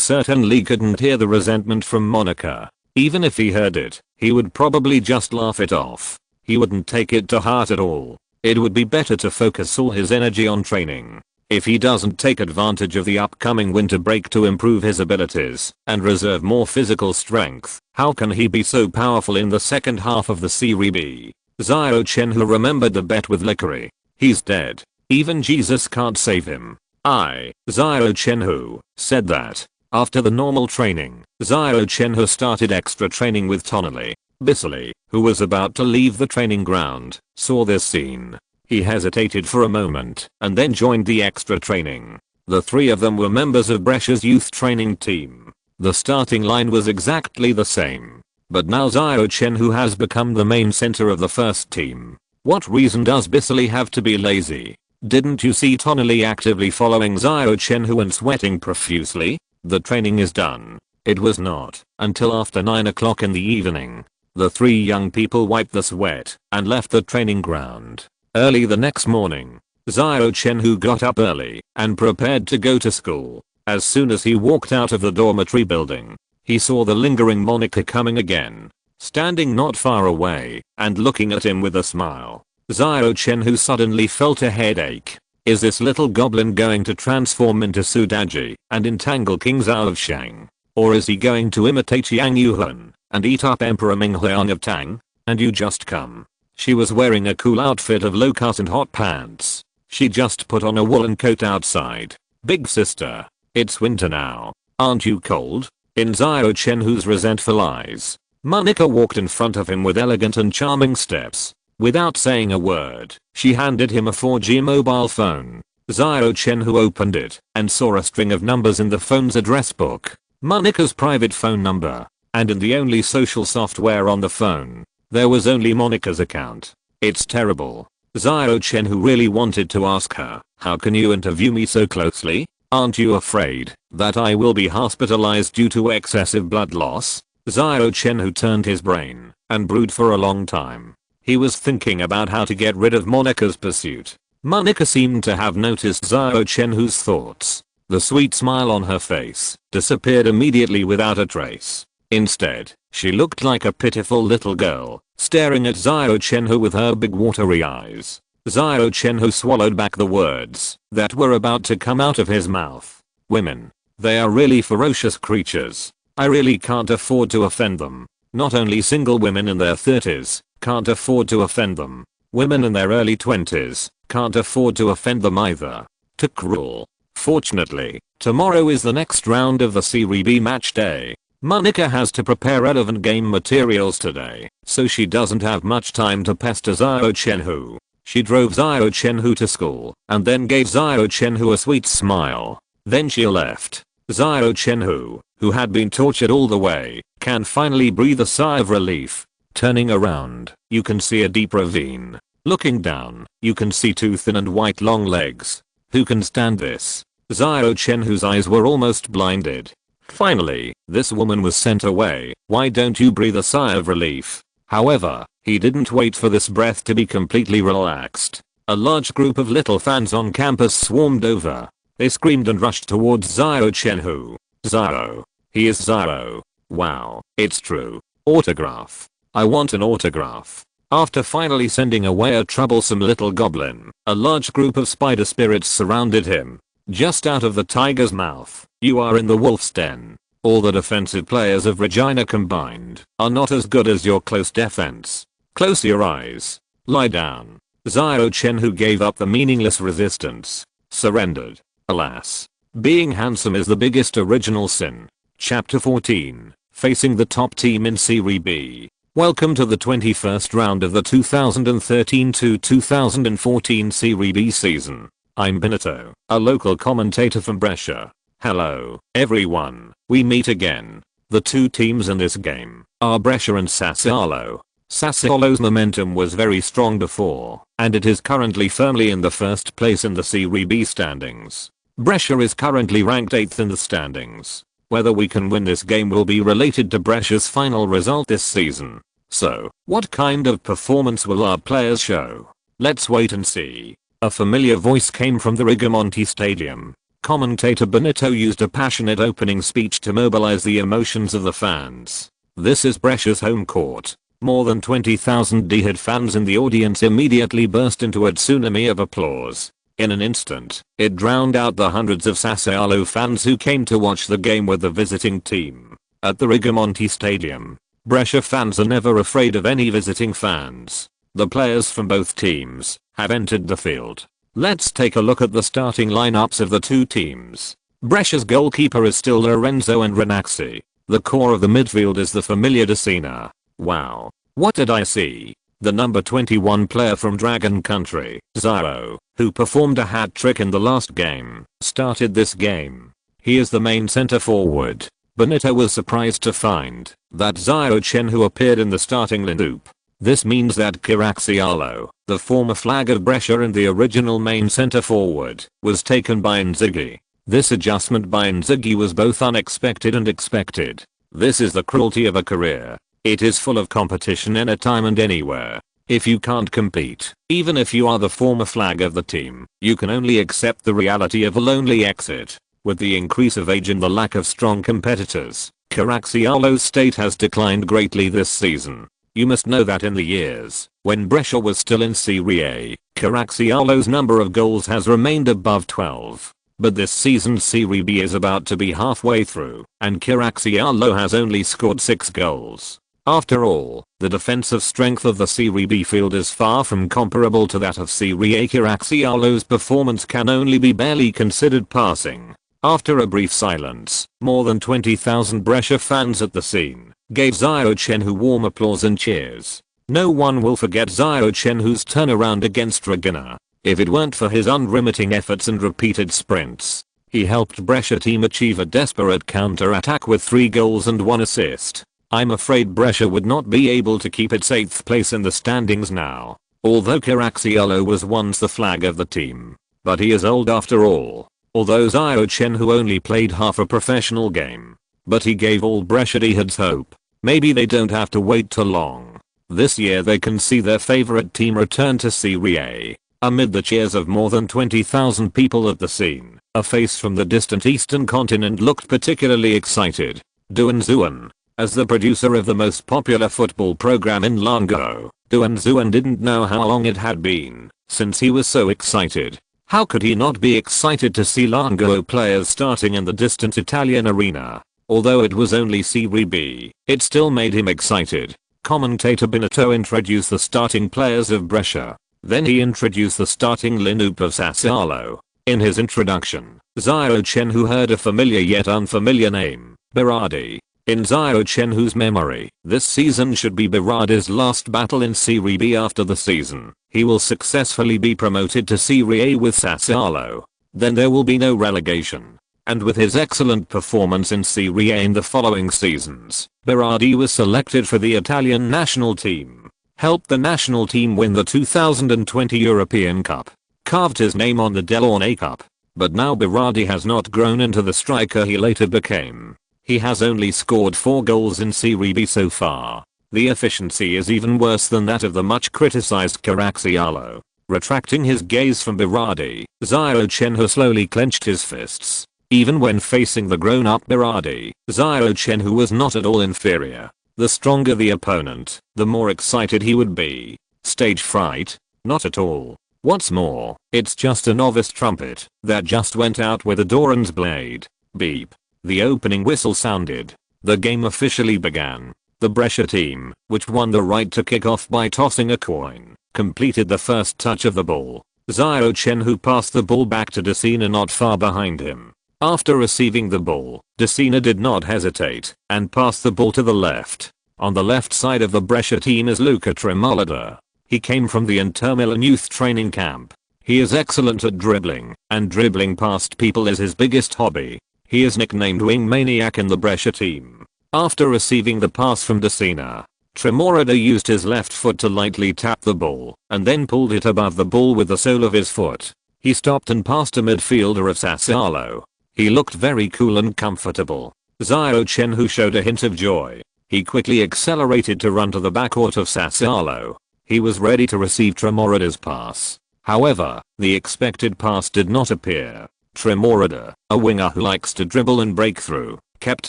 certainly couldn't hear the resentment from Monica. Even if he heard it, he would probably just laugh it off. He wouldn't take it to heart at all. It would be better to focus all his energy on training. If he doesn't take advantage of the upcoming winter break to improve his abilities and reserve more physical strength, how can he be so powerful in the second half of the Serie B? Xiao Chenhui remembered the bet with Lickery. He's dead. Even Jesus can't save him. Xiao Chenhui, said that. After the normal training, Xiao Chenhui started extra training with Tonali. Bisley, who was about to leave the training ground, saw this scene. He hesitated for a moment and then joined the extra training. The three of them were members of Brescia's youth training team. The starting line was exactly the same. But now Xiao Chenhui has become the main center of the first team. What reason does Bisley have to be lazy? Didn't you see Tonali actively following Xiao Chenhui and sweating profusely? The training is done. It was not until after 9 o'clock in the evening. The three young people wiped the sweat and left the training ground. Early the next morning, Xiao Chenhui got up early and prepared to go to school. As soon as he walked out of the dormitory building, he saw the lingering Monica coming again, standing not far away and looking at him with a smile. Xiao Chenhui suddenly felt a headache. Is this little goblin going to transform into Sudaji and entangle King Zhao of Shang? Or is he going to imitate Yang Yuhun and eat up Emperor Minghuang of Tang? And you just come. She was wearing a cool outfit of low cut and hot pants. She just put on a woolen coat outside. Big sister, it's winter now. Aren't you cold? In Xiao Chenhui's resentful eyes, Monica walked in front of him with elegant and charming steps. Without saying a word, she handed him a 4G mobile phone. Xiao Chenhui opened it and saw a string of numbers in the phone's address book. Monica's private phone number. And in the only social software on the phone, there was only Monica's account. It's terrible. Xiao Chenhui really wanted to ask her, how can you interview me so closely? Aren't you afraid that I will be hospitalized due to excessive blood loss? Xiao Chenhui turned his brain and brewed for a long time. He was thinking about how to get rid of Monica's pursuit. Monica seemed to have noticed Xiao Chenhui's thoughts. The sweet smile on her face disappeared immediately without a trace. Instead, she looked like a pitiful little girl, staring at Xiao Chenhui with her big watery eyes. Xiao Chenhui swallowed back the words that were about to come out of his mouth. Women. They are really ferocious creatures. I really can't afford to offend them. Not only single women in their 30s, can't afford to offend them. Women in their early 20s, can't afford to offend them either. Too cruel. Fortunately, tomorrow is the next round of the Serie B match day. Monica has to prepare relevant game materials today, so she doesn't have much time to pester Xiao Chenhui. She drove Xiao Chenhui to school and then gave Xiao Chenhui a sweet smile. Then she left. Xiao Chenhui, who had been tortured all the way, can finally breathe a sigh of relief. Turning around, you can see a deep ravine. Looking down, you can see two thin and white long legs. Who can stand this? Xiao Chenhui's eyes were almost blinded. Finally, this woman was sent away. Why don't you breathe a sigh of relief? However, he didn't wait for this breath to be completely relaxed. A large group of little fans on campus swarmed over. They screamed and rushed towards Xiao Chenhui. Xiao. He is Xiao. Wow, it's true. Autograph. I want an autograph. After finally sending away a troublesome little goblin, a large group of spider spirits surrounded him. Just out of the tiger's mouth, you are in the wolf's den. All the defensive players of Regina combined are not as good as your close defense. Close your eyes. Lie down. Xiao Chenhui gave up the meaningless resistance. Surrendered. Alas. Being handsome is the biggest original sin. Chapter 14. Facing the top team in Serie B. Welcome to the 21st round of the 2013-2014 Serie B season. I'm Benito, a local commentator from Brescia. Hello, everyone. We meet again. The two teams in this game are Brescia and Sassuolo. Sassuolo's momentum was very strong before, and it is currently firmly in the first place in the Serie B standings. Brescia is currently ranked 8th in the standings. Whether we can win this game will be related to Brescia's final result this season. So, what kind of performance will our players show? Let's wait and see. A familiar voice came from the Rigamonti Stadium. Commentator Benito used a passionate opening speech to mobilize the emotions of the fans. This is Brescia's home court. More than 20,000 diehard fans in the audience immediately burst into a tsunami of applause. In an instant, it drowned out the hundreds of Sassuolo fans who came to watch the game with the visiting team. At the Rigamonti Stadium, Brescia fans are never afraid of any visiting fans. The players from both teams have entered the field. Let's take a look at the starting lineups of the two teams. Brescia's goalkeeper is still Lorenzo and Renaxi. The core of the midfield is the familiar Decina. Wow. What did I see? The number 21 player from Dragon Country, Xiao, who performed a hat trick in the last game, started this game. He is the main center forward. Benito was surprised to find that Xiao Chenhui appeared in the starting lineup. This means that Karacialo, the former flag of Brescia and the original main center forward, was taken by Inzaghi. This adjustment by Inzaghi was both unexpected and expected. This is the cruelty of a career. It is full of competition anytime and anywhere. If you can't compete, even if you are the former flag of the team, you can only accept the reality of a lonely exit. With the increase of age and the lack of strong competitors, Karacialo's state has declined greatly this season. You must know that in the years when Brescia was still in Serie A, Karacialo's number of goals has remained above 12. But this season's Serie B is about to be halfway through, and Karacialo has only scored 6 goals. After all, the defensive strength of the Serie B field is far from comparable to that of Serie A. Karacialo's performance can only be barely considered passing. After a brief silence, more than 20,000 Brescia fans at the scene gave Xiao Chenhui warm applause and cheers. No one will forget Xiao Chenhui's turnaround against Ravenna. If it weren't for his unremitting efforts and repeated sprints, he helped Brescia team achieve a desperate counter-attack with 3 goals and 1 assist. I'm afraid Brescia would not be able to keep its 8th place in the standings now, although Karacialo was once the flag of the team. But he is old after all. Although Xiao Chenhui only played half a professional game, but he gave all Brescians hope. Maybe they don't have to wait too long. This year they can see their favorite team return to Serie A. Amid the cheers of more than 20,000 people at the scene, a face from the distant eastern continent looked particularly excited. Duan Zuan. As the producer of the most popular football program in Longguo, Duan Zuan didn't know how long it had been since he was so excited. How could he not be excited to see Longguo players starting in the distant Italian arena? Although it was only Serie B, it still made him excited. Commentator Benito introduced the starting players of Brescia. Then he introduced the starting lineup of Sassuolo. In his introduction, Xiao Chenhui heard a familiar yet unfamiliar name, Berardi. In Xiao Chenhui's memory, this season should be Berardi's last battle in Serie B. After the season, he will successfully be promoted to Serie A with Sassuolo. Then there will be no relegation. And with his excellent performance in Serie A in the following seasons, Berardi was selected for the Italian national team, helped the national team win the 2020 European Cup, carved his name on the Delaunay Cup. But now Berardi has not grown into the striker he later became. He has only scored 4 goals in Serie B so far. The efficiency is even worse than that of the much criticized Karacialo. Retracting his gaze from Berardi, Xiao Chenhui slowly clenched his fists. Even when facing the grown-up Berardi, Xiao Chenhui was not at all inferior. The stronger the opponent, the more excited he would be. Stage fright? Not at all. What's more, it's just a novice trumpet that just went out with a Doran's blade. Beep. The opening whistle sounded. The game officially began. The Brescia team, which won the right to kick off by tossing a coin, completed the first touch of the ball. Xiao Chenhui passed the ball back to Decina not far behind him. After receiving the ball, Decina did not hesitate and passed the ball to the left. On the left side of the Brescia team is Luca Tremolada. He came from the Inter Milan youth training camp. He is excellent at dribbling, and dribbling past people is his biggest hobby. He is nicknamed Wing Maniac in the Brescia team. After receiving the pass from Decina, Tremolada used his left foot to lightly tap the ball, and then pulled it above the ball with the sole of his foot. He stopped and passed a midfielder of Sassuolo. He looked very cool and comfortable. Xiao Chenhui showed a hint of joy. He quickly accelerated to run to the backcourt of Sassuolo. He was ready to receive Tremolada's pass. However, the expected pass did not appear. Tremolada, a winger who likes to dribble and break through, kept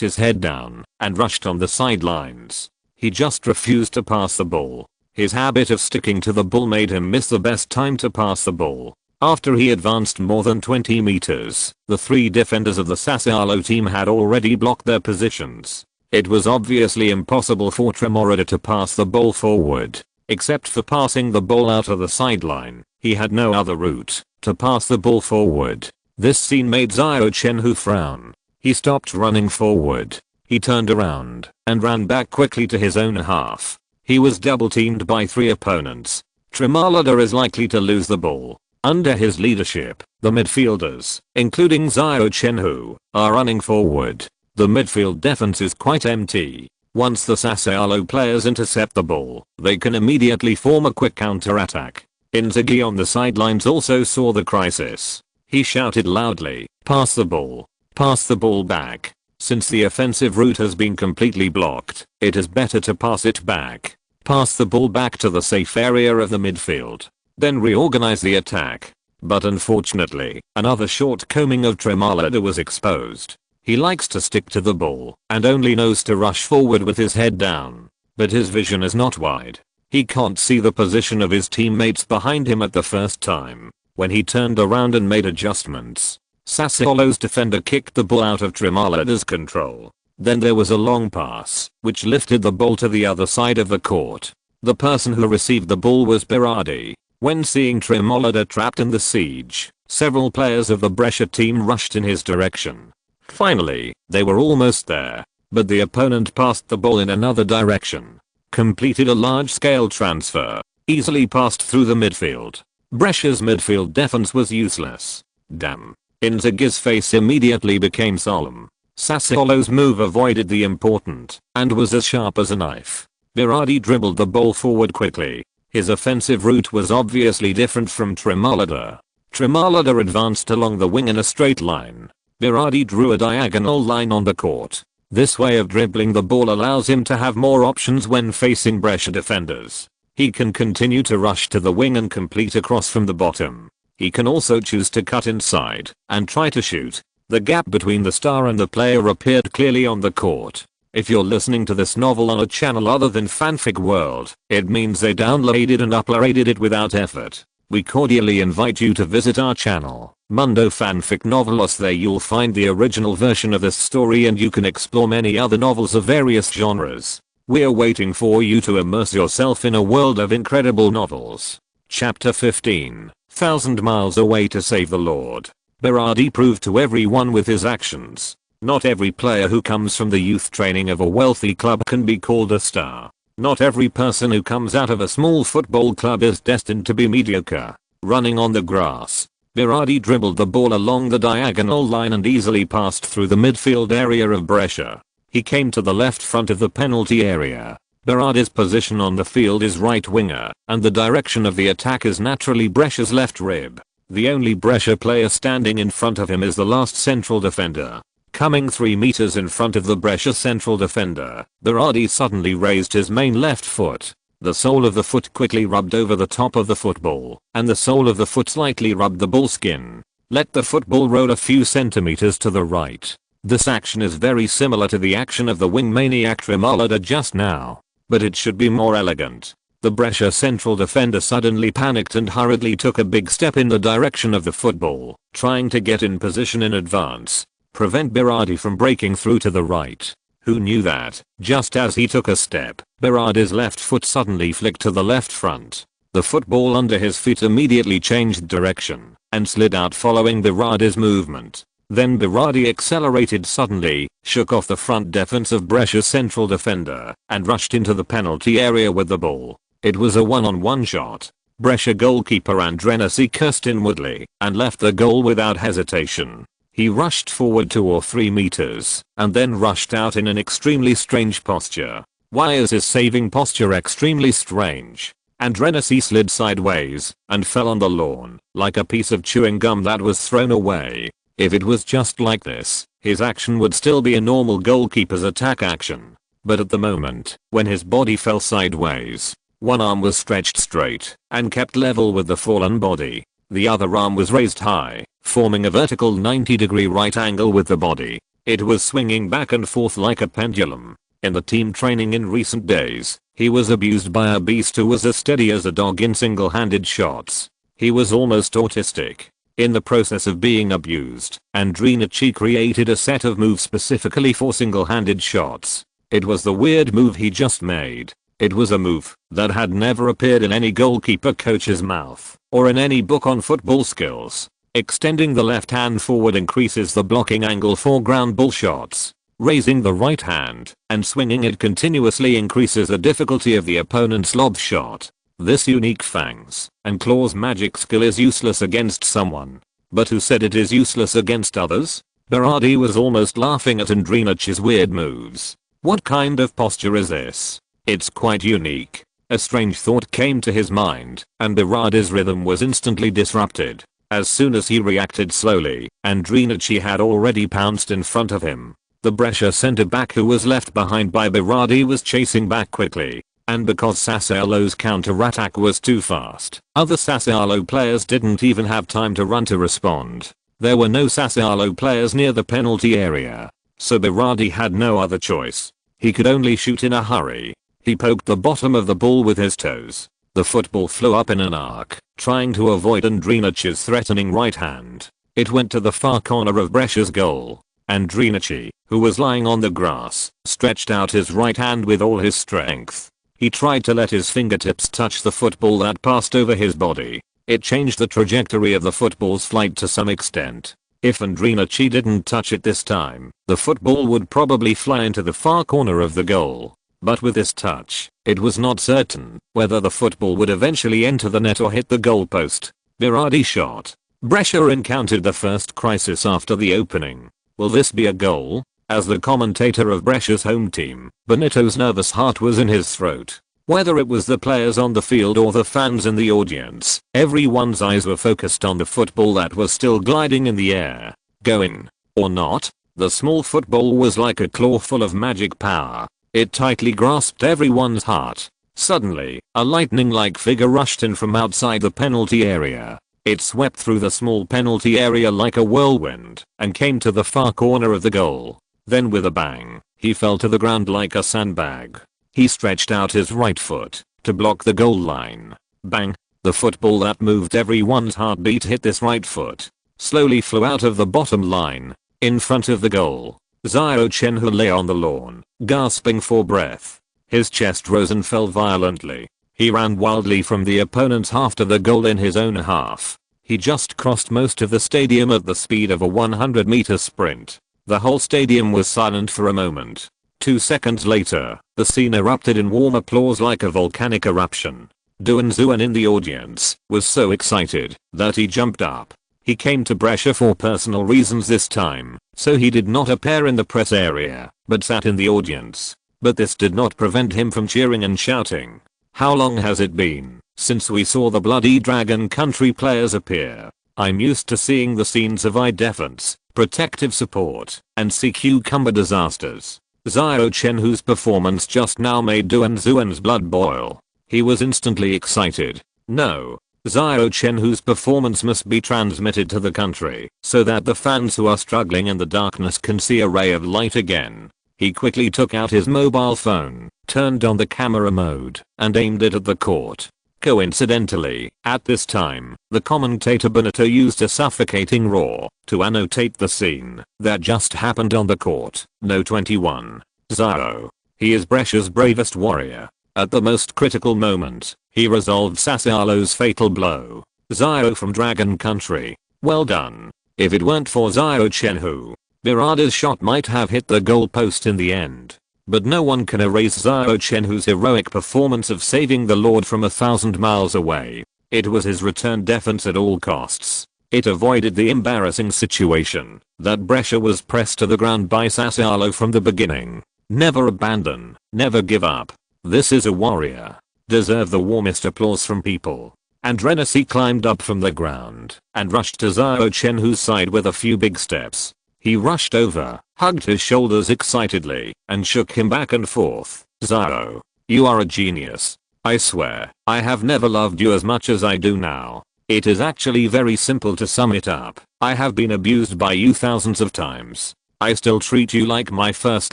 his head down and rushed on the sidelines. He just refused to pass the ball. His habit of sticking to the ball made him miss the best time to pass the ball. After he advanced more than 20 meters, the 3 defenders of the Sassuolo team had already blocked their positions. It was obviously impossible for Tremolada to pass the ball forward. Except for passing the ball out of the sideline, he had no other route to pass the ball forward. This scene made Xiao Chenhui frown. He stopped running forward. He turned around and ran back quickly to his own half. He was double teamed by 3 opponents. Tremalada is likely to lose the ball. Under his leadership, the midfielders, including Xiao Chenhui, are running forward. The midfield defense is quite empty. Once the Sassuolo players intercept the ball, they can immediately form a quick counter-attack. Inzaghi on the sidelines also saw the crisis. He shouted loudly, "Pass the ball. Pass the ball back. Since the offensive route has been completely blocked, it is better to pass it back. Pass the ball back to the safe area of the midfield. Then reorganize the attack." But unfortunately, another shortcoming of Tremalada was exposed. He likes to stick to the ball and only knows to rush forward with his head down. But his vision is not wide. He can't see the position of his teammates behind him at the first time. When he turned around and made adjustments, Sassuolo's defender kicked the ball out of Tremalada's control. Then there was a long pass, which lifted the ball to the other side of the court. The person who received the ball was Berardi. When seeing Tremalada trapped in the siege, several players of the Brescia team rushed in his direction. Finally, they were almost there, but the opponent passed the ball in another direction. Completed a large-scale transfer, easily passed through the midfield. Brescia's midfield defense was useless. Damn. Inzaghi's face immediately became solemn. Sassuolo's move avoided the important and was as sharp as a knife. Berardi dribbled the ball forward quickly. His offensive route was obviously different from Tremalada. Tremalada advanced along the wing in a straight line. Berardi drew a diagonal line on the court. This way of dribbling the ball allows him to have more options when facing Brescia defenders. He can continue to rush to the wing and complete a cross from the bottom. He can also choose to cut inside and try to shoot. The gap between the star and the player appeared clearly on the court. If you're listening to this novel on a channel other than Fanfic World, it means they downloaded and uploaded it without effort. We cordially invite you to visit our channel, Mundo Fanfic Novelos. There you'll find the original version of this story and you can explore many other novels of various genres. We're waiting for you to immerse yourself in a world of incredible novels. Chapter 15, 1,000 Miles Away to Save the Lord. Berardi proved to everyone with his actions. Not every player who comes from the youth training of a wealthy club can be called a star. Not every person who comes out of a small football club is destined to be mediocre. Running on the grass, Berardi dribbled the ball along the diagonal line and easily passed through the midfield area of Brescia. He came to the left front of the penalty area. Berardi's position on the field is right winger, and the direction of the attack is naturally Brescia's left rib. The only Brescia player standing in front of him is the last central defender. Coming 3 meters in front of the Brescia central defender, Berardi suddenly raised his main left foot. The sole of the foot quickly rubbed over the top of the football, and the sole of the foot slightly rubbed the ball skin. Let the football roll a few centimeters to the right. This action is very similar to the action of the wing maniac Tremalada just now, but it should be more elegant. The Brescia central defender suddenly panicked and hurriedly took a big step in the direction of the football, trying to get in position in advance. Prevent Berardi from breaking through to the right. Who knew that, just as he took a step, Berardi's left foot suddenly flicked to the left front. The football under his feet immediately changed direction and slid out following Berardi's movement. Then Berardi accelerated suddenly, shook off the front defense of Brescia's central defender, and rushed into the penalty area with the ball. It was a one-on-one shot. Brescia goalkeeper Andrenesi cursed inwardly and left the goal without hesitation. He rushed forward 2 or 3 meters and then rushed out in an extremely strange posture. Why is his saving posture extremely strange? Andrenesi slid sideways and fell on the lawn like a piece of chewing gum that was thrown away. If it was just like this, his action would still be a normal goalkeeper's attack action. But at the moment, when his body fell sideways, one arm was stretched straight and kept level with the fallen body. The other arm was raised high, forming a vertical 90-degree right angle with the body. It was swinging back and forth like a pendulum. In the team training in recent days, he was abused by a beast who was as steady as a dog in single-handed shots. He was almost autistic. In the process of being abused, Andreneci created a set of moves specifically for single-handed shots. It was the weird move he just made. It was a move that had never appeared in any goalkeeper coach's mouth or in any book on football skills. Extending the left hand forward increases the blocking angle for ground ball shots. Raising the right hand and swinging it continuously increases the difficulty of the opponent's lob shot. This unique fangs and claws magic skill is useless against someone. But who said it is useless against others? Berardi was almost laughing at Ibrahimović's weird moves. What kind of posture is this? It's quite unique. A strange thought came to his mind, and Berardi's rhythm was instantly disrupted. As soon as he reacted slowly, Ibrahimović had already pounced in front of him. The Brescia centre-back who was left behind by Berardi was chasing back quickly. And because Sassuolo's counter-attack was too fast, other Sassuolo players didn't even have time to run to respond. There were no Sassuolo players near the penalty area, so Berardi had no other choice. He could only shoot in a hurry. He poked the bottom of the ball with his toes. The football flew up in an arc, trying to avoid Ibrahimović's threatening right hand. It went to the far corner of Brescia's goal. Ibrahimović, who was lying on the grass, stretched out his right hand with all his strength. He tried to let his fingertips touch the football that passed over his body. It changed the trajectory of the football's flight to some extent. If Ibrahimović didn't touch it this time, the football would probably fly into the far corner of the goal. But with this touch, it was not certain whether the football would eventually enter the net or hit the goalpost. Berardi shot. Brescia encountered the first crisis after the opening. Will this be a goal? As the commentator of Brescia's home team, Benito's nervous heart was in his throat. Whether it was the players on the field or the fans in the audience, everyone's eyes were focused on the football that was still gliding in the air. Go in. Or not. The small football was like a claw full of magic power. It tightly grasped everyone's heart. Suddenly, a lightning-like figure rushed in from outside the penalty area. It swept through the small penalty area like a whirlwind and came to the far corner of the goal. Then with a bang, he fell to the ground like a sandbag. He stretched out his right foot to block the goal line. Bang! The football that moved everyone's heartbeat hit this right foot. Slowly flew out of the bottom line, in front of the goal. Xiao Chenhui lay on the lawn, gasping for breath. His chest rose and fell violently. He ran wildly from the opponent's half to the goal in his own half. He just crossed most of the stadium at the speed of a 100-meter sprint. The whole stadium was silent for a moment. 2 seconds later, the scene erupted in warm applause like a volcanic eruption. Duan Zuan in the audience was so excited that he jumped up. He came to Brescia for personal reasons this time, so he did not appear in the press area, but sat in the audience. But this did not prevent him from cheering and shouting. How long has it been since we saw the bloody Dragon Country players appear? I'm used to seeing the scenes of defense, protective support, and sea cucumber disasters. Xiao Chenhui's performance just now made Duan Zuan's blood boil. He was instantly excited. No. Xiao Chenhui's performance must be transmitted to the country so that the fans who are struggling in the darkness can see a ray of light again. He quickly took out his mobile phone, turned on the camera mode, and aimed it at the court. Coincidentally, at this time, the commentator Benito used a suffocating roar to annotate the scene that just happened on the court. No 21. Xiao. He is Brescia's bravest warrior. At the most critical moment, he resolved Sassuolo's fatal blow. Xiao from Dragon Country. Well done. If it weren't for Xiao Chenhui, Berardi's shot might have hit the goalpost in the end. But no one can erase Xiao Chenhui's heroic performance of saving the Lord from 1,000 miles away. It was his return defense at all costs. It avoided the embarrassing situation that Brescia was pressed to the ground by Sassuolo from the beginning. Never abandon, never give up. This is a warrior. Deserve the warmest applause from people. And Renesi climbed up from the ground and rushed to Xiao Chenhui's side with a few big steps. He rushed over, hugged his shoulders excitedly, and shook him back and forth. Xiao, you are a genius. I swear, I have never loved you as much as I do now. It is actually very simple to sum it up. I have been abused by you thousands of times. I still treat you like my first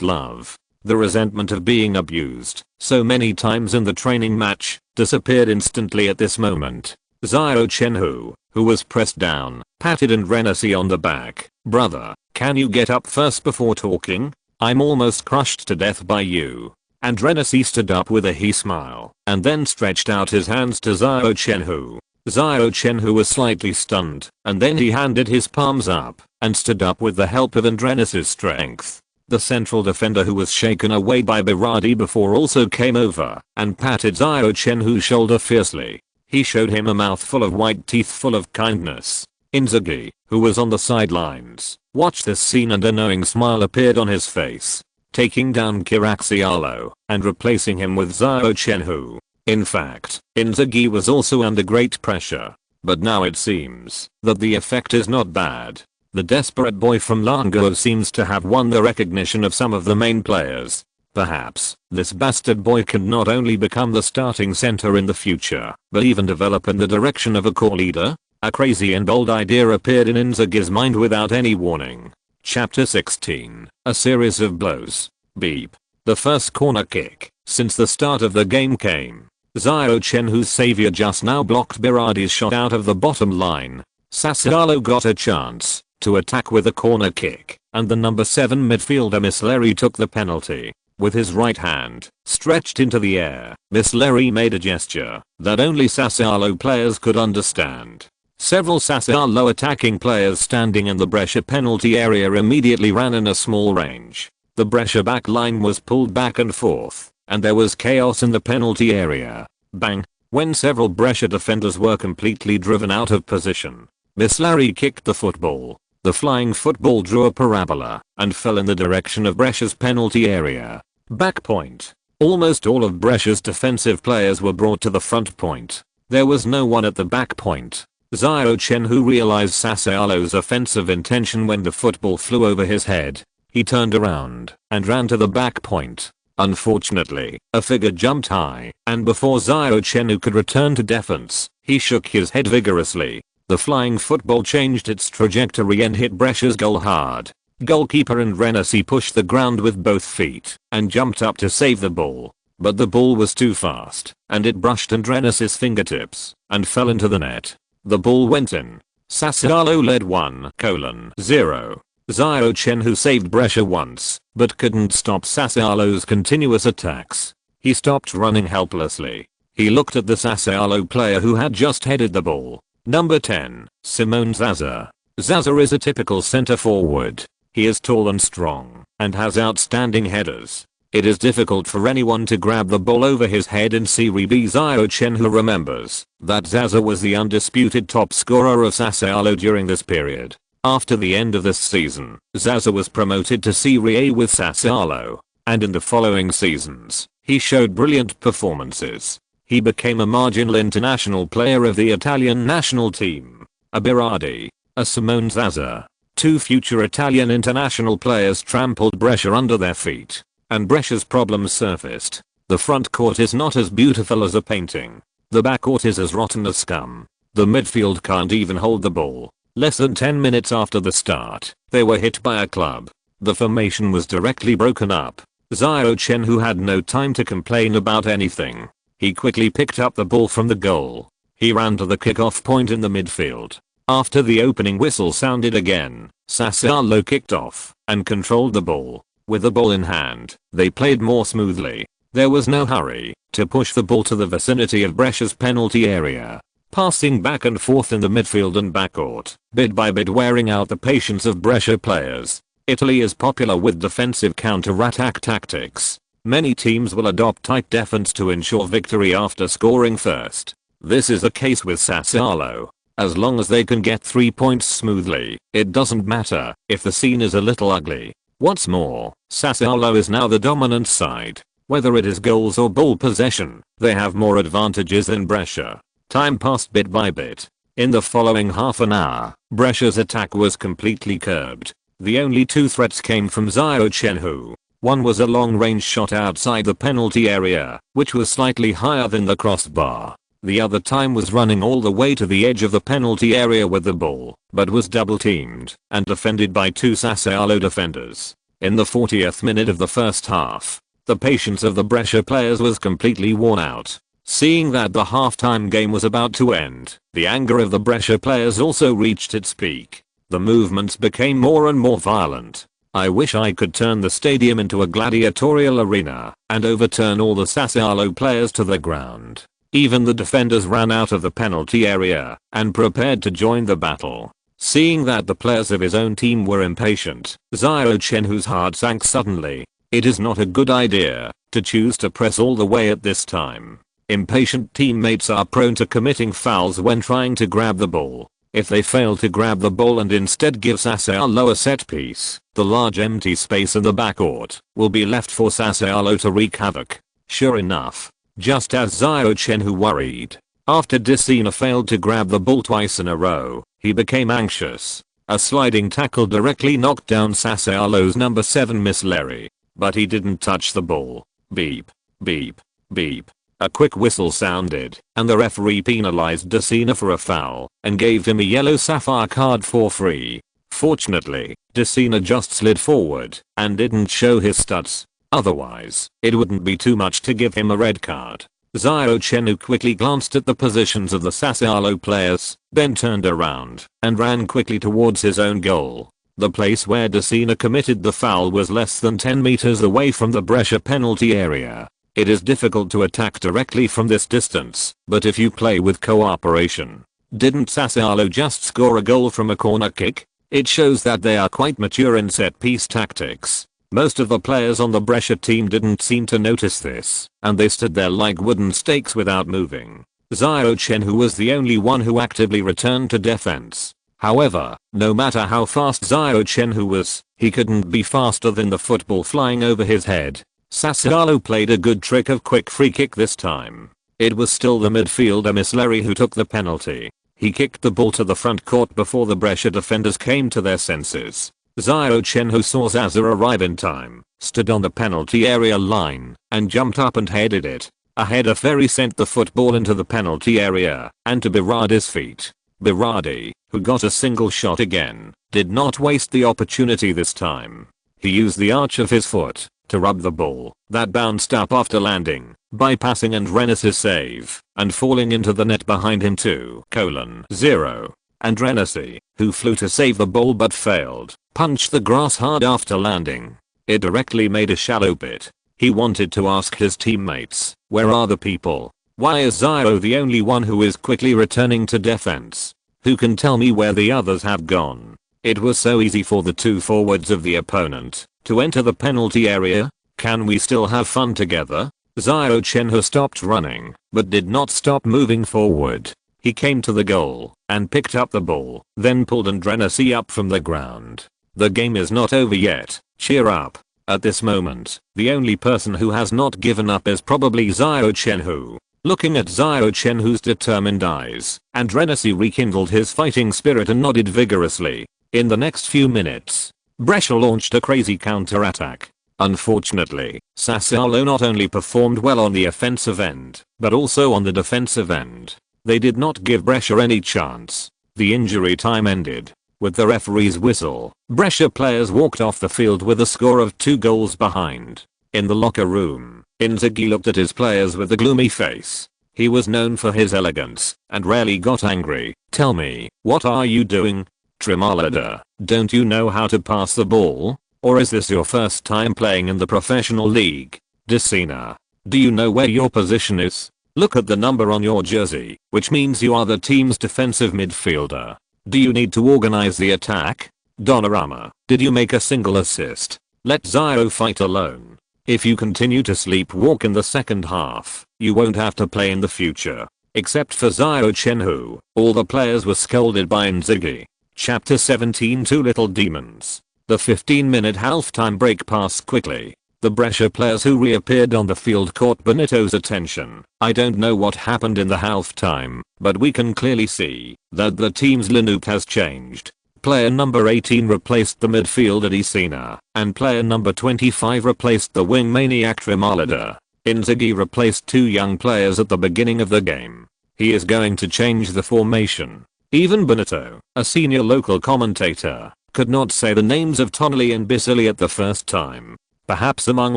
love. The resentment of being abused so many times in the training match disappeared instantly at this moment. Xiao Chenhui, who was pressed down, patted Renesi on the back. Brother, can you get up first before talking? I'm almost crushed to death by you. And Renesi stood up with a smile and then stretched out his hands to Xiao Chenhui. Xiao Chenhui was slightly stunned, and then he handed his palms up and stood up with the help of Andreas' strength. The central defender, who was shaken away by Berardi before, also came over and patted Xiao Chenhui's shoulder fiercely. He showed him a mouthful of white teeth full of kindness. Inzaghi, who was on the sidelines, watched this scene and a knowing smile appeared on his face, taking down Kiraxialo and replacing him with Xiao Chenhui. In fact, Inzaghi was also under great pressure. But now it seems that the effect is not bad. The desperate boy from Longguo seems to have won the recognition of some of the main players. Perhaps this bastard boy can not only become the starting center in the future, but even develop in the direction of a core leader? A crazy and bold idea appeared in Inzaghi's mind without any warning. Chapter 16. A series of blows. Beep. The first corner kick since the start of the game came. Xiao Chenhui's savior just now blocked Berardi's shot out of the bottom line. Sassuolo got a chance to attack with a corner kick, and the number 7 midfielder Misleri took the penalty. With his right hand stretched into the air, Misleri made a gesture that only Sassuolo players could understand. Several Sassuolo attacking players standing in the Brescia penalty area immediately ran in a small range. The Brescia back line was pulled back and forth, and there was chaos in the penalty area. Bang! When several Brescia defenders were completely driven out of position, Misleri kicked the football. The flying football drew a parabola and fell in the direction of Brescia's penalty area. Back point. Almost all of Brescia's defensive players were brought to the front point. There was no one at the back point. Xiao Chenhui realized Sassuolo's offensive intention when the football flew over his head. He turned around and ran to the back point. Unfortunately, a figure jumped high, and before Xiao Chenhui could return to defense, he shook his head vigorously. The flying football changed its trajectory and hit Brescia's goal hard. Goalkeeper Andrenasi pushed the ground with both feet and jumped up to save the ball. But the ball was too fast, and it brushed Andrenasi's fingertips and fell into the net. The ball went in. Sassuolo led 1-0. Xiao Chenhui saved Brescia once, but couldn't stop Sassuolo's continuous attacks. He stopped running helplessly. He looked at the Sassuolo player who had just headed the ball. Number 10, Simone Zaza. Zaza is a typical center forward. He is tall and strong, and has outstanding headers. It is difficult for anyone to grab the ball over his head in Serie B. Xiao Chenhui remembers that Zaza was the undisputed top scorer of Sassuolo during this period. After the end of this season, Zaza was promoted to Serie A with Sassuolo, and in the following seasons, he showed brilliant performances. He became a marginal international player of the Italian national team. A Berardi, a Simone Zaza. Two future Italian international players trampled Brescia under their feet, and Brescia's problems surfaced. The front court is not as beautiful as a painting. The back court is as rotten as scum. The midfield can't even hold the ball. Less than 10 minutes after the start, they were hit by a club. The formation was directly broken up. Xiao Chenhui had no time to complain about anything. He quickly picked up the ball from the goal. He ran to the kickoff point in the midfield. After the opening whistle sounded again, Sassuolo kicked off and controlled the ball. With the ball in hand, they played more smoothly. There was no hurry to push the ball to the vicinity of Brescia's penalty area. Passing back and forth in the midfield and backcourt, bit by bit wearing out the patience of Brescia players. Italy is popular with defensive counter-attack tactics. Many teams will adopt tight defense to ensure victory after scoring first. This is the case with Sassuolo. As long as they can get 3 points smoothly, it doesn't matter if the scene is a little ugly. What's more, Sassuolo is now the dominant side. Whether it is goals or ball possession, they have more advantages than Brescia. Time passed bit by bit. In the following half an hour, Brescia's attack was completely curbed. The only two threats came from Xiao Chenhui. One was a long-range shot outside the penalty area, which was slightly higher than the crossbar. The other time was running all the way to the edge of the penalty area with the ball, but was double-teamed and defended by two Sassuolo defenders. In the 40th minute of the first half, the patience of the Brescia players was completely worn out. Seeing that the halftime game was about to end, the anger of the Brescia players also reached its peak. The movements became more and more violent. I wish I could turn the stadium into a gladiatorial arena and overturn all the Sassuolo players to the ground. Even the defenders ran out of the penalty area and prepared to join the battle. Seeing that the players of his own team were impatient, Xiao Chenhui's heart sank suddenly. It is not a good idea to choose to press all the way at this time. Impatient teammates are prone to committing fouls when trying to grab the ball. If they fail to grab the ball and instead give Sassuolo a set piece, the large empty space in the backcourt will be left for Sassuolo to wreak havoc. Sure enough, just as Xiao Chenhui worried, after Dicina failed to grab the ball twice in a row, he became anxious. A sliding tackle directly knocked down Sassuolo's number 7 Misleri. But he didn't touch the ball. Beep. Beep. Beep. A quick whistle sounded, and the referee penalized Dicina for a foul, and gave him a yellow sapphire card for free. Fortunately, Dicina just slid forward, and didn't show his studs. Otherwise, it wouldn't be too much to give him a red card. Xiao Chenhui quickly glanced at the positions of the Sassuolo players, then turned around, and ran quickly towards his own goal. The place where Dicina committed the foul was less than 10 meters away from the Brescia penalty area. It is difficult to attack directly from this distance, but if you play with cooperation. Didn't Sassuolo just score a goal from a corner kick? It shows that they are quite mature in set-piece tactics. Most of the players on the Brescia team didn't seem to notice this, and they stood there like wooden stakes without moving. Xiao Chenhui was the only one who actively returned to defense. However, no matter how fast Xiao Chenhui was, he couldn't be faster than the football flying over his head. Sassuolo played a good trick of quick free kick this time. It was still the midfielder Misleri who took the penalty. He kicked the ball to the front court before the Brescia defenders came to their senses. Xiao Chenhui saw Zaza arrive in time, stood on the penalty area line, and jumped up and headed it. A header ferry sent the football into the penalty area, and to Berardi's feet. Berardi, who got a single shot again, did not waste the opportunity this time. He used the arch of his foot to rub the ball that bounced up after landing, bypassing and Rennes's save, and falling into the net behind him 2:0. And Rennes, who flew to save the ball but failed, punched the grass hard after landing. It directly made a shallow pit. He wanted to ask his teammates, where are the people? Why is Xiao the only one who is quickly returning to defense? Who can tell me where the others have gone? It was so easy for the two forwards of the opponent to enter the penalty area. Can we still have fun together? Xiao Chenhui stopped running, but did not stop moving forward. He came to the goal and picked up the ball, then pulled Andrenasi up from the ground. The game is not over yet, cheer up. At this moment, the only person who has not given up is probably Xiao Chenhui. Looking at Xiao Chenhui's determined eyes, Andrenasi rekindled his fighting spirit and nodded vigorously. In the next few minutes, Brescia launched a crazy counter-attack. Unfortunately, Sassuolo not only performed well on the offensive end, but also on the defensive end. They did not give Brescia any chance. The injury time ended with the referee's whistle. Brescia players walked off the field with a score of 2 goals behind. In the locker room, Inzaghi looked at his players with a gloomy face. He was known for his elegance and rarely got angry. Tell me, what are you doing? Trimalada, don't you know how to pass the ball? Or is this your first time playing in the professional league? Dicina, do you know where your position is? Look at the number on your jersey, which means you are the team's defensive midfielder. Do you need to organize the attack? Donnarumma, did you make a single assist? Let Xiao fight alone. If you continue to sleepwalk in the second half, you won't have to play in the future. Except for Xiao Chenhui, all the players were scolded by Inzaghi. Chapter 17 Two Little Demons. The 15-minute halftime break passed quickly. The Brescia players who reappeared on the field caught Benito's attention. I don't know what happened in the halftime, but we can clearly see that the team's lineup has changed. Player number 18 replaced the midfielder Dicina, and player number 25 replaced the wing maniac Trimalada. Inzaghi replaced 2 young players at the beginning of the game. He is going to change the formation. Even Benito, a senior local commentator, could not say the names of Tonali and Bisili at the first time. Perhaps among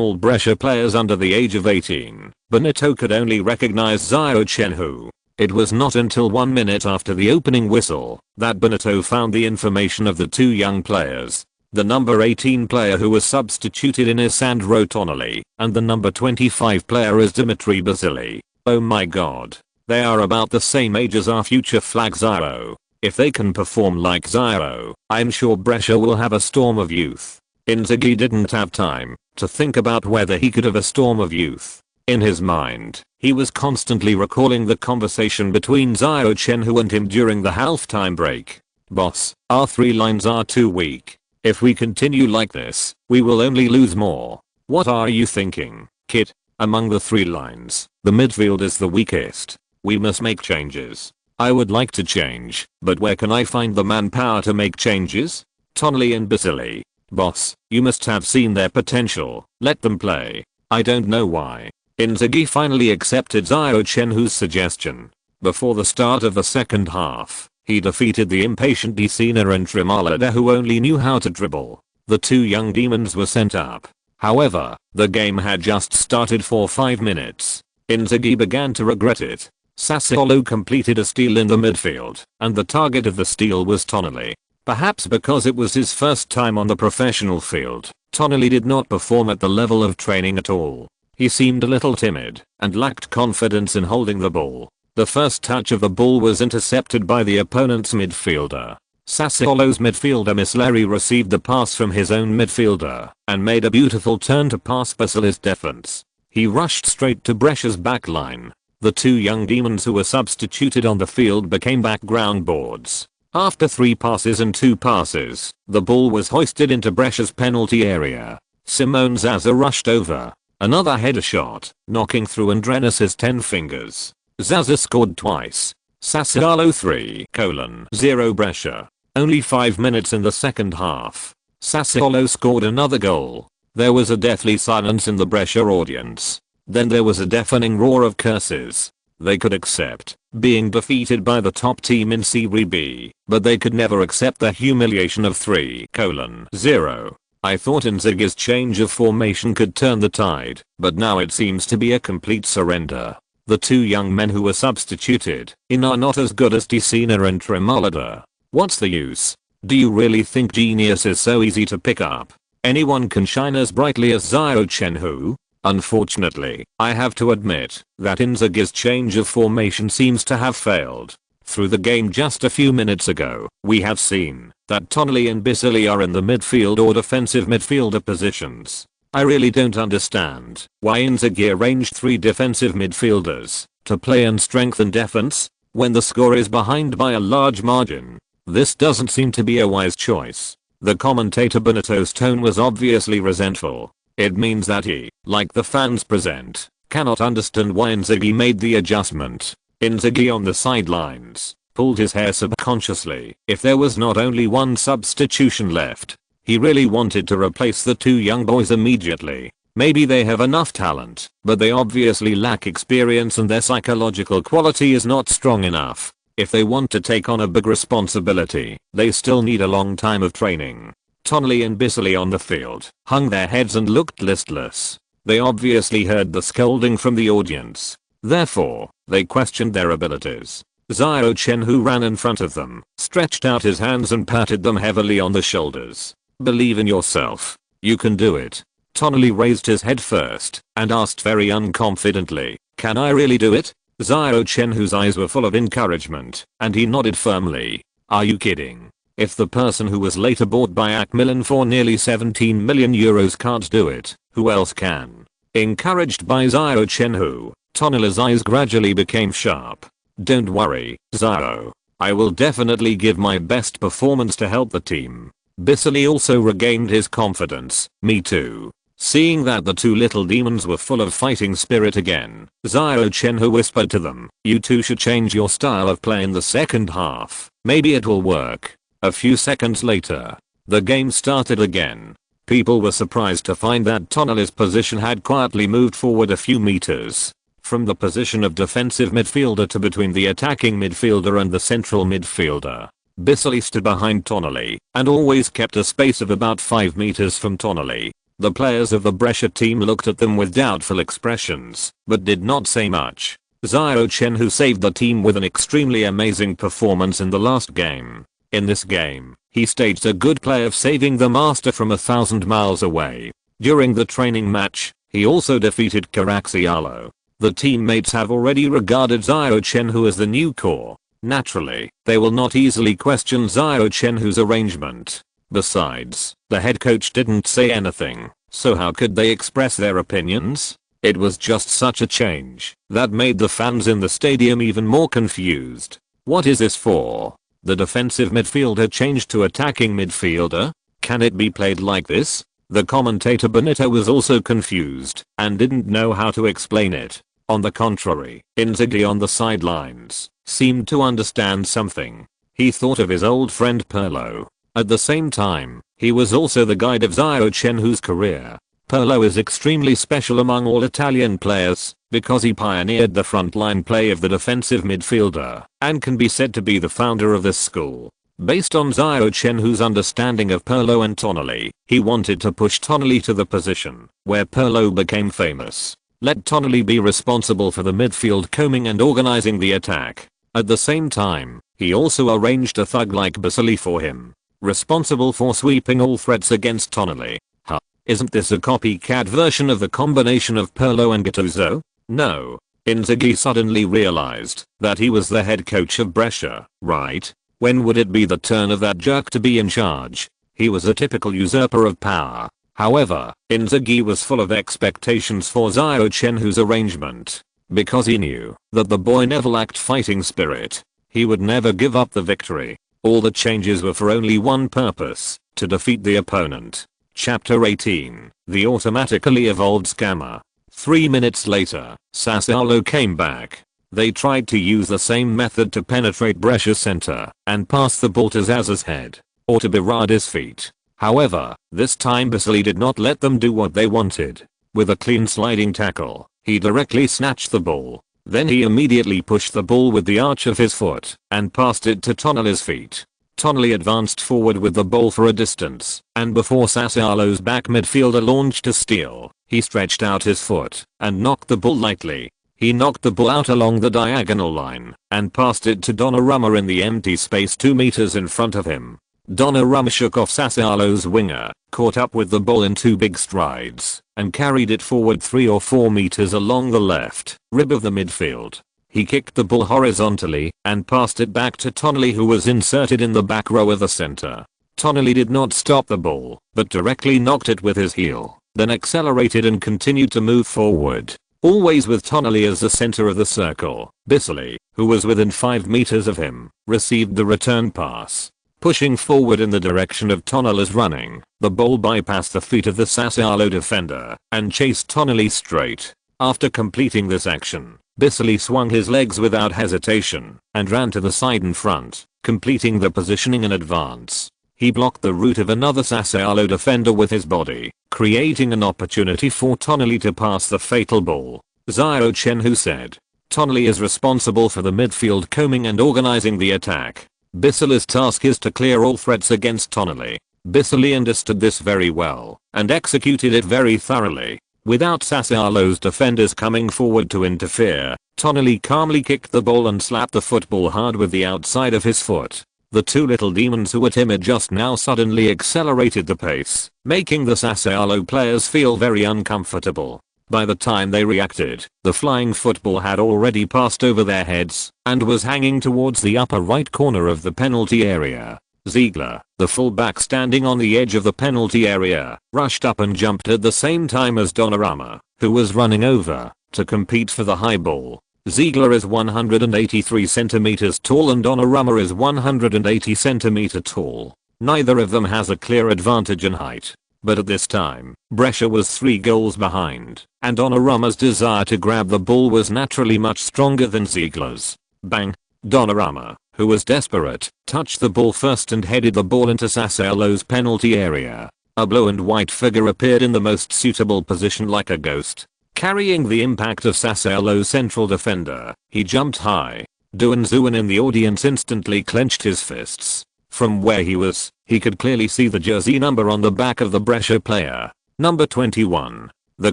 all Brescia players under the age of 18, Benito could only recognize Xiao Chenhui. It was not until 1 minute after the opening whistle that Benito found the information of the 2 young players. The number 18 player who was substituted in is Sandro Tonali, and the number 25 player is Dimitri Basili. Oh my god. They are about the same age as our future flag Xiao. If they can perform like Xiao, I'm sure Brescia will have a storm of youth. Inzaghi didn't have time to think about whether he could have a storm of youth. In his mind, he was constantly recalling the conversation between Xiao Chenhui and him during the halftime break. Boss, our 3 lines are too weak. If we continue like this, we will only lose more. What are you thinking, kid? Among the 3 lines, the midfield is the weakest. We must make changes. I would like to change, but where can I find the manpower to make changes? Tonali and Basili. Boss, you must have seen their potential. Let them play. I don't know why. Inzaghi finally accepted Xiao Chenhui's suggestion. Before the start of the second half, he defeated the impatient Messina and Ronaldo who only knew how to dribble. The 2 young demons were sent up. However, the game had just started for 5 minutes. Inzaghi began to regret it. Sassuolo completed a steal in the midfield, and the target of the steal was Tonali. Perhaps because it was his first time on the professional field, Tonali did not perform at the level of training at all. He seemed a little timid and lacked confidence in holding the ball. The first touch of the ball was intercepted by the opponent's midfielder. Sassuolo's midfielder Misleri received the pass from his own midfielder and made a beautiful turn to pass Basili's defense. He rushed straight to Brescia's backline. The 2 young demons who were substituted on the field became background boards. After 3 passes and 2 passes, the ball was hoisted into Brescia's penalty area. Simone Zaza rushed over. Another header shot, knocking through Andreas' 10 fingers. Zaza scored twice. Sassuolo 3-0 Brescia. Only 5 minutes in the second half. Sassuolo scored another goal. There was a deathly silence in the Brescia audience. Then there was a deafening roar of curses. They could accept being defeated by the top team in Serie B, but they could never accept the humiliation of 3-0. I thought Inzaghi's change of formation could turn the tide, but now it seems to be a complete surrender. The 2 young men who were substituted in are not as good as Messina and Ronaldo. What's the use? Do you really think genius is so easy to pick up? Anyone can shine as brightly as Xiao Chenhui? Unfortunately, I have to admit that Inzaghi's change of formation seems to have failed. Through the game just a few minutes ago, we have seen that Tonali and Basili are in the midfield or defensive midfielder positions. I really don't understand why Inzaghi arranged 3 defensive midfielders to play and strengthen defense when the score is behind by a large margin. This doesn't seem to be a wise choice. The commentator Benito's tone was obviously resentful. It means that he, like the fans present, cannot understand why Inzaghi made the adjustment. Inzaghi on the sidelines pulled his hair subconsciously. If there was not only 1 substitution left, he really wanted to replace the 2 young boys immediately. Maybe they have enough talent, but they obviously lack experience and their psychological quality is not strong enough. If they want to take on a big responsibility, they still need a long time of training. Tonali and Basili on the field hung their heads and looked listless. They obviously heard the scolding from the audience. Therefore, they questioned their abilities. Xiao Chenhui ran in front of them, stretched out his hands and patted them heavily on the shoulders. Believe in yourself. You can do it. Tonali raised his head first and asked very unconfidently, can I really do it? Xiao Chenhui's eyes were full of encouragement, and he nodded firmly. Are you kidding? If the person who was later bought by AC Milan for nearly 17 million euros can't do it, who else can? Encouraged by Xiao Chenhui, Tonali's eyes gradually became sharp. Don't worry, Xiao. I will definitely give my best performance to help the team. Basili also regained his confidence. Me too. Seeing that the 2 little demons were full of fighting spirit again, Xiao Chenhui whispered to them, you two should change your style of play in the second half. Maybe it will work. A few seconds later, the game started again. People were surprised to find that Tonali's position had quietly moved forward a few meters. From the position of defensive midfielder to between the attacking midfielder and the central midfielder. Basili stood behind Tonali and always kept a space of about 5 meters from Tonali. The players of the Brescia team looked at them with doubtful expressions, but did not say much. Xiao Chenhui saved the team with an extremely amazing performance in the last game. In this game, he staged a good play of saving the master from 1,000 miles away. During the training match, he also defeated Caraxialo. The teammates have already regarded Xiao Chenhui as the new core. Naturally, they will not easily question Xiao Chenhui's arrangement. Besides, the head coach didn't say anything, so how could they express their opinions? It was just such a change that made the fans in the stadium even more confused. What is this for? The defensive midfielder changed to attacking midfielder? Can it be played like this? The commentator Benito was also confused and didn't know how to explain it. On the contrary, Inzaghi on the sidelines seemed to understand something. He thought of his old friend Pirlo. At the same time, he was also the guide of Xiao Chenhui's career. Pirlo is extremely special among all Italian players because he pioneered the frontline play of the defensive midfielder and can be said to be the founder of this school. Based on Xiao Chenhui's understanding of Pirlo and Tonali, he wanted to push Tonali to the position where Pirlo became famous. Let Tonali be responsible for the midfield combing and organizing the attack. At the same time, he also arranged a thug like Basile for him, responsible for sweeping all threats against Tonali. Huh, isn't this a copycat version of the combination of Pirlo and Gattuso? No. Inzaghi suddenly realized that he was the head coach of Brescia, right? When would it be the turn of that jerk to be in charge? He was a typical usurper of power. However, Inzaghi was full of expectations for Xiao Chenhui's arrangement. Because he knew that the boy never lacked fighting spirit. He would never give up the victory. All the changes were for only one purpose, to defeat the opponent. Chapter 18, The Automatically Evolved Scammer. 3 minutes later, Sassuolo came back. They tried to use the same method to penetrate Brescia's center and pass the ball to Zaza's head or to Berardi's feet. However, this time Basile did not let them do what they wanted. With a clean sliding tackle, he directly snatched the ball. Then he immediately pushed the ball with the arch of his foot and passed it to Tonali's feet. Tonali advanced forward with the ball for a distance, and before Sassuolo's back midfielder launched to steal, he stretched out his foot and knocked the ball lightly. He knocked the ball out along the diagonal line and passed it to Donnarumma in the empty space 2 meters in front of him. Donnarumma shook off Sassuolo's winger, caught up with the ball in 2 big strides, and carried it forward 3 or 4 meters along the left rib of the midfield. He kicked the ball horizontally and passed it back to Tonali, who was inserted in the back row of the center. Tonali did not stop the ball, but directly knocked it with his heel, then accelerated and continued to move forward. Always with Tonali as the center of the circle, Basile, who was within 5 meters of him, received the return pass. Pushing forward in the direction of Tonali's running, the ball bypassed the feet of the Sassuolo defender and chased Tonali straight. After completing this action, Basile swung his legs without hesitation and ran to the side in front, completing the positioning in advance. He blocked the route of another Sassuolo defender with his body, creating an opportunity for Tonali to pass the fatal ball. Xiao Chenhui said, "Tonali is responsible for the midfield combing and organizing the attack. Basile's task is to clear all threats against Tonali." Basile understood this very well and executed it very thoroughly. Without Sassuolo's defenders coming forward to interfere, Tonali calmly kicked the ball and slapped the football hard with the outside of his foot. The 2 little demons who were timid just now suddenly accelerated the pace, making the Sassuolo players feel very uncomfortable. By the time they reacted, the flying football had already passed over their heads and was hanging towards the upper right corner of the penalty area. Ziegler, the fullback standing on the edge of the penalty area, rushed up and jumped at the same time as Donnarumma, who was running over to compete for the high ball. Ziegler is 183 centimeters tall and Donnarumma is 180 centimeters tall. Neither of them has a clear advantage in height. But at this time, Brescia was 3 goals behind, and Donnarumma's desire to grab the ball was naturally much stronger than Ziegler's. Bang! Donnarumma, who was desperate, touched the ball first and headed the ball into Sassuolo's penalty area. A blue and white figure appeared in the most suitable position like a ghost. Carrying the impact of Sassuolo's central defender, he jumped high. Duan Zuan in the audience instantly clenched his fists. From where he was, he could clearly see the jersey number on the back of the Brescia player. Number 21. The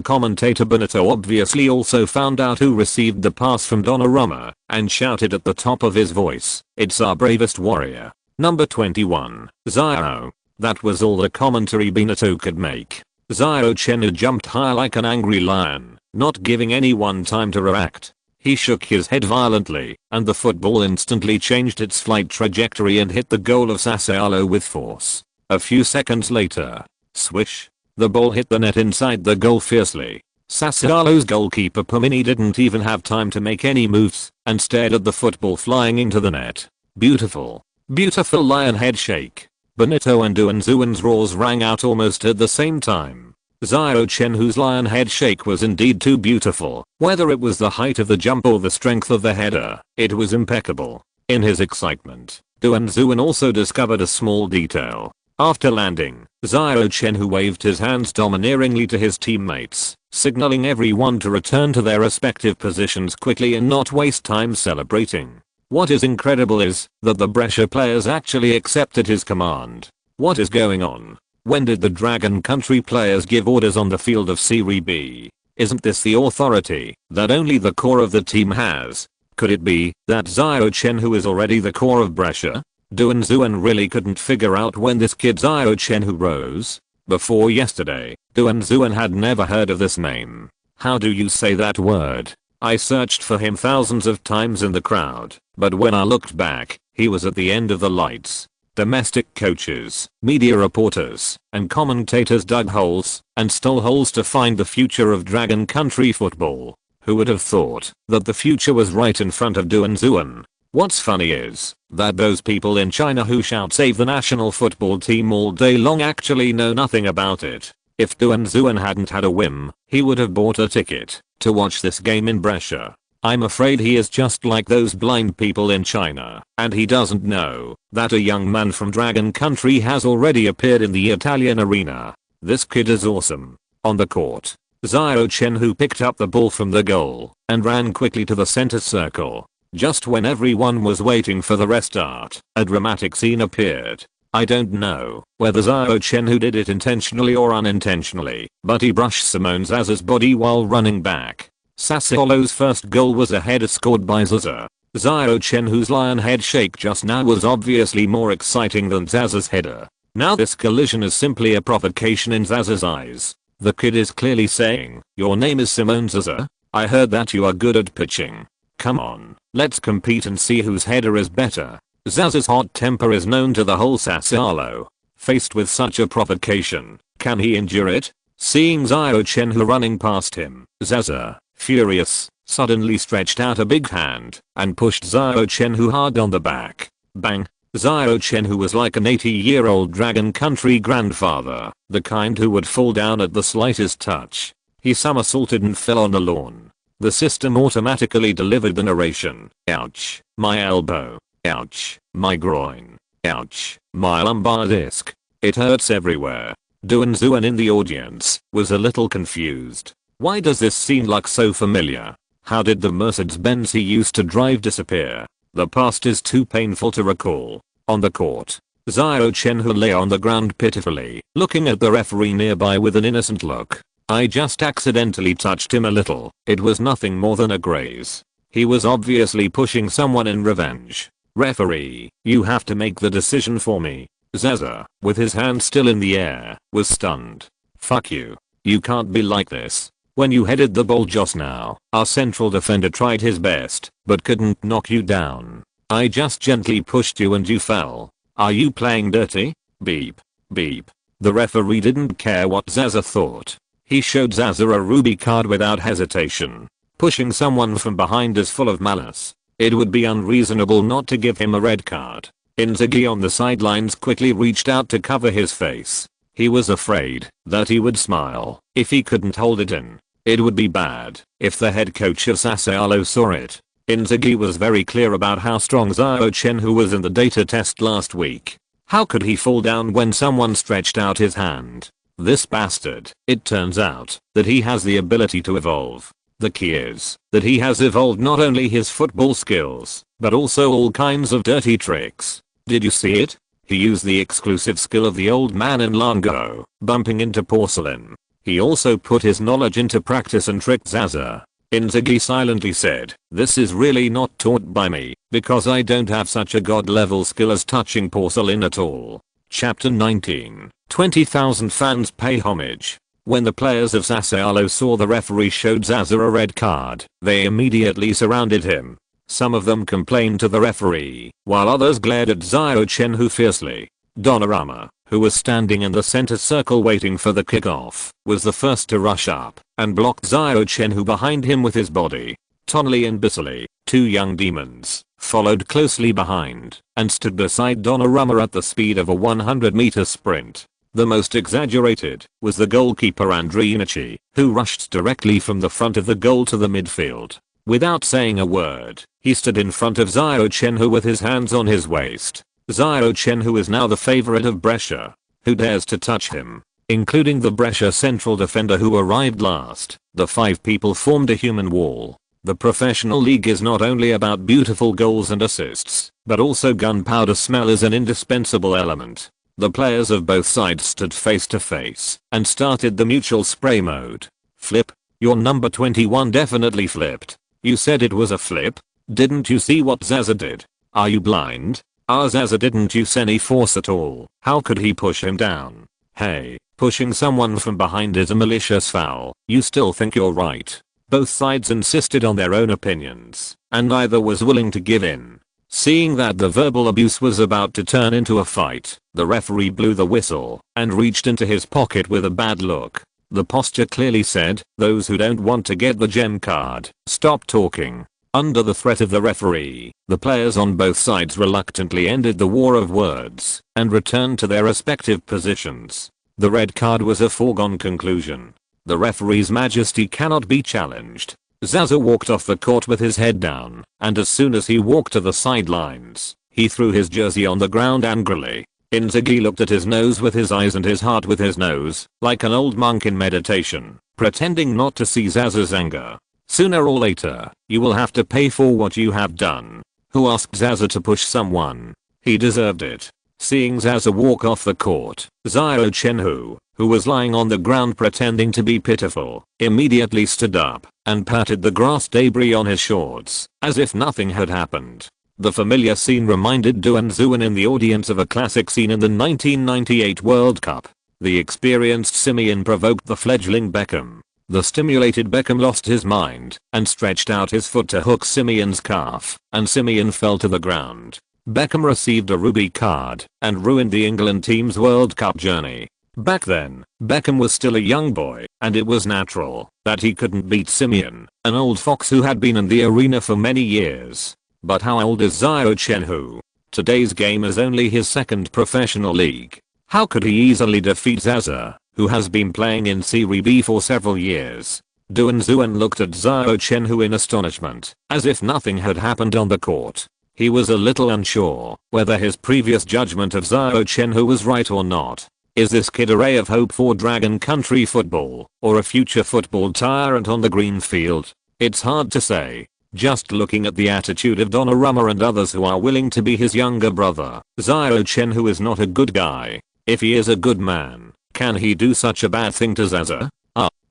commentator Benito obviously also found out who received the pass from Donnarumma and shouted at the top of his voice, "It's our bravest warrior. Number 21, Xiao." That was all the commentary Benito could make. Xiao Chenhui jumped high like an angry lion, not giving anyone time to react. He shook his head violently, and the football instantly changed its flight trajectory and hit the goal of Sassuolo with force. A few seconds later, swish, the ball hit the net inside the goal fiercely. Sassuolo's goalkeeper Pumini didn't even have time to make any moves, and stared at the football flying into the net. Beautiful. Beautiful lion head shake. Benito and Duanzuan's roars rang out almost at the same time. Xiao Chenhui's lion head shake was indeed too beautiful. Whether it was the height of the jump or the strength of the header, it was impeccable. In his excitement, Duanzuan also discovered a small detail. After landing, Xiao Chenhui waved his hands domineeringly to his teammates, signaling everyone to return to their respective positions quickly and not waste time celebrating. What is incredible is that the Brescia players actually accepted his command. What is going on? When did the Dragon Country players give orders on the field of Serie B? Isn't this the authority that only the core of the team has? Could it be that Xiao Chenhui is already the core of Brescia? Duanzuan really couldn't figure out when this kid Xiao Chenhui rose. Before yesterday, Duanzuan had never heard of this name. How do you say that word? I searched for him thousands of times in the crowd, but when I looked back, he was at the end of the lights. Domestic coaches, media reporters, and commentators dug holes and stole holes to find the future of Dragon Country football. Who would have thought that the future was right in front of Duanzuan? What's funny is that those people in China who shout save the national football team all day long actually know nothing about it. If Duanzuan hadn't had a whim, he would have bought a ticket to watch this game in Brescia. I'm afraid he is just like those blind people in China, and he doesn't know that a young man from Dragon Country has already appeared in the Italian arena. This kid is awesome. On the court, Xiao Chenhui picked up the ball from the goal and ran quickly to the center circle. Just when everyone was waiting for the restart, a dramatic scene appeared. I don't know whether Xiao Chenhui did it intentionally or unintentionally, but he brushed Simone Zaza's body while running back. Sassuolo's first goal was a header scored by Zaza. Xiao Chenhui's lion head shake just now was obviously more exciting than Zaza's header. Now this collision is simply a provocation in Zaza's eyes. The kid is clearly saying, "Your name is Simone Zaza? I heard that you are good at pitching. Come on, let's compete and see whose header is better." Zaza's hot temper is known to the whole Sassuolo. Faced with such a provocation, can he endure it? Seeing Xiao Chenhui running past him, Zaza, furious, suddenly stretched out a big hand and pushed Xiao Chenhui hard on the back. Bang! Xiao Chenhui was like an 80-year-old Dragon Country grandfather, the kind who would fall down at the slightest touch. He somersaulted and fell on the lawn. The system automatically delivered the narration. Ouch, my elbow. Ouch, my groin. Ouch, my lumbar disc. It hurts everywhere. Duanzuan in the audience was a little confused. Why does this scene look so familiar? How did the Mercedes-Benz he used to drive disappear? The past is too painful to recall. On the court, Xiao Chenhui lay on the ground pitifully, looking at the referee nearby with an innocent look. I just accidentally touched him a little. It was nothing more than a graze. He was obviously pushing someone in revenge. Referee, you have to make the decision for me. Zaza, with his hand still in the air, was stunned. Fuck you. You can't be like this. When you headed the ball just now, our central defender tried his best, but couldn't knock you down. I just gently pushed you and you fell. Are you playing dirty? Beep. Beep. The referee didn't care what Zaza thought. He showed Zaza a ruby card without hesitation. Pushing someone from behind is full of malice. It would be unreasonable not to give him a red card. Inzaghi on the sidelines quickly reached out to cover his face. He was afraid that he would smile if he couldn't hold it in. It would be bad if the head coach of Sassuolo saw it. Inzaghi was very clear about how strong Xiao Chenhui was in the data test last week. How could he fall down when someone stretched out his hand? This bastard. It turns out that he has the ability to evolve. The key is that he has evolved not only his football skills, but also all kinds of dirty tricks. Did you see it? He used the exclusive skill of the old man in Longguo, bumping into porcelain. He also put his knowledge into practice and tricked Zaza. Inzaghi silently said, "This is really not taught by me, because I don't have such a god-level skill as touching porcelain at all." Chapter 19. 20,000 fans pay homage. When the players of Sassuolo saw the referee showed Zaza a red card, they immediately surrounded him. Some of them complained to the referee, while others glared at Xiao Chenhui fiercely. Donnarumma, who was standing in the center circle waiting for the kickoff, was the first to rush up and blocked Xiao Chenhui behind him with his body. Tonali and Bisoli, two young demons, followed closely behind and stood beside Donnarumma at the speed of a 100-meter sprint. The most exaggerated was the goalkeeper Ibrahimović, who rushed directly from the front of the goal to the midfield. Without saying a word, he stood in front of Xiao Chenhui with his hands on his waist. Xiao Chenhui is now the favorite of Brescia. Who dares to touch him? Including the Brescia central defender who arrived last. The 5 people formed a human wall. The professional league is not only about beautiful goals and assists, but also gunpowder smell is an indispensable element. The players of both sides stood face to face and started the mutual spray mode. Flip. Your number 21 definitely flipped. You said it was a flip? Didn't you see what Zaza did? Are you blind? Zaza didn't use any force at all. How could he push him down? Hey, pushing someone from behind is a malicious foul. You still think you're right? Both sides insisted on their own opinions, and neither was willing to give in. Seeing that the verbal abuse was about to turn into a fight, the referee blew the whistle and reached into his pocket with a bad look. The posture clearly said, those who don't want to get the gem card, stop talking. Under the threat of the referee, the players on both sides reluctantly ended the war of words and returned to their respective positions. The red card was a foregone conclusion. The referee's majesty cannot be challenged. Zaza walked off the court with his head down, and as soon as he walked to the sidelines, he threw his jersey on the ground angrily. Inzaghi looked at his nose with his eyes and his heart with his nose, like an old monk in meditation, pretending not to see Zaza's anger. Sooner or later, you will have to pay for what you have done. Who asked Zaza to push someone? He deserved it. Seeing Zaza walk off the court, Xiao Chenhui, who was lying on the ground pretending to be pitiful, immediately stood up and patted the grass debris on his shorts, as if nothing had happened. The familiar scene reminded Duan Zuan in the audience of a classic scene in the 1998 World Cup. The experienced Simeon provoked the fledgling Beckham. The stimulated Beckham lost his mind and stretched out his foot to hook Simeon's calf, and Simeon fell to the ground. Beckham received a ruby card and ruined the England team's World Cup journey. Back then, Beckham was still a young boy, and it was natural that he couldn't beat Simeon, an old fox who had been in the arena for many years. But how old is Xiao Chenhui? Today's game is only his second professional league. How could he easily defeat Zaza, who has been playing in Serie B for several years? Duan Zuan looked at Xiao Chenhui in astonishment, as if nothing had happened on the court. He was a little unsure whether his previous judgment of Xiao Chenhui was right or not. Is this kid a ray of hope for Dragon Country football, or a future football tyrant on the green field? It's hard to say. Just looking at the attitude of Donnarumma and others who are willing to be his younger brother, Xiao Chenhui is not a good guy. If he is a good man, can he do such a bad thing to Zaza?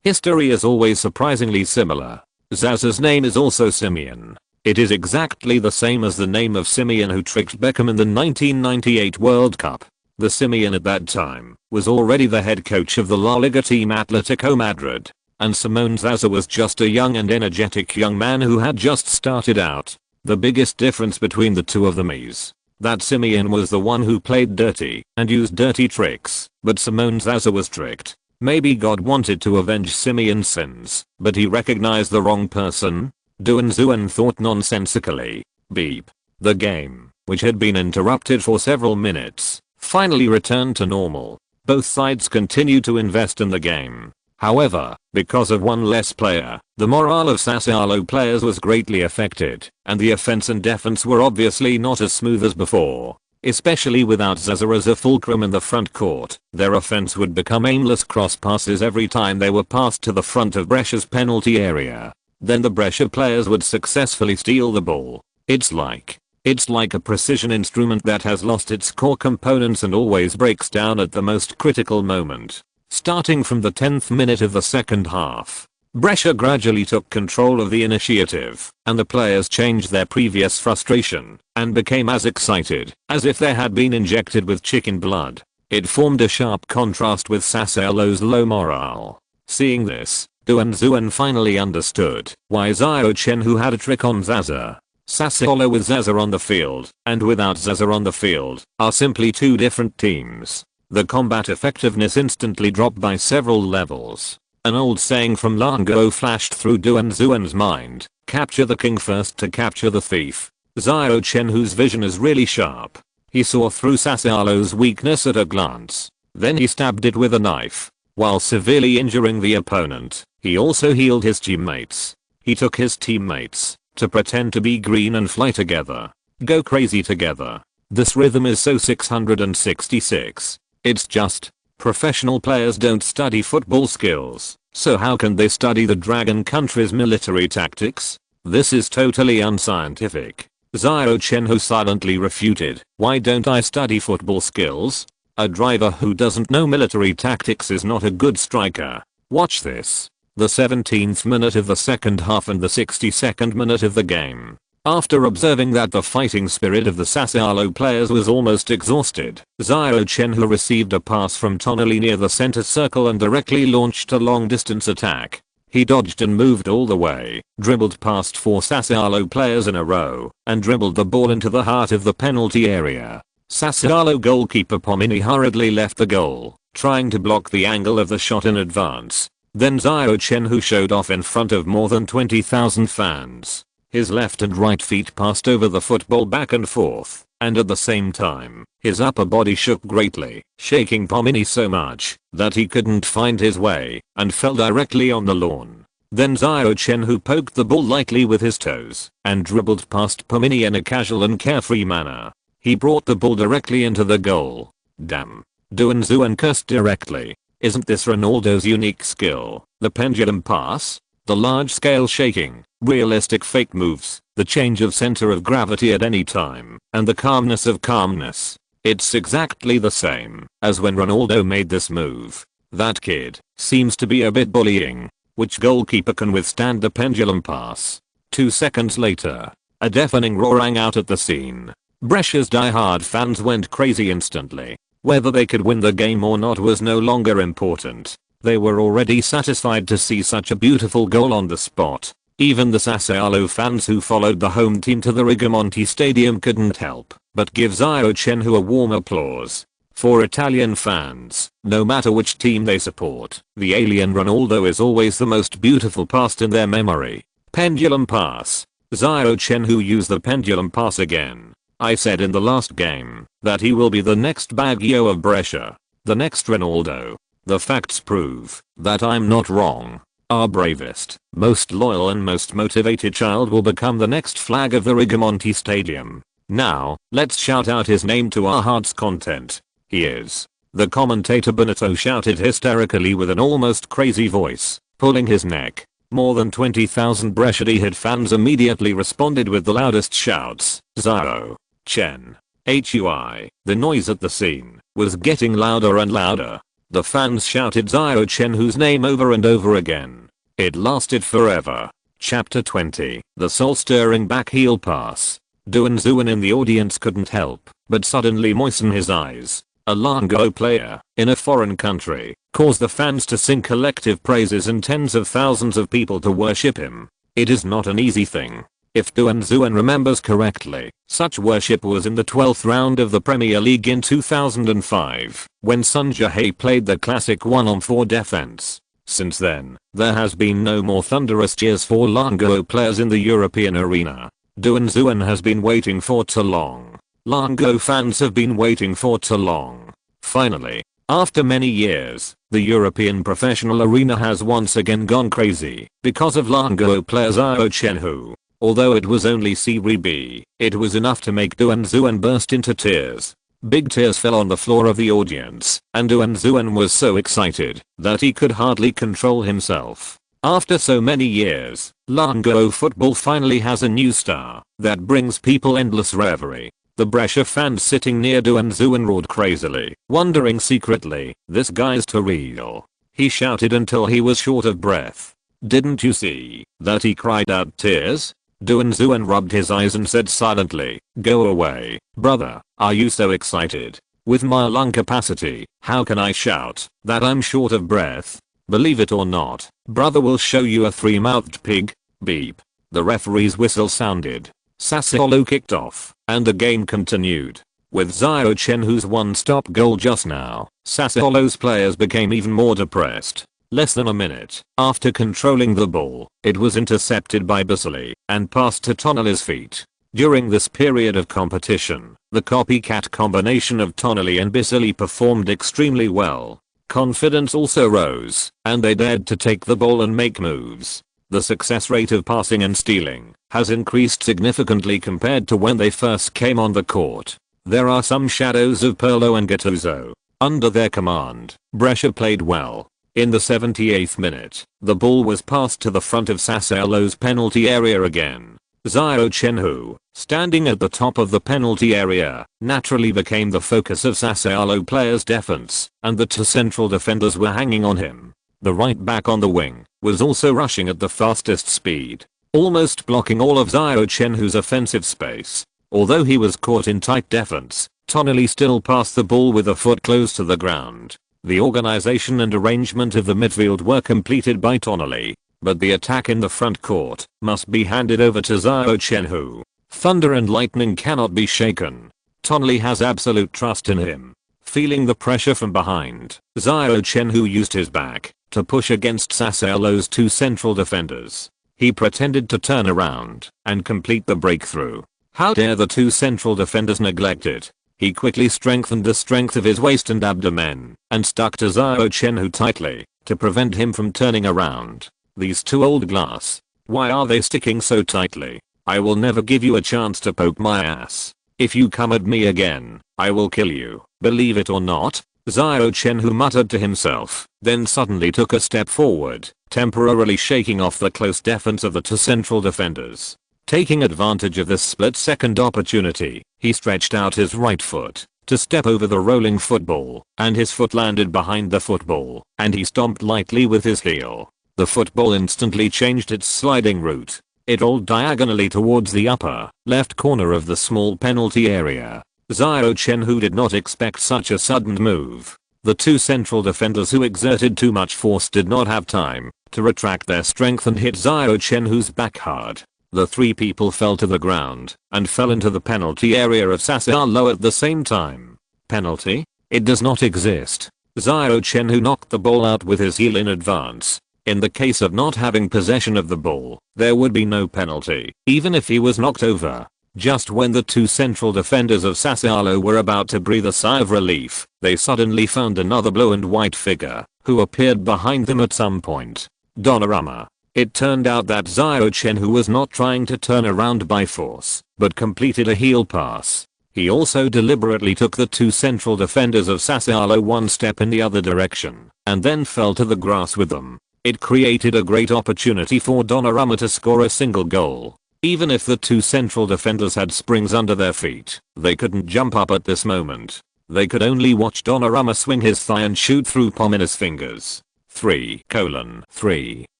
History is always surprisingly similar. Zaza's name is also Simeon. It is exactly the same as the name of Simeon who tricked Beckham in the 1998 World Cup. The Simeon at that time was already the head coach of the La Liga team Atletico Madrid, and Simone Zaza was just a young and energetic young man who had just started out. The biggest difference between the two of them is that Simeon was the one who played dirty and used dirty tricks, but Simone Zaza was tricked. Maybe God wanted to avenge Simeon's sins, but he recognized the wrong person. Duan Zuan thought nonsensically. Beep. The game, which had been interrupted for several minutes, finally returned to normal. Both sides continued to invest in the game. However, because of one less player, the morale of Sassuolo players was greatly affected, and the offense and defense were obviously not as smooth as before. Especially without Zaza as a fulcrum in the front court, their offense would become aimless cross passes every time they were passed to the front of Brescia's penalty area. Then the Brescia players would successfully steal the ball. It's like a precision instrument that has lost its core components and always breaks down at the most critical moment. Starting from the 10th minute of the second half, Brescia gradually took control of the initiative, and the players changed their previous frustration and became as excited as if they had been injected with chicken blood. It formed a sharp contrast with Sassuolo's low morale. Seeing this, Duan finally understood why Xiao Chenhui had a trick on Zaza. Sassuolo with Zaza on the field and without Zaza on the field are simply two different teams. The combat effectiveness instantly dropped by several levels. An old saying from Longguo flashed through Duan's mind: capture the king first to capture the thief. Xiao Chenhui's vision is really sharp. He saw through Sassuolo's weakness at a glance. Then he stabbed it with a knife. While severely injuring the opponent, he also healed his teammates. He took his teammates to pretend to be green and fly together. Go crazy together. This rhythm is so 666. It's just, professional players don't study football skills, so how can they study the dragon country's military tactics? This is totally unscientific. Xiao Chenhui silently refuted, why don't I study football skills? A driver who doesn't know military tactics is not a good striker. Watch this. The 17th minute of the second half and the 62nd minute of the game. After observing that the fighting spirit of the Sassuolo players was almost exhausted, Xiao Chenhui received a pass from Tonali near the center circle and directly launched a long-distance attack. He dodged and moved all the way, dribbled past 4 Sassuolo players in a row, and dribbled the ball into the heart of the penalty area. Sassuolo goalkeeper Pomini hurriedly left the goal, trying to block the angle of the shot in advance. Then Xiao Chenhui showed off in front of more than 20,000 fans. His left and right feet passed over the football back and forth, and at the same time, his upper body shook greatly, shaking Pomini so much that he couldn't find his way and fell directly on the lawn. Then Xiao Chenhui poked the ball lightly with his toes and dribbled past Pomini in a casual and carefree manner. He brought the ball directly into the goal. Damn. Duan cursed directly. Isn't this Ronaldo's unique skill? The pendulum pass? The large-scale shaking, realistic fake moves, the change of center of gravity at any time, and the calmness of calmness. It's exactly the same as when Ronaldo made this move. That kid seems to be a bit bullying. Which goalkeeper can withstand the pendulum pass? 2 seconds later, a deafening roar rang out at the scene. Brescia's die-hard fans went crazy instantly. Whether they could win the game or not was no longer important. They were already satisfied to see such a beautiful goal on the spot. Even the Sassuolo fans who followed the home team to the Rigamonti Stadium couldn't help but give Xiao Chenhui a warm applause. For Italian fans, no matter which team they support, the alien Ronaldo is always the most beautiful past in their memory. Pendulum pass. Xiao Chenhui used the pendulum pass again. I said in the last game that he will be the next Baggio of Brescia. The next Ronaldo. The facts prove that I'm not wrong. Our bravest, most loyal and most motivated child will become the next flag of the Rigamonti Stadium. Now, let's shout out his name to our heart's content. He is. The commentator Benito shouted hysterically with an almost crazy voice, pulling his neck. More than 20,000 Brescia fans immediately responded with the loudest shouts. Xiao Chenhui. The noise at the scene was getting louder and louder. The fans shouted Xiao Chenhui's name over and over again. It lasted forever. Chapter 20. The soul-stirring back heel pass. Duan in the audience couldn't help but suddenly moisten his eyes. A Longguo player, in a foreign country, caused the fans to sing collective praises and tens of thousands of people to worship him. It is not an easy thing. If Duan remembers correctly, such worship was in the 12th round of the Premier League in 2005, when Sun Jae played the classic 1-on-4 defense. Since then, there has been no more thunderous cheers for Longguo players in the European arena. Duan has been waiting for too long. Longguo fans have been waiting for too long. Finally, after many years, the European professional arena has once again gone crazy because of Longguo player Xiao Chenhui. Although it was only Serie B, it was enough to make Duan burst into tears. Big tears fell on the floor of the audience, and Duan was so excited that he could hardly control himself. After so many years, Longguo football finally has a new star that brings people endless reverie. The Brescia fans sitting near Duan roared crazily, wondering secretly, this guy's too real. He shouted until he was short of breath. Didn't you see that he cried out tears? Duan rubbed his eyes and said silently, go away, brother, are you so excited? With my lung capacity, how can I shout that I'm short of breath? Believe it or not, brother will show you a three-mouthed pig. Beep. The referee's whistle sounded. Sassuolo kicked off, and the game continued. With Xiao Chenhui's one-stop goal just now, Sassuolo's players became even more depressed. Less than a minute after controlling the ball, it was intercepted by Basile and passed to Tonali's feet. During this period of competition, the copycat combination of Tonali and Basile performed extremely well. Confidence also rose, and they dared to take the ball and make moves. The success rate of passing and stealing has increased significantly compared to when they first came on the court. There are some shadows of Pirlo and Gattuso. Under their command, Brescia played well. In the 78th minute, the ball was passed to the front of Sassuolo's penalty area again. Xiao Chenhui, standing at the top of the penalty area, naturally became the focus of Sassuolo players' defense, and the two central defenders were hanging on him. The right back on the wing was also rushing at the fastest speed, almost blocking all of Xiao Chenhui's offensive space. Although he was caught in tight defense, Tonali still passed the ball with a foot close to the ground. The organization and arrangement of the midfield were completed by Tonali, but the attack in the front court must be handed over to Xiao Chenhui. Thunder and lightning cannot be shaken. Tonali has absolute trust in him. Feeling the pressure from behind, Xiao Chenhui used his back to push against Sassuolo's two central defenders. He pretended to turn around and complete the breakthrough. How dare the two central defenders neglect it? He quickly strengthened the strength of his waist and abdomen and stuck to Xiao Chenhui tightly to prevent him from turning around. These two old glass. Why are they sticking so tightly? I will never give you a chance to poke my ass. If you come at me again, I will kill you. Believe it or not, Xiao Chenhui muttered to himself, then suddenly took a step forward, temporarily shaking off the close defense of the two central defenders. Taking advantage of this split-second opportunity, he stretched out his right foot to step over the rolling football, and his foot landed behind the football, and he stomped lightly with his heel. The football instantly changed its sliding route. It rolled diagonally towards the upper left corner of the small penalty area. Xiao Chenhui did not expect such a sudden move. The two central defenders who exerted too much force did not have time to retract their strength and hit Xiao Chenhui's back hard. The three people fell to the ground and fell into the penalty area of Sassuolo at the same time. Penalty? It does not exist. Xiao Chenhui knocked the ball out with his heel in advance. In the case of not having possession of the ball, there would be no penalty, even if he was knocked over. Just when the two central defenders of Sassuolo were about to breathe a sigh of relief, they suddenly found another blue and white figure, who appeared behind them at some point. Donnarumma. It turned out that Xiao Chenhui was not trying to turn around by force, but completed a heel pass. He also deliberately took the two central defenders of Sassuolo one step in the other direction, and then fell to the grass with them. It created a great opportunity for Donnarumma to score a single goal. Even if the two central defenders had springs under their feet, they couldn't jump up at this moment. They could only watch Donnarumma swing his thigh and shoot through Pomina's fingers. 3:3.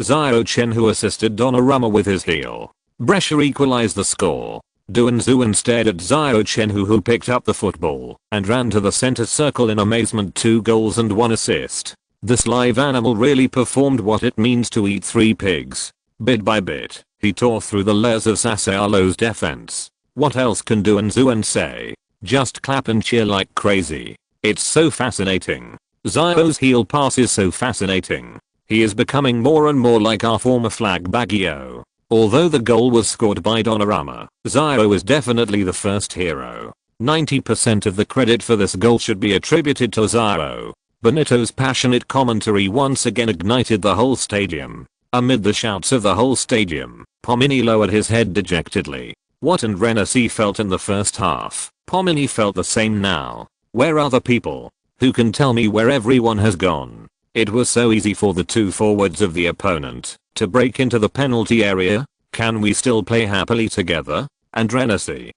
Xiao Chenhui assisted Donnarumma with his heel. Brescia equalized the score. Duanzuan stared at Xiao Chenhui, who picked up the football and ran to the center circle in amazement. 2 goals and 1 assist. This live animal really performed what it means to eat 3 pigs. Bit by bit, he tore through the layers of Sassuolo's defense. What else can Duanzuan say? Just clap and cheer like crazy. It's so fascinating. Xiao's heel pass is so fascinating. He is becoming more and more like our former flag Baggio. Although the goal was scored by Donnarumma, Xiao is definitely the first hero. 90% of the credit for this goal should be attributed to Xiao. Benito's passionate commentary once again ignited the whole stadium. Amid the shouts of the whole stadium, Pomini lowered his head dejectedly. What and Renasi felt in the first half, Pomini felt the same now. Where are the people? Who can tell me where everyone has gone? It was so easy for the two forwards of the opponent to break into the penalty area. Can we still play happily together? And Renasi,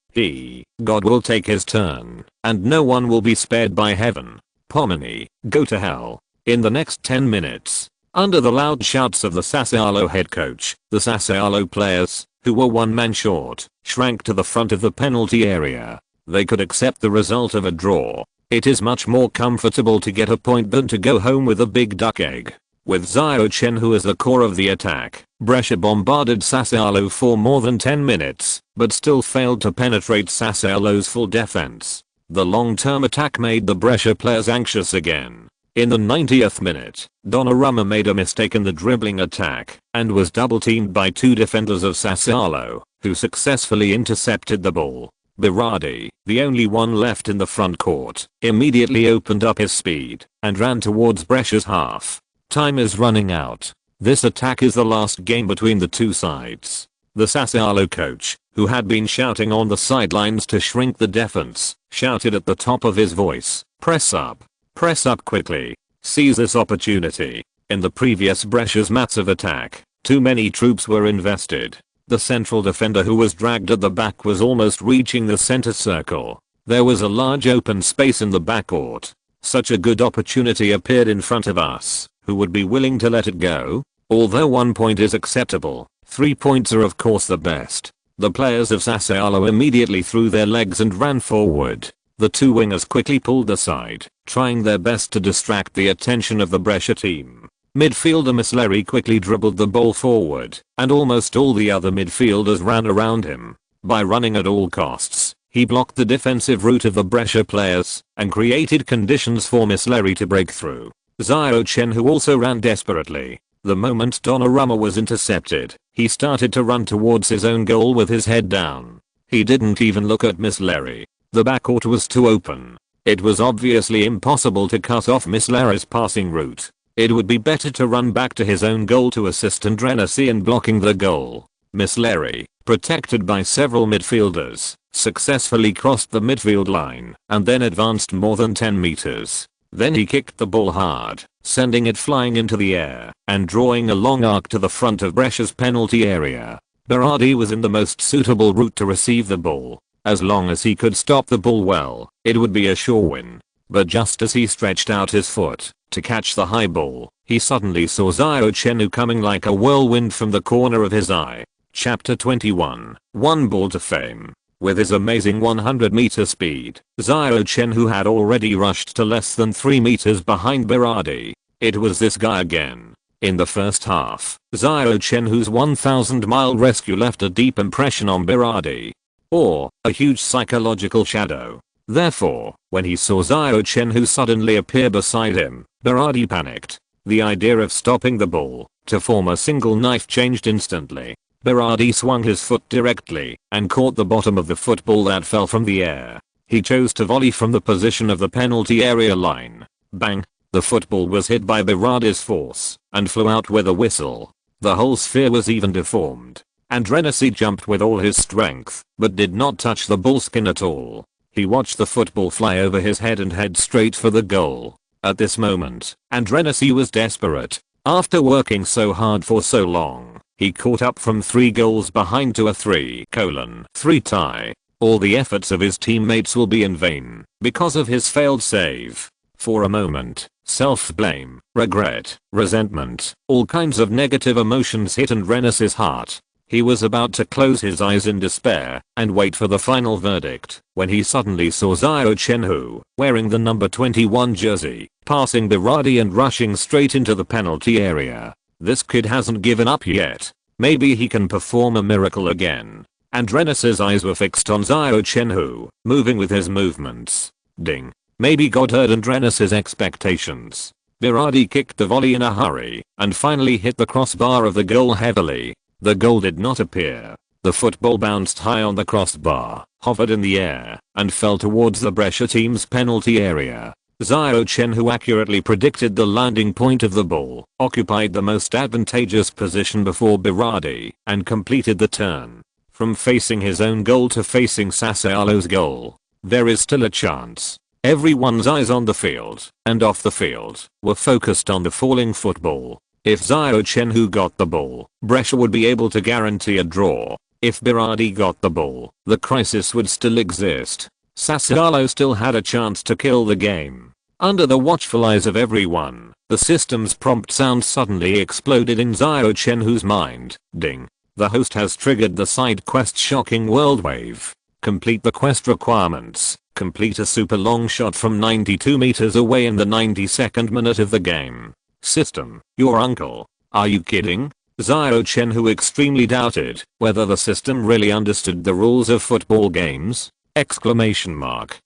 God will take his turn, and no one will be spared by heaven. Pomini, go to hell. In the next 10 minutes, under the loud shouts of the Sassuolo head coach, the Sassuolo players, who were one man short, shrank to the front of the penalty area. They could accept the result of a draw. It is much more comfortable to get a point than to go home with a big duck egg. With Xiao Chenhui as the core of the attack, Brescia bombarded Sassuolo for more than 10 minutes, but still failed to penetrate Sassuolo's full defense. The long-term attack made the Brescia players anxious again. In the 90th minute, Donnarumma made a mistake in the dribbling attack and was double-teamed by two defenders of Sassuolo, who successfully intercepted the ball. Berardi, the only one left in the front court, immediately opened up his speed and ran towards Brescia's half. Time is running out. This attack is the last game between the two sides. The Sassuolo coach, who had been shouting on the sidelines to shrink the defense, shouted at the top of his voice, "Press up. Press up quickly. Seize this opportunity." In the previous Brescia's massive attack, too many troops were invested. The central defender who was dragged at the back was almost reaching the center circle. There was a large open space in the backcourt. Such a good opportunity appeared in front of us. Who would be willing to let it go? Although 1 point is acceptable, 3 points are of course the best. The players of Sassuolo immediately threw their legs and ran forward. The two wingers quickly pulled aside, trying their best to distract the attention of the Brescia team. Midfielder Mesleri quickly dribbled the ball forward, and almost all the other midfielders ran around him. By running at all costs, he blocked the defensive route of the Brescia players and created conditions for Mesleri to break through. Xiao Chenhui also ran desperately. The moment Donnarumma was intercepted, he started to run towards his own goal with his head down. He didn't even look at Mesleri. The backcourt was too open. It was obviously impossible to cut off Mesleri's passing route. It would be better to run back to his own goal to assist Andrenasi in blocking the goal. Mesleri, protected by several midfielders, successfully crossed the midfield line and then advanced more than 10 meters. Then he kicked the ball hard, sending it flying into the air and drawing a long arc to the front of Brescia's penalty area. Berardi was in the most suitable route to receive the ball. As long as he could stop the ball well, it would be a sure win. But just as he stretched out his foot to catch the high ball, he suddenly saw Xiao Chenhui coming like a whirlwind from the corner of his eye. Chapter 21, One Ball to Fame. With his amazing 100-meter speed, Xiao Chenhui had already rushed to less than 3 meters behind Berardi. It was this guy again. In the first half, Xiao Chenhui's 1,000-mile rescue left a deep impression on Berardi. Or, a huge psychological shadow. Therefore, when he saw Xiao Chenhui suddenly appear beside him, Berardi panicked. The idea of stopping the ball to form a single knife changed instantly. Berardi swung his foot directly and caught the bottom of the football that fell from the air. He chose to volley from the position of the penalty area line. Bang! The football was hit by Berardi's force and flew out with a whistle. The whole sphere was even deformed. Andrenasi jumped with all his strength, but did not touch the ball skin at all. He watched the football fly over his head and head straight for the goal. At this moment, Andrenasi was desperate. After working so hard for so long, he caught up from 3 goals behind to a 3:3 tie. All the efforts of his teammates will be in vain because of his failed save. For a moment, self-blame, regret, resentment, all kinds of negative emotions hit Andrenasi's heart. He was about to close his eyes in despair and wait for the final verdict when he suddenly saw Xiao Chenhui, wearing the number 21 jersey, passing Berardi and rushing straight into the penalty area. This kid hasn't given up yet. Maybe he can perform a miracle again. Andrenasi's eyes were fixed on Xiao Chenhui, moving with his movements. Ding. Maybe God heard Andrenasi's expectations. Berardi kicked the volley in a hurry and finally hit the crossbar of the goal heavily. The goal did not appear. The football bounced high on the crossbar, hovered in the air, and fell towards the Brescia team's penalty area. Xiao Chenhui accurately predicted the landing point of the ball, occupied the most advantageous position before Berardi, and completed the turn. From facing his own goal to facing Sassuolo's goal, there is still a chance. Everyone's eyes on the field, and off the field, were focused on the falling football. If Xiao Chenhui got the ball, Brescia would be able to guarantee a draw. If Berardi got the ball, the crisis would still exist. Sassuolo still had a chance to kill the game. Under the watchful eyes of everyone, the system's prompt sound suddenly exploded in Xiao Chenhui's mind. Ding. The host has triggered the side quest Shocking World Wave. Complete the quest requirements. Complete a super long shot from 92 meters away in the 92nd minute of the game. System, your uncle. Are you kidding? Xiao Chenhui extremely doubted whether the system really understood the rules of football games. Exclamation mark.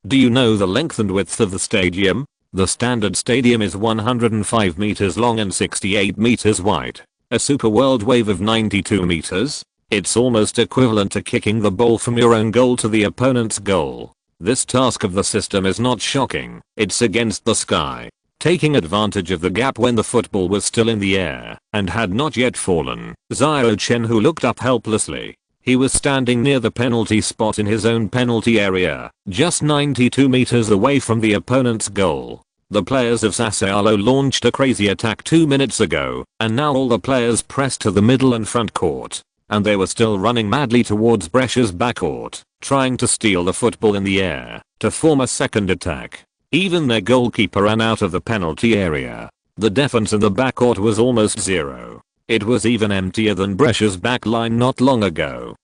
Do you know the length and width of the stadium? The standard stadium is 105 meters long and 68 meters wide. A super world wave of 92 meters? It's almost equivalent to kicking the ball from your own goal to the opponent's goal. This task of the system is not shocking, it's against the sky. Taking advantage of the gap when the football was still in the air and had not yet fallen, Xiao Chenhui looked up helplessly. He was standing near the penalty spot in his own penalty area, just 92 meters away from the opponent's goal. The players of Sassuolo launched a crazy attack 2 minutes ago, and now all the players pressed to the middle and front court. And they were still running madly towards Brescia's backcourt, trying to steal the football in the air, to form a second attack. Even their goalkeeper ran out of the penalty area. The defense in the backcourt was almost zero. It was even emptier than Brescia's backline not long ago.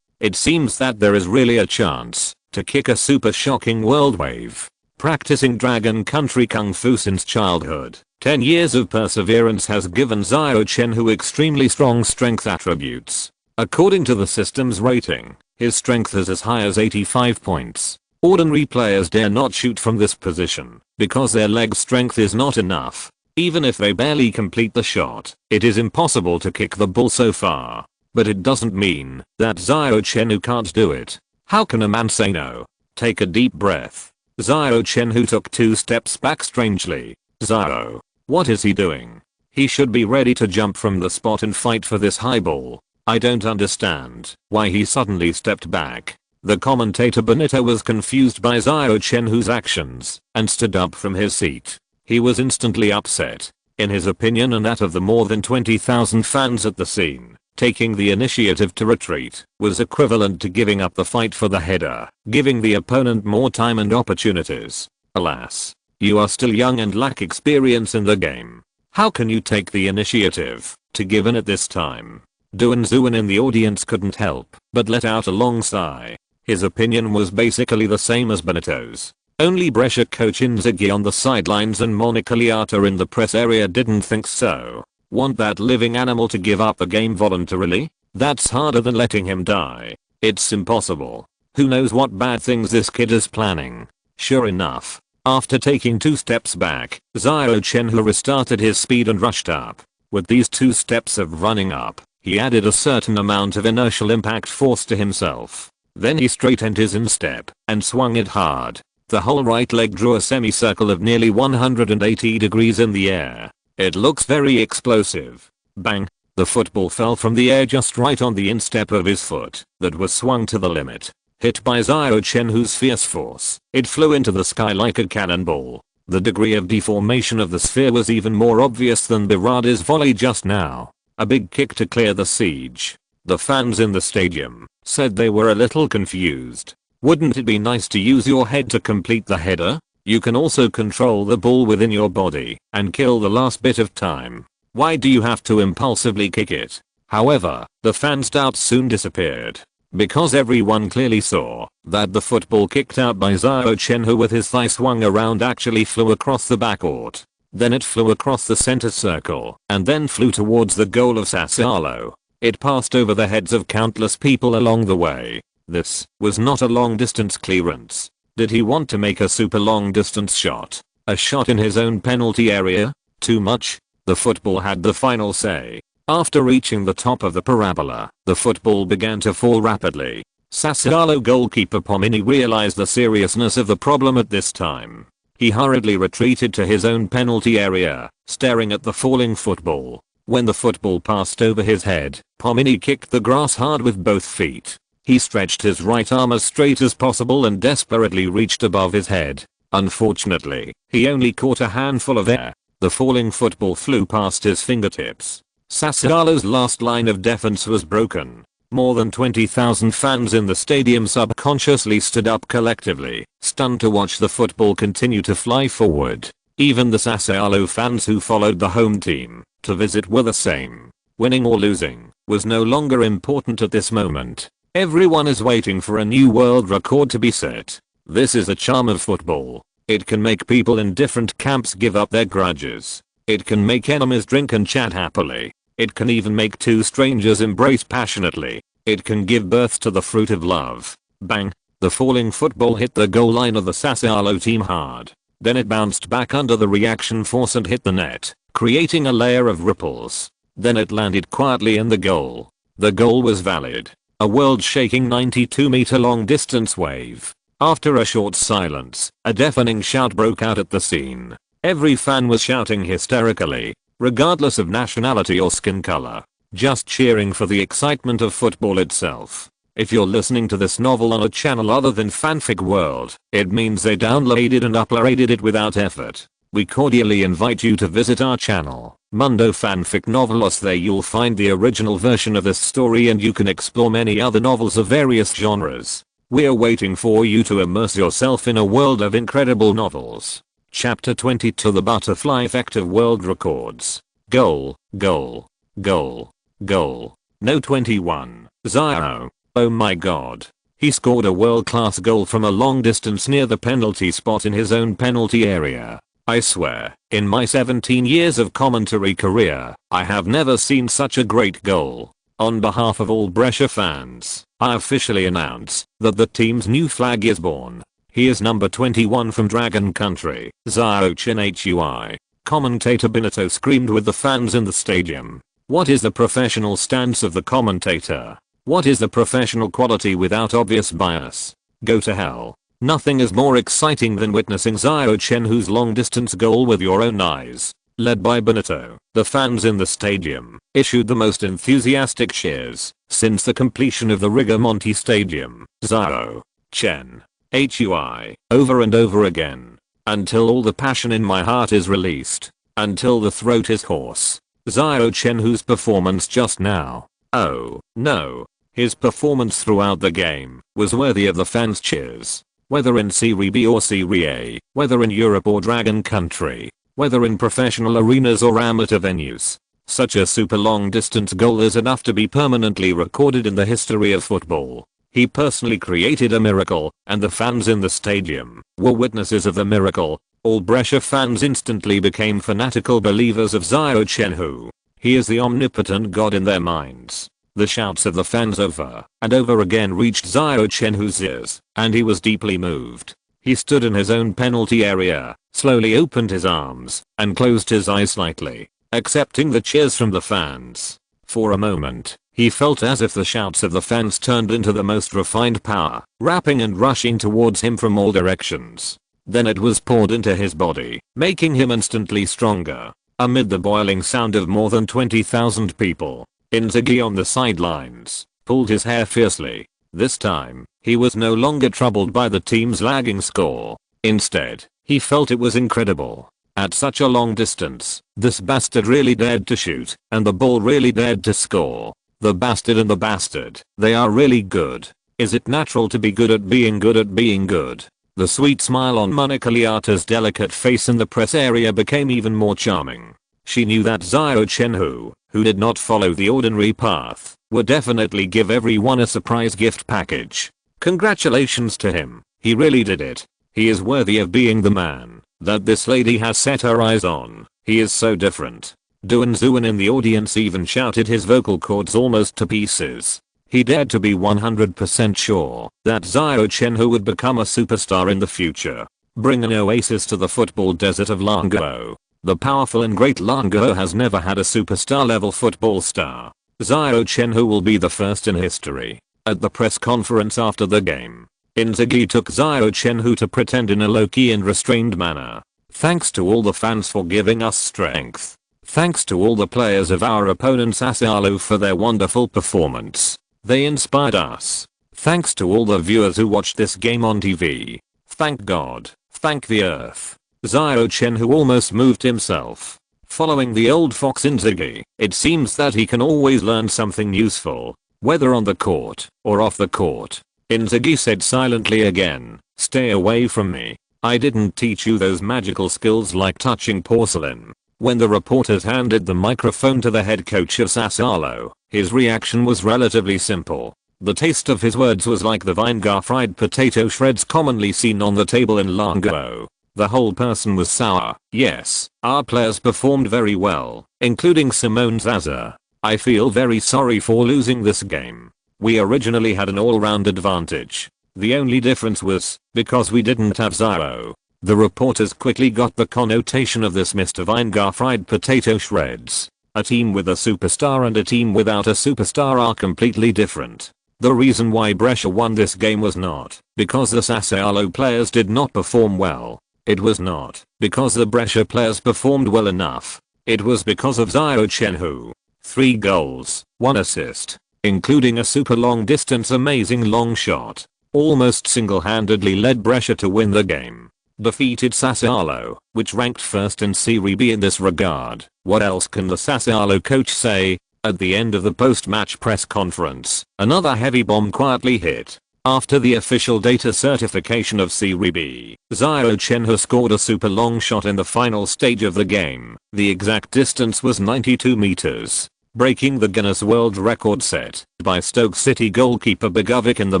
It seems that there is really a chance to kick a super shocking world wave. Practicing Dragon Country Kung Fu since childhood, 10 years of perseverance has given Xiao Chenhui extremely strong strength attributes. According to the system's rating, his strength is as high as 85 points. Ordinary players dare not shoot from this position because their leg strength is not enough. Even if they barely complete the shot, it is impossible to kick the ball so far. But it doesn't mean that Xiao Chenhui can't do it. How can a man say no? Take a deep breath. Xiao Chenhui took 2 steps back strangely. Xiao, what is he doing? He should be ready to jump from the spot and fight for this high ball. I don't understand why he suddenly stepped back. The commentator Benito was confused by Xiao Chenhui's actions and stood up from his seat. He was instantly upset. In his opinion and that of the more than 20,000 fans at the scene, taking the initiative to retreat was equivalent to giving up the fight for the header, giving the opponent more time and opportunities. Alas, you are still young and lack experience in the game. How can you take the initiative to give in at this time? Duan Zuan in the audience couldn't help but let out a long sigh. His opinion was basically the same as Benito's. Only Brescia coach Inzaghi on the sidelines and Monica Liata in the press area didn't think so. Want that living animal to give up the game voluntarily? That's harder than letting him die. It's impossible. Who knows what bad things this kid is planning. Sure enough, after taking 2 steps back, Xiao Chenhui restarted his speed and rushed up. With these 2 steps of running up, he added a certain amount of inertial impact force to himself. Then he straightened his instep and swung it hard. The whole right leg drew a semicircle of nearly 180 degrees in the air. It looks very explosive. Bang! The football fell from the air just right on the instep of his foot that was swung to the limit. Hit by Xiao Chenhui's fierce force, it flew into the sky like a cannonball. The degree of deformation of the sphere was even more obvious than Berardi's volley just now. A big kick to clear the siege. The fans in the stadium said they were a little confused. Wouldn't it be nice to use your head to complete the header? You can also control the ball within your body and kill the last bit of time. Why do you have to impulsively kick it? However, the fans' doubts soon disappeared, because everyone clearly saw that the football kicked out by Xiao Chenhui with his thigh swung around actually flew across the backcourt. Then it flew across the center circle and then flew towards the goal of Sassuolo. It passed over the heads of countless people along the way. This was not a long distance clearance. Did he want to make a super long distance shot? A shot in his own penalty area? Too much? The football had the final say. After reaching the top of the parabola, the football began to fall rapidly. Sassuolo goalkeeper Pomini realized the seriousness of the problem at this time. He hurriedly retreated to his own penalty area, staring at the falling football. When the football passed over his head, Pomini kicked the grass hard with both feet. He stretched his right arm as straight as possible and desperately reached above his head. Unfortunately, he only caught a handful of air. The falling football flew past his fingertips. Sassuolo's last line of defense was broken. More than 20,000 fans in the stadium subconsciously stood up collectively, stunned to watch the football continue to fly forward. Even the Sassuolo fans who followed the home team to visit were the same. Winning or losing was no longer important at this moment. Everyone is waiting for a new world record to be set. This is the charm of football. It can make people in different camps give up their grudges. It can make enemies drink and chat happily. It can even make two strangers embrace passionately. It can give birth to the fruit of love. Bang! The falling football hit the goal line of the Sassuolo team hard. Then it bounced back under the reaction force and hit the net, creating a layer of ripples. Then it landed quietly in the goal. The goal was valid. A world-shaking 92-meter long distance wave. After a short silence, a deafening shout broke out at the scene. Every fan was shouting hysterically, regardless of nationality or skin color, just cheering for the excitement of football itself. If you're listening to this novel on a channel other than Fanfic World, it means they downloaded and uploaded it without effort. We cordially invite you to visit our channel, Mundo Fanfic Novelos. There you'll find the original version of this story and you can explore many other novels of various genres. We're waiting for you to immerse yourself in a world of incredible novels. Chapter 22: The Butterfly Effect of World Records. Goal, goal, goal, goal. No 21. Xiao. Oh my god. He scored a world-class goal from a long distance near the penalty spot in his own penalty area. I swear, in my 17 years of commentary career, I have never seen such a great goal. On behalf of all Brescia fans, I officially announce that the team's new flag is born. He is number 21 from Dragon Country, Xiao Chenhui. Commentator Benito screamed with the fans in the stadium. What is the professional stance of the commentator? What is the professional quality without obvious bias? Go to hell. Nothing is more exciting than witnessing Xiao Chenhui's long distance goal with your own eyes. Led by Benito, the fans in the stadium issued the most enthusiastic cheers since the completion of the Rigamonti Stadium. Xiao Chenhui, over and over again, until all the passion in my heart is released, until the throat is hoarse. Xiao Chenhui's performance just now, oh no, his performance throughout the game was worthy of the fans' cheers. Whether in Serie B or Serie A, whether in Europe or Dragon Country, whether in professional arenas or amateur venues, such a super long distance goal is enough to be permanently recorded in the history of football. He personally created a miracle, and the fans in the stadium were witnesses of the miracle. All Brescia fans instantly became fanatical believers of Xiao Chenhui. He is the omnipotent god in their minds. The shouts of the fans over and over again reached Xiao Chenhui's ears, and he was deeply moved. He stood in his own penalty area, slowly opened his arms, and closed his eyes slightly, accepting the cheers from the fans. For a moment, he felt as if the shouts of the fans turned into the most refined power, rapping and rushing towards him from all directions. Then it was poured into his body, making him instantly stronger. Amid the boiling sound of more than 20,000 people, Inzaghi on the sidelines pulled his hair fiercely. This time, he was no longer troubled by the team's lagging score. Instead, he felt it was incredible. At such a long distance, this bastard really dared to shoot, and the ball really dared to score. The bastard and the bastard, they are really good. Is it natural to be good at being good at being good? The sweet smile on Monica Liata's delicate face in the press area became even more charming. She knew that Xiao Chenhui, who did not follow the ordinary path, would definitely give everyone a surprise gift package. Congratulations to him, he really did it. He is worthy of being the man that this lady has set her eyes on. He is so different. Duan Zuan in the audience even shouted his vocal cords almost to pieces. He dared to be 100% sure that Xiao Chenhui would become a superstar in the future, bring an oasis to the football desert of Longguo. The powerful and great Longguo has never had a superstar level football star. Xiao Chenhui will be the first in history. At the press conference after the game, Inzaghi took Xiao Chenhui to pretend in a low-key and restrained manner. Thanks to all the fans for giving us strength. Thanks to all the players of our opponent Sassuolo for their wonderful performance. They inspired us. Thanks to all the viewers who watched this game on TV. Thank God. Thank the earth. Xiao Chenhui almost moved himself. Following the old fox Inzaghi, it seems that he can always learn something useful, whether on the court or off the court. Inzaghi said silently again, "Stay away from me. I didn't teach you those magical skills like touching porcelain." When the reporters handed the microphone to the head coach of Sassuolo, his reaction was relatively simple. The taste of his words was like the vinegar fried potato shreds commonly seen on the table in Longguo. The whole person was sour. Yes, our players performed very well, including Simone Zaza. I feel very sorry for losing this game. We originally had an all-round advantage. The only difference was, because we didn't have Xiao. The reporters quickly got the connotation of this Mr. Vinegar fried potato shreds. A team with a superstar and a team without a superstar are completely different. The reason why Brescia won this game was not because the Sassuolo players did not perform well. It was not because the Brescia players performed well enough. It was because of Xiao Chenhui. 3 goals, 1 assist, including a super long distance amazing long shot. Almost single-handedly led Brescia to win the game. Defeated Sassuolo, which ranked first in Serie B in this regard. What else can the Sassuolo coach say? At the end of the post-match press conference, another heavy bomb quietly hit. After the official data certification of Serie B, Xiao Chenhui scored a super long shot in the final stage of the game. The exact distance was 92 meters, breaking the Guinness World Record set by Stoke City goalkeeper Begovic in the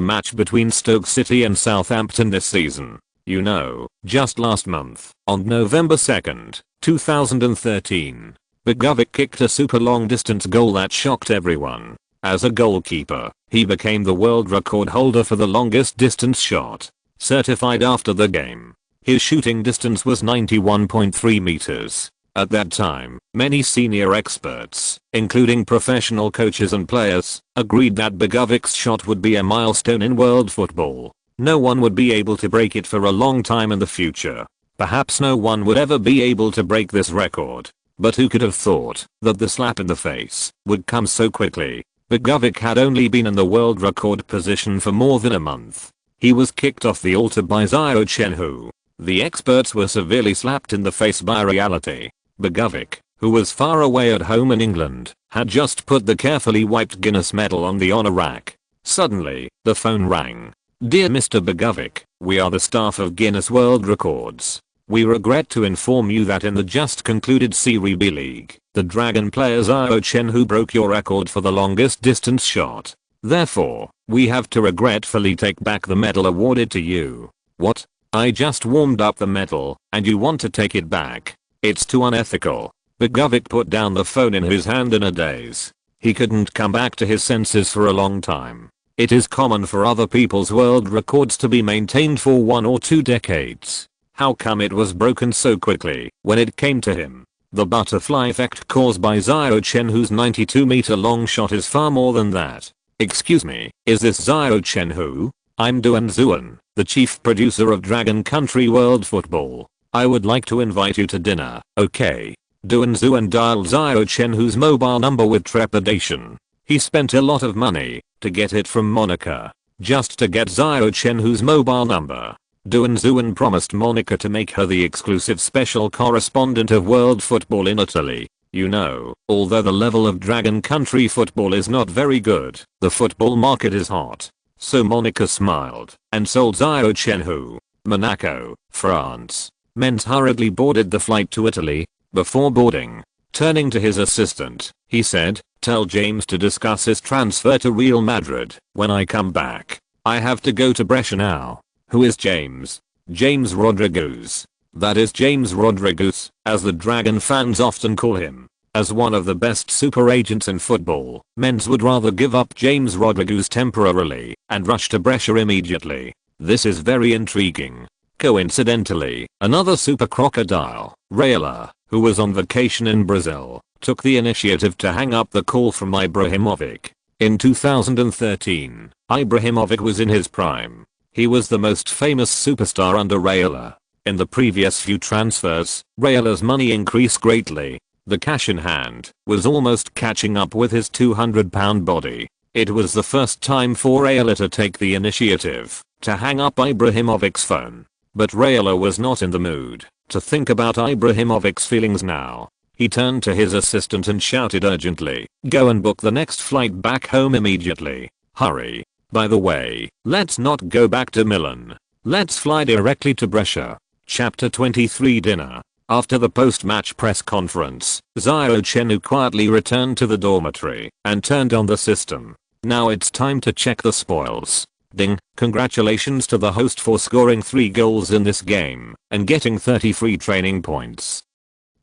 match between Stoke City and Southampton this season. You know, just last month, on November 2nd, 2013, Begovic kicked a super long distance goal that shocked everyone. As a goalkeeper, he became the world record holder for the longest distance shot, certified after the game. His shooting distance was 91.3 meters. At that time, many senior experts, including professional coaches and players, agreed that Begovic's shot would be a milestone in world football. No one would be able to break it for a long time in the future. Perhaps no one would ever be able to break this record. But who could have thought that the slap in the face would come so quickly? Begovic had only been in the world record position for more than a month. He was kicked off the altar by Xiao Chenhui. The experts were severely slapped in the face by reality. Begovic, who was far away at home in England, had just put the carefully wiped Guinness medal on the honor rack. Suddenly, the phone rang. "Dear Mr. Begovic, we are the staff of Guinness World Records. We regret to inform you that in the just concluded Serie B League, the Dragon player Xiao Chenhui broke your record for the longest distance shot. Therefore, we have to regretfully take back the medal awarded to you." What? I just warmed up the medal, and you want to take it back? It's too unethical. Begovic put down the phone in his hand in a daze. He couldn't come back to his senses for a long time. It is common for other people's world records to be maintained for 1 or 2 decades. How come it was broken so quickly when it came to him? The butterfly effect caused by Xiao Chenhui's 92-meter long shot is far more than that. Excuse me, is this Xiao Chenhui? I'm Duan Zuan, the chief producer of Dragon Country World Football. I would like to invite you to dinner, okay? Duan Zuan dialed Xiao Chenhui's mobile number with trepidation. He spent a lot of money to get it from Monica, just to get Xiao Chenhui's mobile number. Duan Zuan promised Monica to make her the exclusive special correspondent of world football in Italy. You know, although the level of Dragon Country football is not very good, the football market is hot. So Monica smiled and sold Xiao Chenhui. Monaco, France. Menz hurriedly boarded the flight to Italy. Before boarding, turning to his assistant, he said, "Tell James to discuss his transfer to Real Madrid when I come back. I have to go to Brescia now." Who is James? James Rodriguez. That is James Rodriguez, as the Dragon fans often call him. As one of the best super agents in football, Menz would rather give up James Rodriguez temporarily and rush to Brescia immediately. This is very intriguing. Coincidentally, another super crocodile, Raiola, who was on vacation in Brazil, took the initiative to hang up the call from Ibrahimović. In 2013, Ibrahimović was in his prime. He was the most famous superstar under Raiola. In the previous few transfers, Raiola's money increased greatly. The cash in hand was almost catching up with his 200-pound body. It was the first time for Raiola to take the initiative to hang up Ibrahimovic's phone. But Raiola was not in the mood to think about Ibrahimovic's feelings now. He turned to his assistant and shouted urgently, "Go and book the next flight back home immediately. Hurry. By the way, let's not go back to Milan. Let's fly directly to Brescia." Chapter 23 Dinner. After the post-match press conference, Xiao Chenhui quietly returned to the dormitory and turned on the system. Now it's time to check the spoils. Ding, congratulations to the host for scoring 3 goals in this game and getting 30 free training points.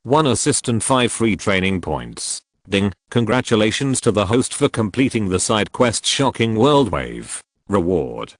1 assist and 5 free training points. Ding, congratulations to the host for completing the side quest Shocking World Wave. Reward.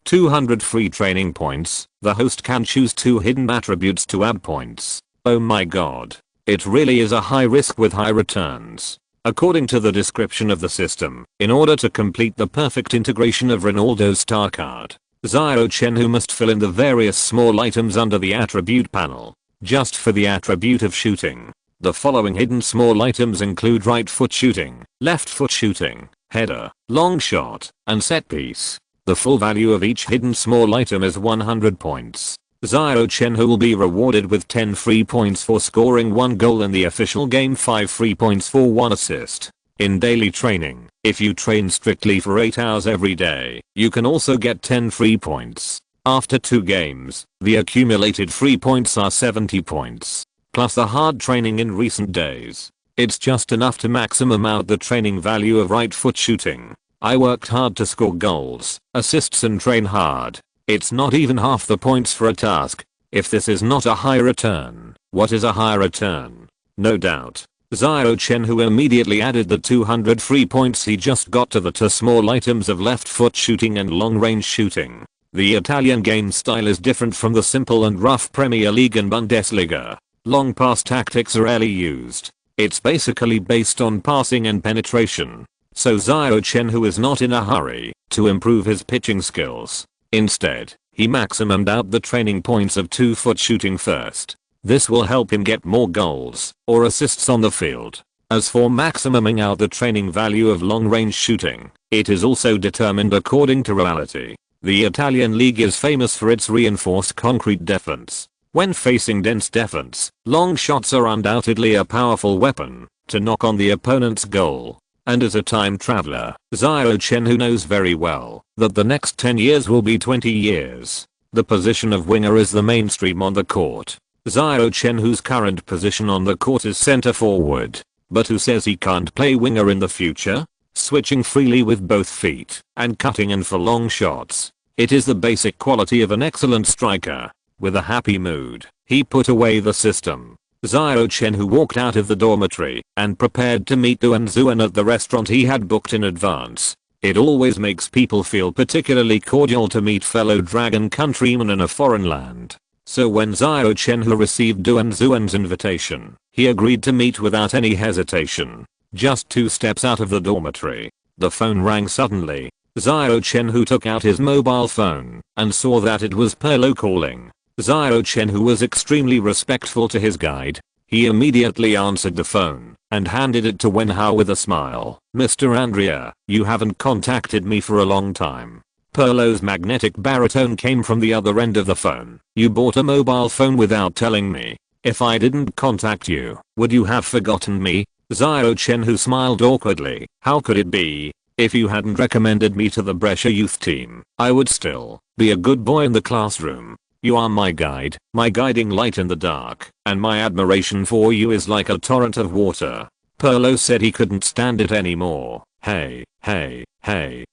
200 free training points. The host can choose 2 hidden attributes to add points. Oh my god. It really is a high risk with high returns. According to the description of the system, in order to complete the perfect integration of Ronaldo's star card, Xiao Chenhui must fill in the various small items under the attribute panel. Just for the attribute of shooting, the following hidden small items include right foot shooting, left foot shooting, header, long shot, and set piece. The full value of each hidden small item is 100 points. Xiao Chenhui will be rewarded with 10 free points for scoring 1 goal in the official game, 5 free points for 1 assist. In daily training, if you train strictly for 8 hours every day, you can also get 10 free points. After 2 games, the accumulated free points are 70 points. Plus the hard training in recent days. It's just enough to maximum out the training value of right foot shooting. I worked hard to score goals, assists and train hard. It's not even half the points for a task. If this is not a high return, what is a high return? No doubt. Xiao Chenhui immediately added the 200 free points he just got to the 2 small items of left foot shooting and long range shooting. The Italian game style is different from the simple and rough Premier League and Bundesliga. Long pass tactics are rarely used. It's basically based on passing and penetration. So Xiao Chenhui is not in a hurry to improve his pitching skills. Instead, he maximumed out the training points of 2-foot shooting first. This will help him get more goals or assists on the field. As for maximuming out the training value of long-range shooting, it is also determined according to reality. The Italian league is famous for its reinforced concrete defense. When facing dense defense, long shots are undoubtedly a powerful weapon to knock on the opponent's goal. And as a time traveler, Xiao Chenhui knows very well that the next 10 years will be 20 years. The position of winger is the mainstream on the court. Xiao Chenhui's current position on the court is center forward. But who says he can't play winger in the future? Switching freely with both feet and cutting in for long shots. It is the basic quality of an excellent striker. With a happy mood, he put away the system. Xiao Chenhui walked out of the dormitory and prepared to meet Du and Zuan at the restaurant he had booked in advance. It always makes people feel particularly cordial to meet fellow dragon countrymen in a foreign land. So when Xiao Chenhui received Du and Zuan's invitation, he agreed to meet without any hesitation. Just 2 steps out of the dormitory, the phone rang suddenly. Xiao Chenhui took out his mobile phone and saw that it was Pelé calling. Xiao Chenhui was extremely respectful to his guide. He immediately answered the phone and handed it to Wen Hao with a smile. Mr. Andrea, you haven't contacted me for a long time. Pelé's magnetic baritone came from the other end of the phone. You bought a mobile phone without telling me. If I didn't contact you, would you have forgotten me? Xiao Chenhui smiled awkwardly. How could it be? If you hadn't recommended me to the Brescia youth team, I would still be a good boy in the classroom. You are my guide, my guiding light in the dark, and my admiration for you is like a torrent of water. Pelé said he couldn't stand it anymore. Hey,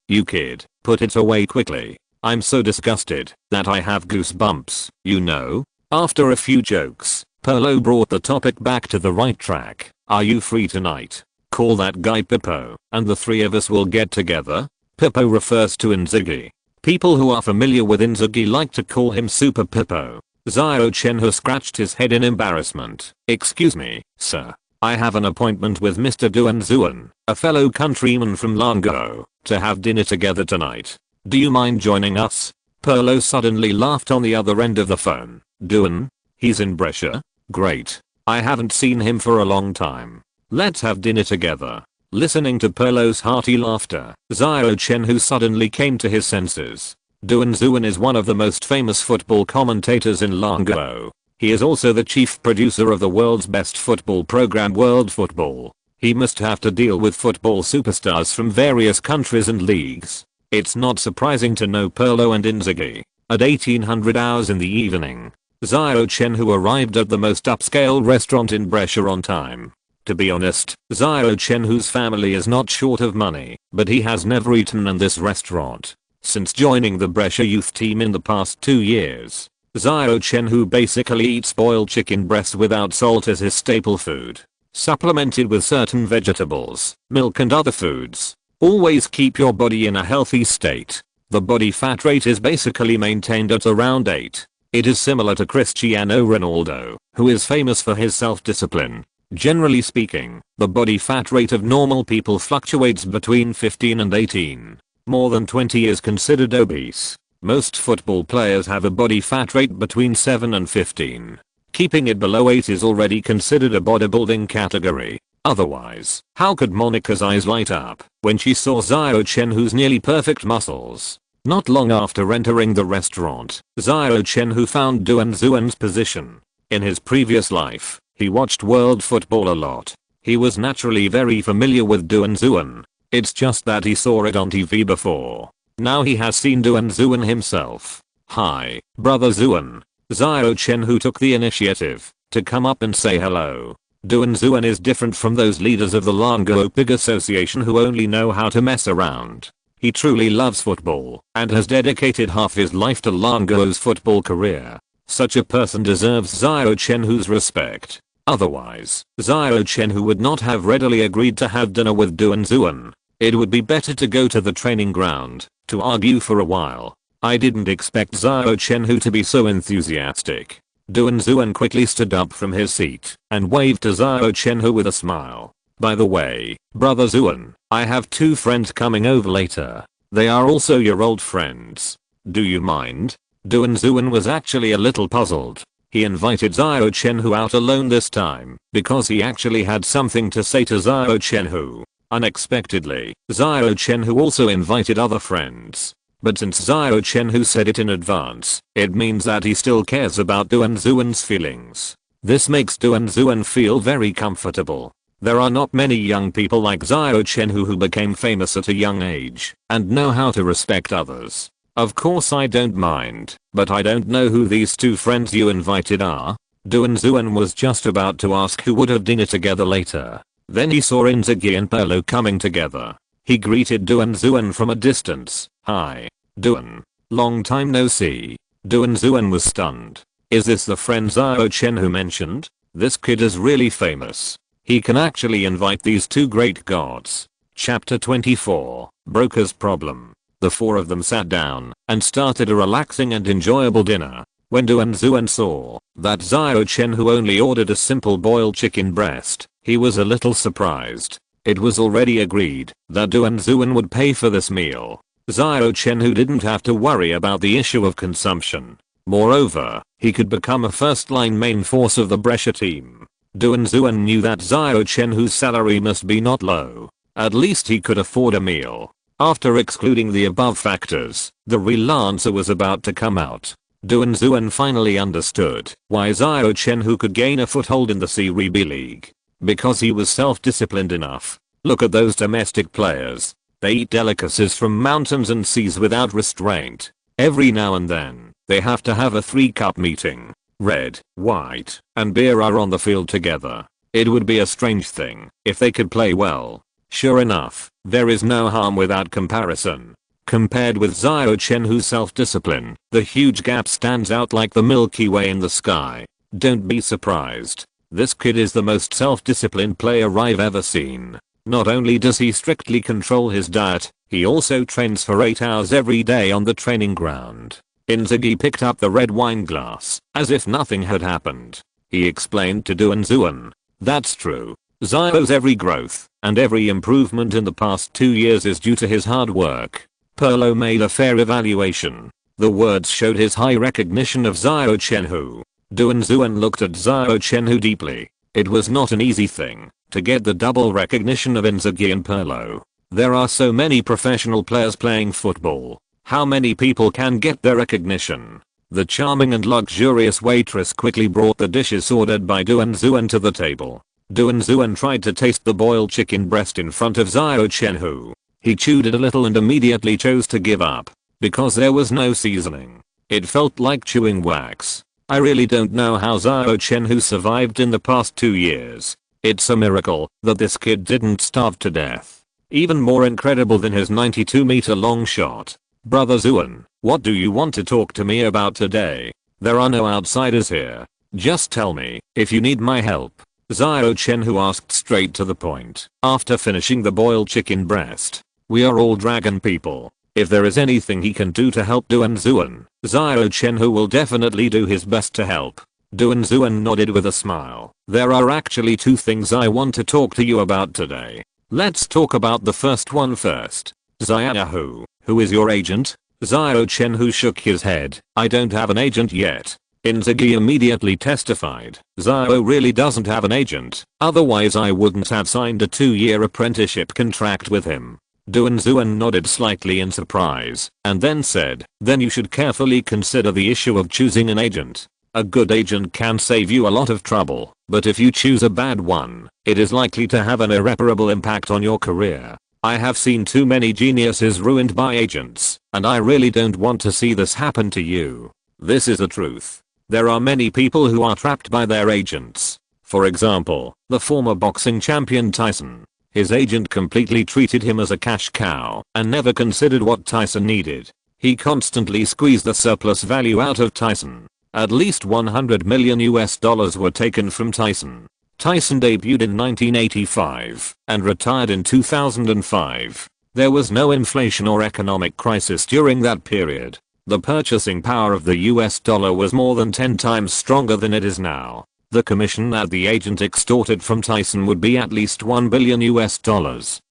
you kid, put it away quickly. I'm so disgusted that I have goosebumps, you know? After a few jokes, Pelé brought the topic back to the right track. Are you free tonight? Call that guy Pippo, and the 3 of us will get together. Pippo refers to Inzaghi. People who are familiar with Inzaghi like to call him Super Pippo. Xiao Chenhui scratched his head in embarrassment. Excuse me, sir. I have an appointment with Mr. Du and Zuan, a fellow countryman from Longguo, to have dinner together tonight. Do you mind joining us? Pelé suddenly laughed on the other end of the phone. Duan? He's in Brescia? Great. I haven't seen him for a long time. Let's have dinner together. Listening to Pelé's hearty laughter, Xiao Chenhui suddenly came to his senses. Du and Zuan is one of the most famous football commentators in Longguo. He is also the chief producer of the world's best football program, World Football. He must have to deal with football superstars from various countries and leagues. It's not surprising to know Pelé and Inzaghi. At 1800 hours in the evening, Xiao Chenhui arrived at the most upscale restaurant in Brescia on time. To be honest, Xiao Chenhui's family is not short of money, but he has never eaten in this restaurant. Since joining the Brescia youth team in the past 2 years, Xiao Chenhui basically eats boiled chicken breast without salt as his staple food, supplemented with certain vegetables, milk and other foods. Always keep your body in a healthy state. The body fat rate is basically maintained at around 8. It is similar to Cristiano Ronaldo, who is famous for his self-discipline. Generally speaking, the body fat rate of normal people fluctuates between 15 and 18. More than 20 is considered obese. Most football players have a body fat rate between 7 and 15. Keeping it below 8 is already considered a bodybuilding category. Otherwise, how could Monica's eyes light up when she saw Xiao Chenhui's nearly perfect muscles? Not long after entering the restaurant, Xiao Chenhui found Duan Xuan's position. In his previous life, he watched world football a lot. He was naturally very familiar with Duan Xuan. It's just that he saw it on TV before. Now he has seen Duan Xuan himself. "Hi, brother Xuan." Xiao Chenhui took the initiative to come up and say hello. Duan Xuan is different from those leaders of the Longguo Pig Association who only know how to mess around. He truly loves football and has dedicated half his life to Longguo's football career. Such a person deserves Xiao Chenhui's respect. Otherwise, Xiao Chenhui would not have readily agreed to have dinner with Duan Xuan. It would be better to go to the training ground to argue for a while. I didn't expect Xiao Chenhui to be so enthusiastic. Duan Xuan quickly stood up from his seat and waved to Xiao Chenhui with a smile. "By the way, brother Xuan, I have 2 friends coming over later. They are also your old friends. Do you mind?" Duan Xuan was actually a little puzzled. He invited Xiao Chenhui out alone this time because he actually had something to say to Xiao Chenhui. Unexpectedly, Xiao Chenhui also invited other friends. But since Xiao Chenhui said it in advance, it means that he still cares about Duan Xuan's feelings. This makes Duan Xuan feel very comfortable. There are not many young people like Xiao Chenhui who became famous at a young age and know how to respect others. "Of course I don't mind, but I don't know who these 2 friends you invited are." Duan Xuan was just about to ask who would have dinner together later. Then he saw Inzaghi and Pelé coming together. He greeted Duan Xuan from a distance. "Hi, Duan. Long time no see." Duan Xuan was stunned. Is this the friend Xiao Chenhui mentioned? This kid is really famous. He can actually invite these 2 great gods. Chapter 24, Broker's Problem. The 4 of them sat down and started a relaxing and enjoyable dinner. When Duan Xuan saw that Xiao Chenhui only ordered a simple boiled chicken breast, he was a little surprised. It was already agreed that Duan Xuan would pay for this meal. Xiao Chenhui didn't have to worry about the issue of consumption. Moreover, he could become a first-line main force of the Brescia team. Duan Xuan knew that Xiao Chenhui's salary must be not low. At least he could afford a meal. After excluding the above factors, the real answer was about to come out. Duan Xuan finally understood why Xiao Chenhui could gain a foothold in the Serie B league. Because he was self-disciplined enough. Look at those domestic players. They eat delicacies from mountains and seas without restraint. Every now and then, they have to have a 3-cup meeting. Red, white, and beer are on the field together. It would be a strange thing if they could play well. Sure enough, there is no harm without comparison. Compared with Xiao Chenhui's self-discipline, the huge gap stands out like the Milky Way in the sky. Don't be surprised. This kid is the most self-disciplined player I've ever seen. Not only does he strictly control his diet, he also trains for 8 hours every day on the training ground. Inzaghi picked up the red wine glass, as if nothing had happened. He explained to Duan Xuan. "That's true. Xiao's every growth and every improvement in the past 2 years is due to his hard work." Pelé made a fair evaluation. The words showed his high recognition of Xiao Chenhui. Duan Xuan looked at Xiao Chenhui deeply. It was not an easy thing to get the double recognition of Inzaghi and Pelé. There are so many professional players playing football. How many people can get their recognition? The charming and luxurious waitress quickly brought the dishes ordered by Duan Xuan to the table. Duan Xuan tried to taste the boiled chicken breast in front of Xiao Chenhui. He chewed it a little and immediately chose to give up. Because there was no seasoning. It felt like chewing wax. I really don't know how Xiao Chenhui survived in the past 2 years. It's a miracle that this kid didn't starve to death. Even more incredible than his 92-meter long shot. Brother Zuan, what do you want to talk to me about today? There are no outsiders here. Just tell me if you need my help. Xiao Chenhui asked straight to the point after finishing the boiled chicken breast. We are all dragon people. If there is anything he can do to help Duan Zuan, Xiao Chenhui will definitely do his best to help. Duan Zuan nodded with a smile. There are actually two things I want to talk to you about today. Let's talk about the first one first. Xiao, who is your agent? Xiao Chenhui shook his head. I don't have an agent yet. Inzaghi immediately testified. Xiao really doesn't have an agent, otherwise I wouldn't have signed a 2-year apprenticeship contract with him. Duan Zuan nodded slightly in surprise, and then said, then you should carefully consider the issue of choosing an agent. A good agent can save you a lot of trouble, but if you choose a bad one, it is likely to have an irreparable impact on your career. I have seen too many geniuses ruined by agents, and I really don't want to see this happen to you. This is the truth. There are many people who are trapped by their agents. For example, the former boxing champion Tyson. His agent completely treated him as a cash cow and never considered what Tyson needed. He constantly squeezed the surplus value out of Tyson. At least $100 million were taken from Tyson. Tyson debuted in 1985 and retired in 2005. There was no inflation or economic crisis during that period. The purchasing power of the US dollar was more than 10 times stronger than it is now. The commission that the agent extorted from Tyson would be at least $1 billion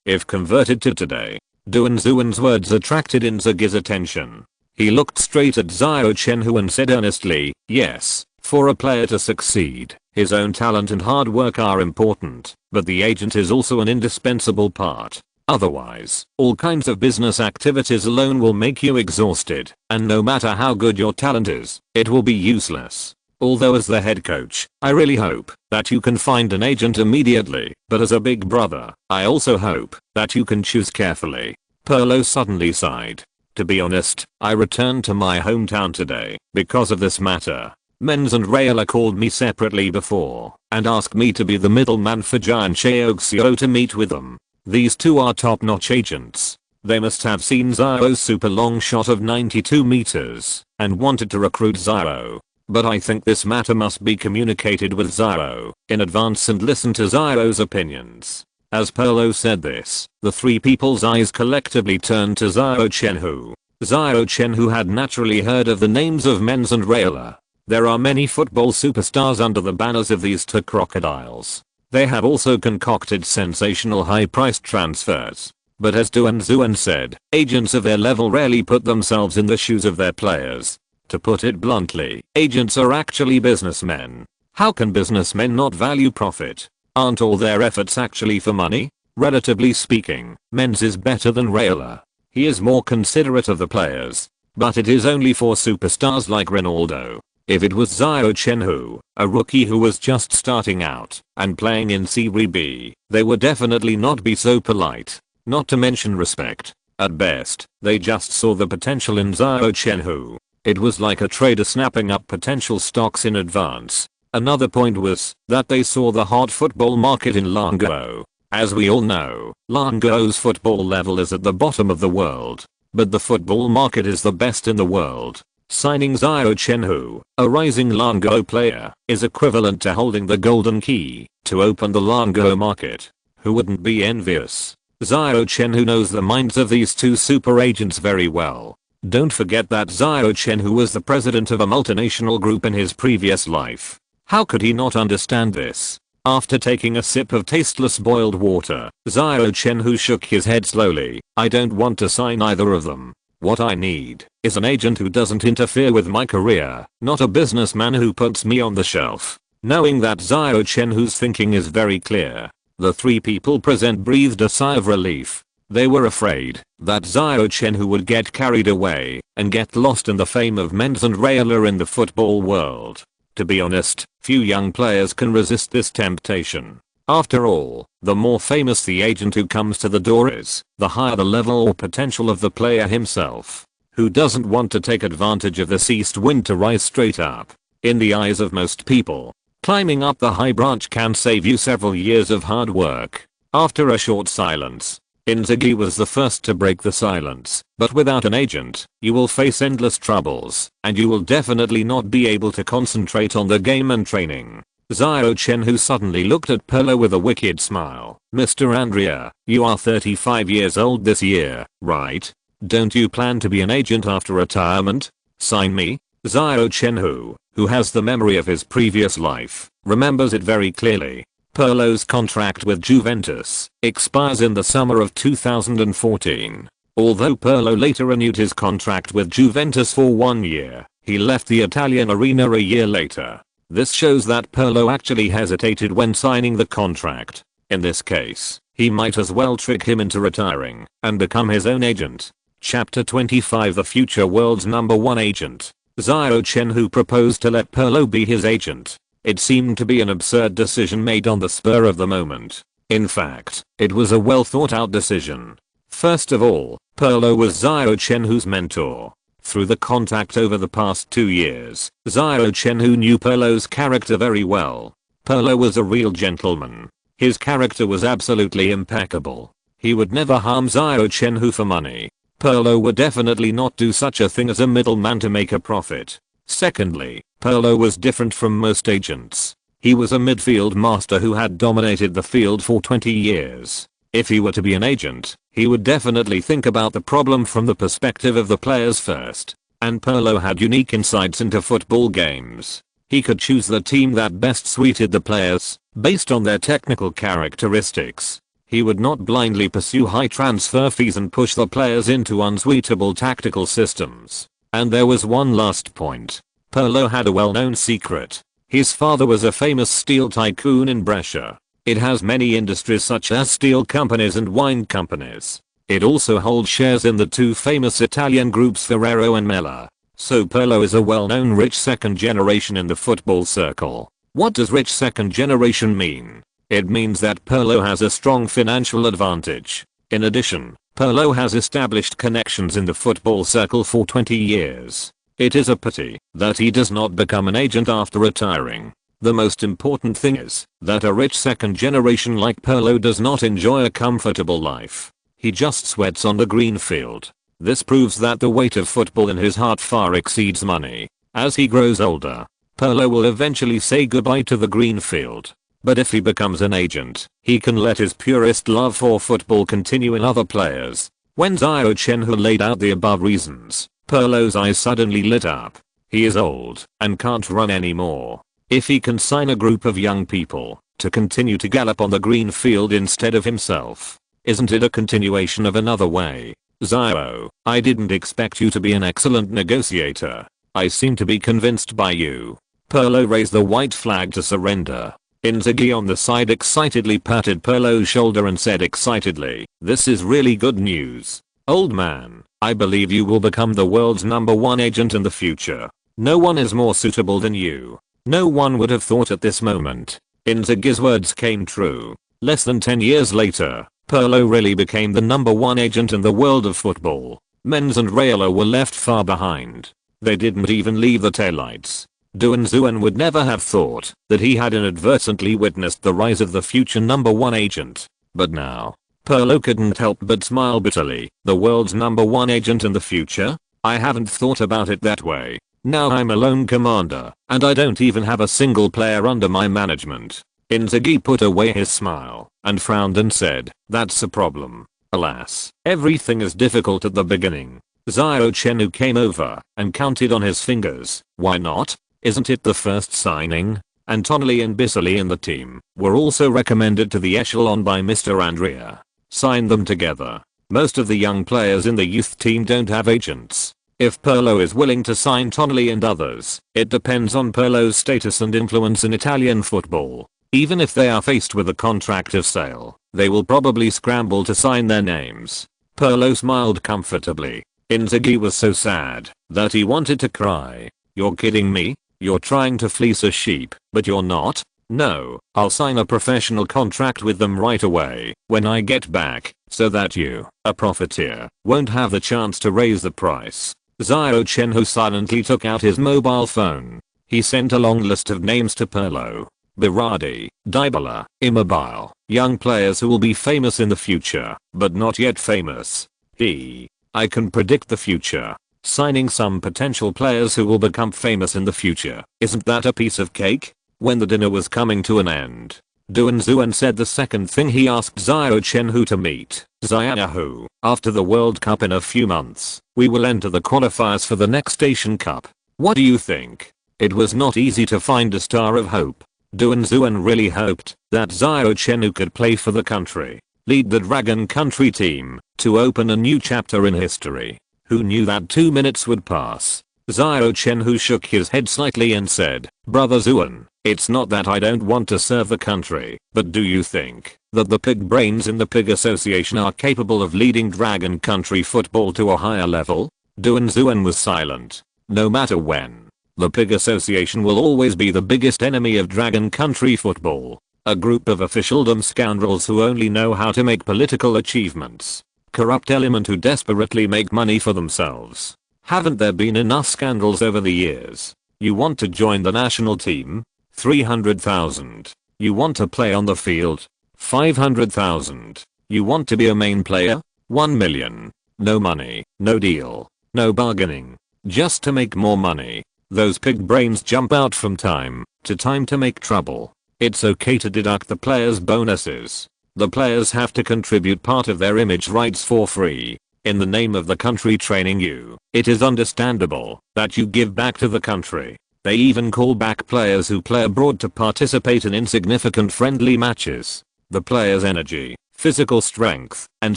if converted to today. Duan Zuan's words attracted Inzaghi's attention. He looked straight at Xiao Chenhui and said earnestly, yes, for a player to succeed, his own talent and hard work are important, but the agent is also an indispensable part. Otherwise, all kinds of business activities alone will make you exhausted, and no matter how good your talent is, it will be useless. Although as the head coach, I really hope that you can find an agent immediately, but as a big brother, I also hope that you can choose carefully. Perlo suddenly sighed. To be honest, I returned to my hometown today because of this matter. Menz and Rayola called me separately before and asked me to be the middleman for Giant Xiao to meet with them. These two are top-notch agents. They must have seen Xiao's super long shot of 92 meters and wanted to recruit Xiao. But I think this matter must be communicated with Xiao in advance and listen to Xiao's opinions. As Perlo said this, the three people's eyes collectively turned to Xiao Chenhui. Xiao Chenhui had naturally heard of the names of Menz and Rayola. There are many football superstars under the banners of these two crocodiles. They have also concocted sensational high-priced transfers. But as Duan Zuan said, agents of their level rarely put themselves in the shoes of their players. To put it bluntly, agents are actually businessmen. How can businessmen not value profit? Aren't all their efforts actually for money? Relatively speaking, Menz is better than Rayola. He is more considerate of the players. But it is only for superstars like Ronaldo. If it was Xiao Chenhui, a rookie who was just starting out and playing in Serie B, they would definitely not be so polite. Not to mention respect. At best, they just saw the potential in Xiao Chenhui. It was like a trader snapping up potential stocks in advance. Another point was that they saw the hot football market in Longguo. As we all know, Longguo's football level is at the bottom of the world. But the football market is the best in the world. Signing Xiao Chenhui, a rising Longguo player, is equivalent to holding the golden key to open the Longguo market. Who wouldn't be envious? Xiao Chenhui knows the minds of these two super agents very well. Don't forget that Xiao Chenhui was the president of a multinational group in his previous life. How could he not understand this? After taking a sip of tasteless boiled water, Xiao Chenhui shook his head slowly. I don't want to sign either of them. What I need is an agent who doesn't interfere with my career, not a businessman who puts me on the shelf. Knowing that Xiao Chenhui's thinking is very clear, the three people present breathed a sigh of relief. They were afraid that Xiao Chenhui would get carried away and get lost in the fame of Menz and Rayola in the football world. To be honest, few young players can resist this temptation. After all, the more famous the agent who comes to the door is, the higher the level or potential of the player himself. Who doesn't want to take advantage of this east wind to rise straight up? In the eyes of most people, climbing up the high branch can save you several years of hard work. After a short silence, Inzaghi was the first to break the silence, but without an agent, you will face endless troubles, and you will definitely not be able to concentrate on the game and training. Xiao Chenhui suddenly looked at Pirlo with a wicked smile. Mr. Andrea, you are 35 years old this year, right? Don't you plan to be an agent after retirement? Sign me? Xiao Chenhui, who has the memory of his previous life, remembers it very clearly. Pirlo's contract with Juventus expires in the summer of 2014. Although Pirlo later renewed his contract with Juventus for 1 year, he left the Italian arena a year later. This shows that Pirlo actually hesitated when signing the contract. In this case, he might as well trick him into retiring and become his own agent. Chapter 25 The future world's #1 agent. Xiao Chenhui proposed to let Pirlo be his agent. It seemed to be an absurd decision made on the spur of the moment. In fact, it was a well thought out decision. First of all, Pirlo was Xiao Chenhui's mentor. Through the contact over the past 2 years, Xiao Chenhui knew Pirlo's character very well. Pirlo was a real gentleman. His character was absolutely impeccable. He would never harm Xiao Chenhui for money. Pirlo would definitely not do such a thing as a middleman to make a profit. Secondly, Pirlo was different from most agents. He was a midfield master who had dominated the field for 20 years. If he were to be an agent, he would definitely think about the problem from the perspective of the players first. And Pirlo had unique insights into football games. He could choose the team that best suited the players, based on their technical characteristics. He would not blindly pursue high transfer fees and push the players into unsuitable tactical systems. And there was one last point. Pirlo had a well-known secret. His father was a famous steel tycoon in Brescia. It has many industries such as steel companies and wine companies. It also holds shares in the two famous Italian groups Ferrero and Mela. So Pirlo is a well-known rich second generation in the football circle. What does rich second generation mean? It means that Pirlo has a strong financial advantage. In addition, Pirlo has established connections in the football circle for 20 years. It is a pity that he does not become an agent after retiring. The most important thing is that a rich second generation like Pirlo does not enjoy a comfortable life. He just sweats on the green field. This proves that the weight of football in his heart far exceeds money. As he grows older, Pirlo will eventually say goodbye to the green field. But if he becomes an agent, he can let his purest love for football continue in other players. When Xiao Chenhui laid out the above reasons, Pirlo's eyes suddenly lit up. He is old and can't run anymore. If he can sign a group of young people to continue to gallop on the green field instead of himself, isn't it a continuation of another way? Xiao, I didn't expect you to be an excellent negotiator. I seem to be convinced by you. Pirlo raised the white flag to surrender. Inzaghi on the side excitedly patted Pirlo's shoulder and said excitedly, "This is really good news. Old man, I believe you will become the world's #1 agent in the future. No one is more suitable than you." No one would have thought at this moment. Inzaghi's words came true. Less than 10 years later, Pirlo really became the #1 agent in the world of football. Menz and Raiola were left far behind. They didn't even leave the taillights. Duan would never have thought that he had inadvertently witnessed the rise of the future #1 agent. But now, Pirlo couldn't help but smile bitterly. The world's #1 agent in the future? I haven't thought about it that way. Now I'm a lone commander, and I don't even have a single player under my management. Inzaghi put away his smile and frowned and said, "That's a problem. Alas, everything is difficult at the beginning." Xiao Chenhui came over and counted on his fingers. Why not? Isn't it the first signing? Antonelli and Biselli in the team were also recommended to the echelon by Mr. Andrea. Sign them together. Most of the young players in the youth team don't have agents. If Pirlo is willing to sign Tonelli and others, it depends on Pirlo's status and influence in Italian football. Even if they are faced with a contract of sale, they will probably scramble to sign their names. Pirlo smiled comfortably. Inzaghi was so sad that he wanted to cry. "You're kidding me? You're trying to fleece a sheep, but you're not?" "No, I'll sign a professional contract with them right away when I get back, so that you, a profiteer, won't have the chance to raise the price." Xiao Chenhui silently took out his mobile phone. He sent a long list of names to Pirlo. Berardi, Dybala, Immobile, young players who will be famous in the future, but not yet famous. I can predict the future. Signing some potential players who will become famous in the future. Isn't that a piece of cake? When the dinner was coming to an end, Duan Zuan said the second thing he asked Xiao Chenhui to meet. Xiao, after the World Cup in a few months, we will enter the qualifiers for the next Asian Cup. What do you think? It was not easy to find a star of hope. Duan Zuan really hoped that Xiao Chenhui could play for the country, lead the Dragon Country team, to open a new chapter in history. Who knew that 2 minutes would pass? Xiao Chenhui shook his head slightly and said, Brother Zuan, it's not that I don't want to serve the country, but do you think that the pig brains in the Pig Association are capable of leading Dragon Country football to a higher level? Duan Zuan was silent. No matter when, the Pig Association will always be the biggest enemy of Dragon Country football. A group of officialdom scoundrels who only know how to make political achievements. Corrupt element who desperately make money for themselves. Haven't there been enough scandals over the years? You want to join the national team? 300,000. You want to play on the field? 500,000. You want to be a main player? 1 million. No money, no deal, no bargaining. Just to make more money. Those pig brains jump out from time to make trouble. It's okay to deduct the players' bonuses. The players have to contribute part of their image rights for free. In the name of the country training you, it is understandable that you give back to the country. They even call back players who play abroad to participate in insignificant friendly matches. The players' energy, physical strength, and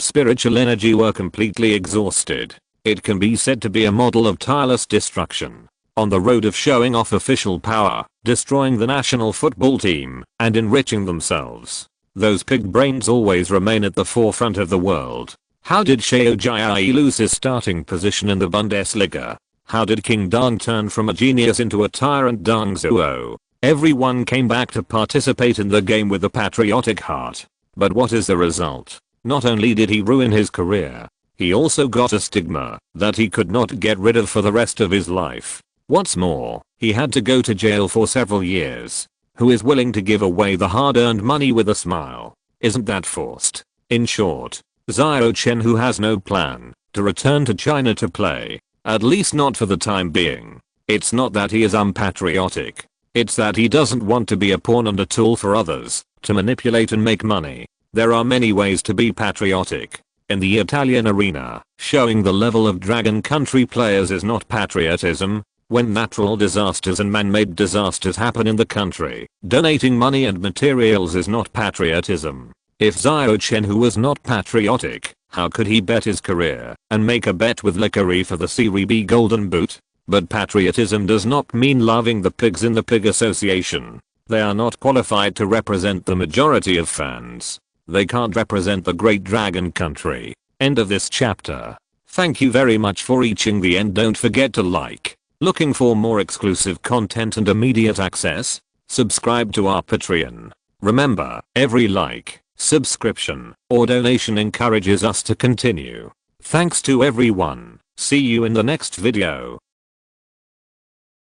spiritual energy were completely exhausted. It can be said to be a model of tireless destruction. On the road of showing off official power, destroying the national football team, and enriching themselves. Those pig brains always remain at the forefront of the world. How did Xiao Chenhui lose his starting position in the Bundesliga? How did King Dong turn from a genius into a tyrant Dong Zuo? Everyone came back to participate in the game with a patriotic heart. But what is the result? Not only did he ruin his career, he also got a stigma that he could not get rid of for the rest of his life. What's more, he had to go to jail for several years. Who is willing to give away the hard-earned money with a smile? Isn't that forced? In short, Xiao Chenhui has no plan to return to China to play. At least not for the time being. It's not that he is unpatriotic. It's that he doesn't want to be a pawn and a tool for others to manipulate and make money. There are many ways to be patriotic. In the Italian arena, showing the level of Dragon Country players is not patriotism. When natural disasters and man-made disasters happen in the country, donating money and materials is not patriotism. If Xiao Chenhui was not patriotic, how could he bet his career and make a bet with Lickery for the Serie B Golden Boot? But patriotism does not mean loving the pigs in the Pig Association. They are not qualified to represent the majority of fans. They can't represent the great Dragon Country. End of this chapter. Thank you very much for reaching the end. Don't forget to like. Looking for more exclusive content and immediate access? Subscribe to our Patreon. Remember, every like, subscription, or donation encourages us to continue. Thanks to everyone. See you in the next video.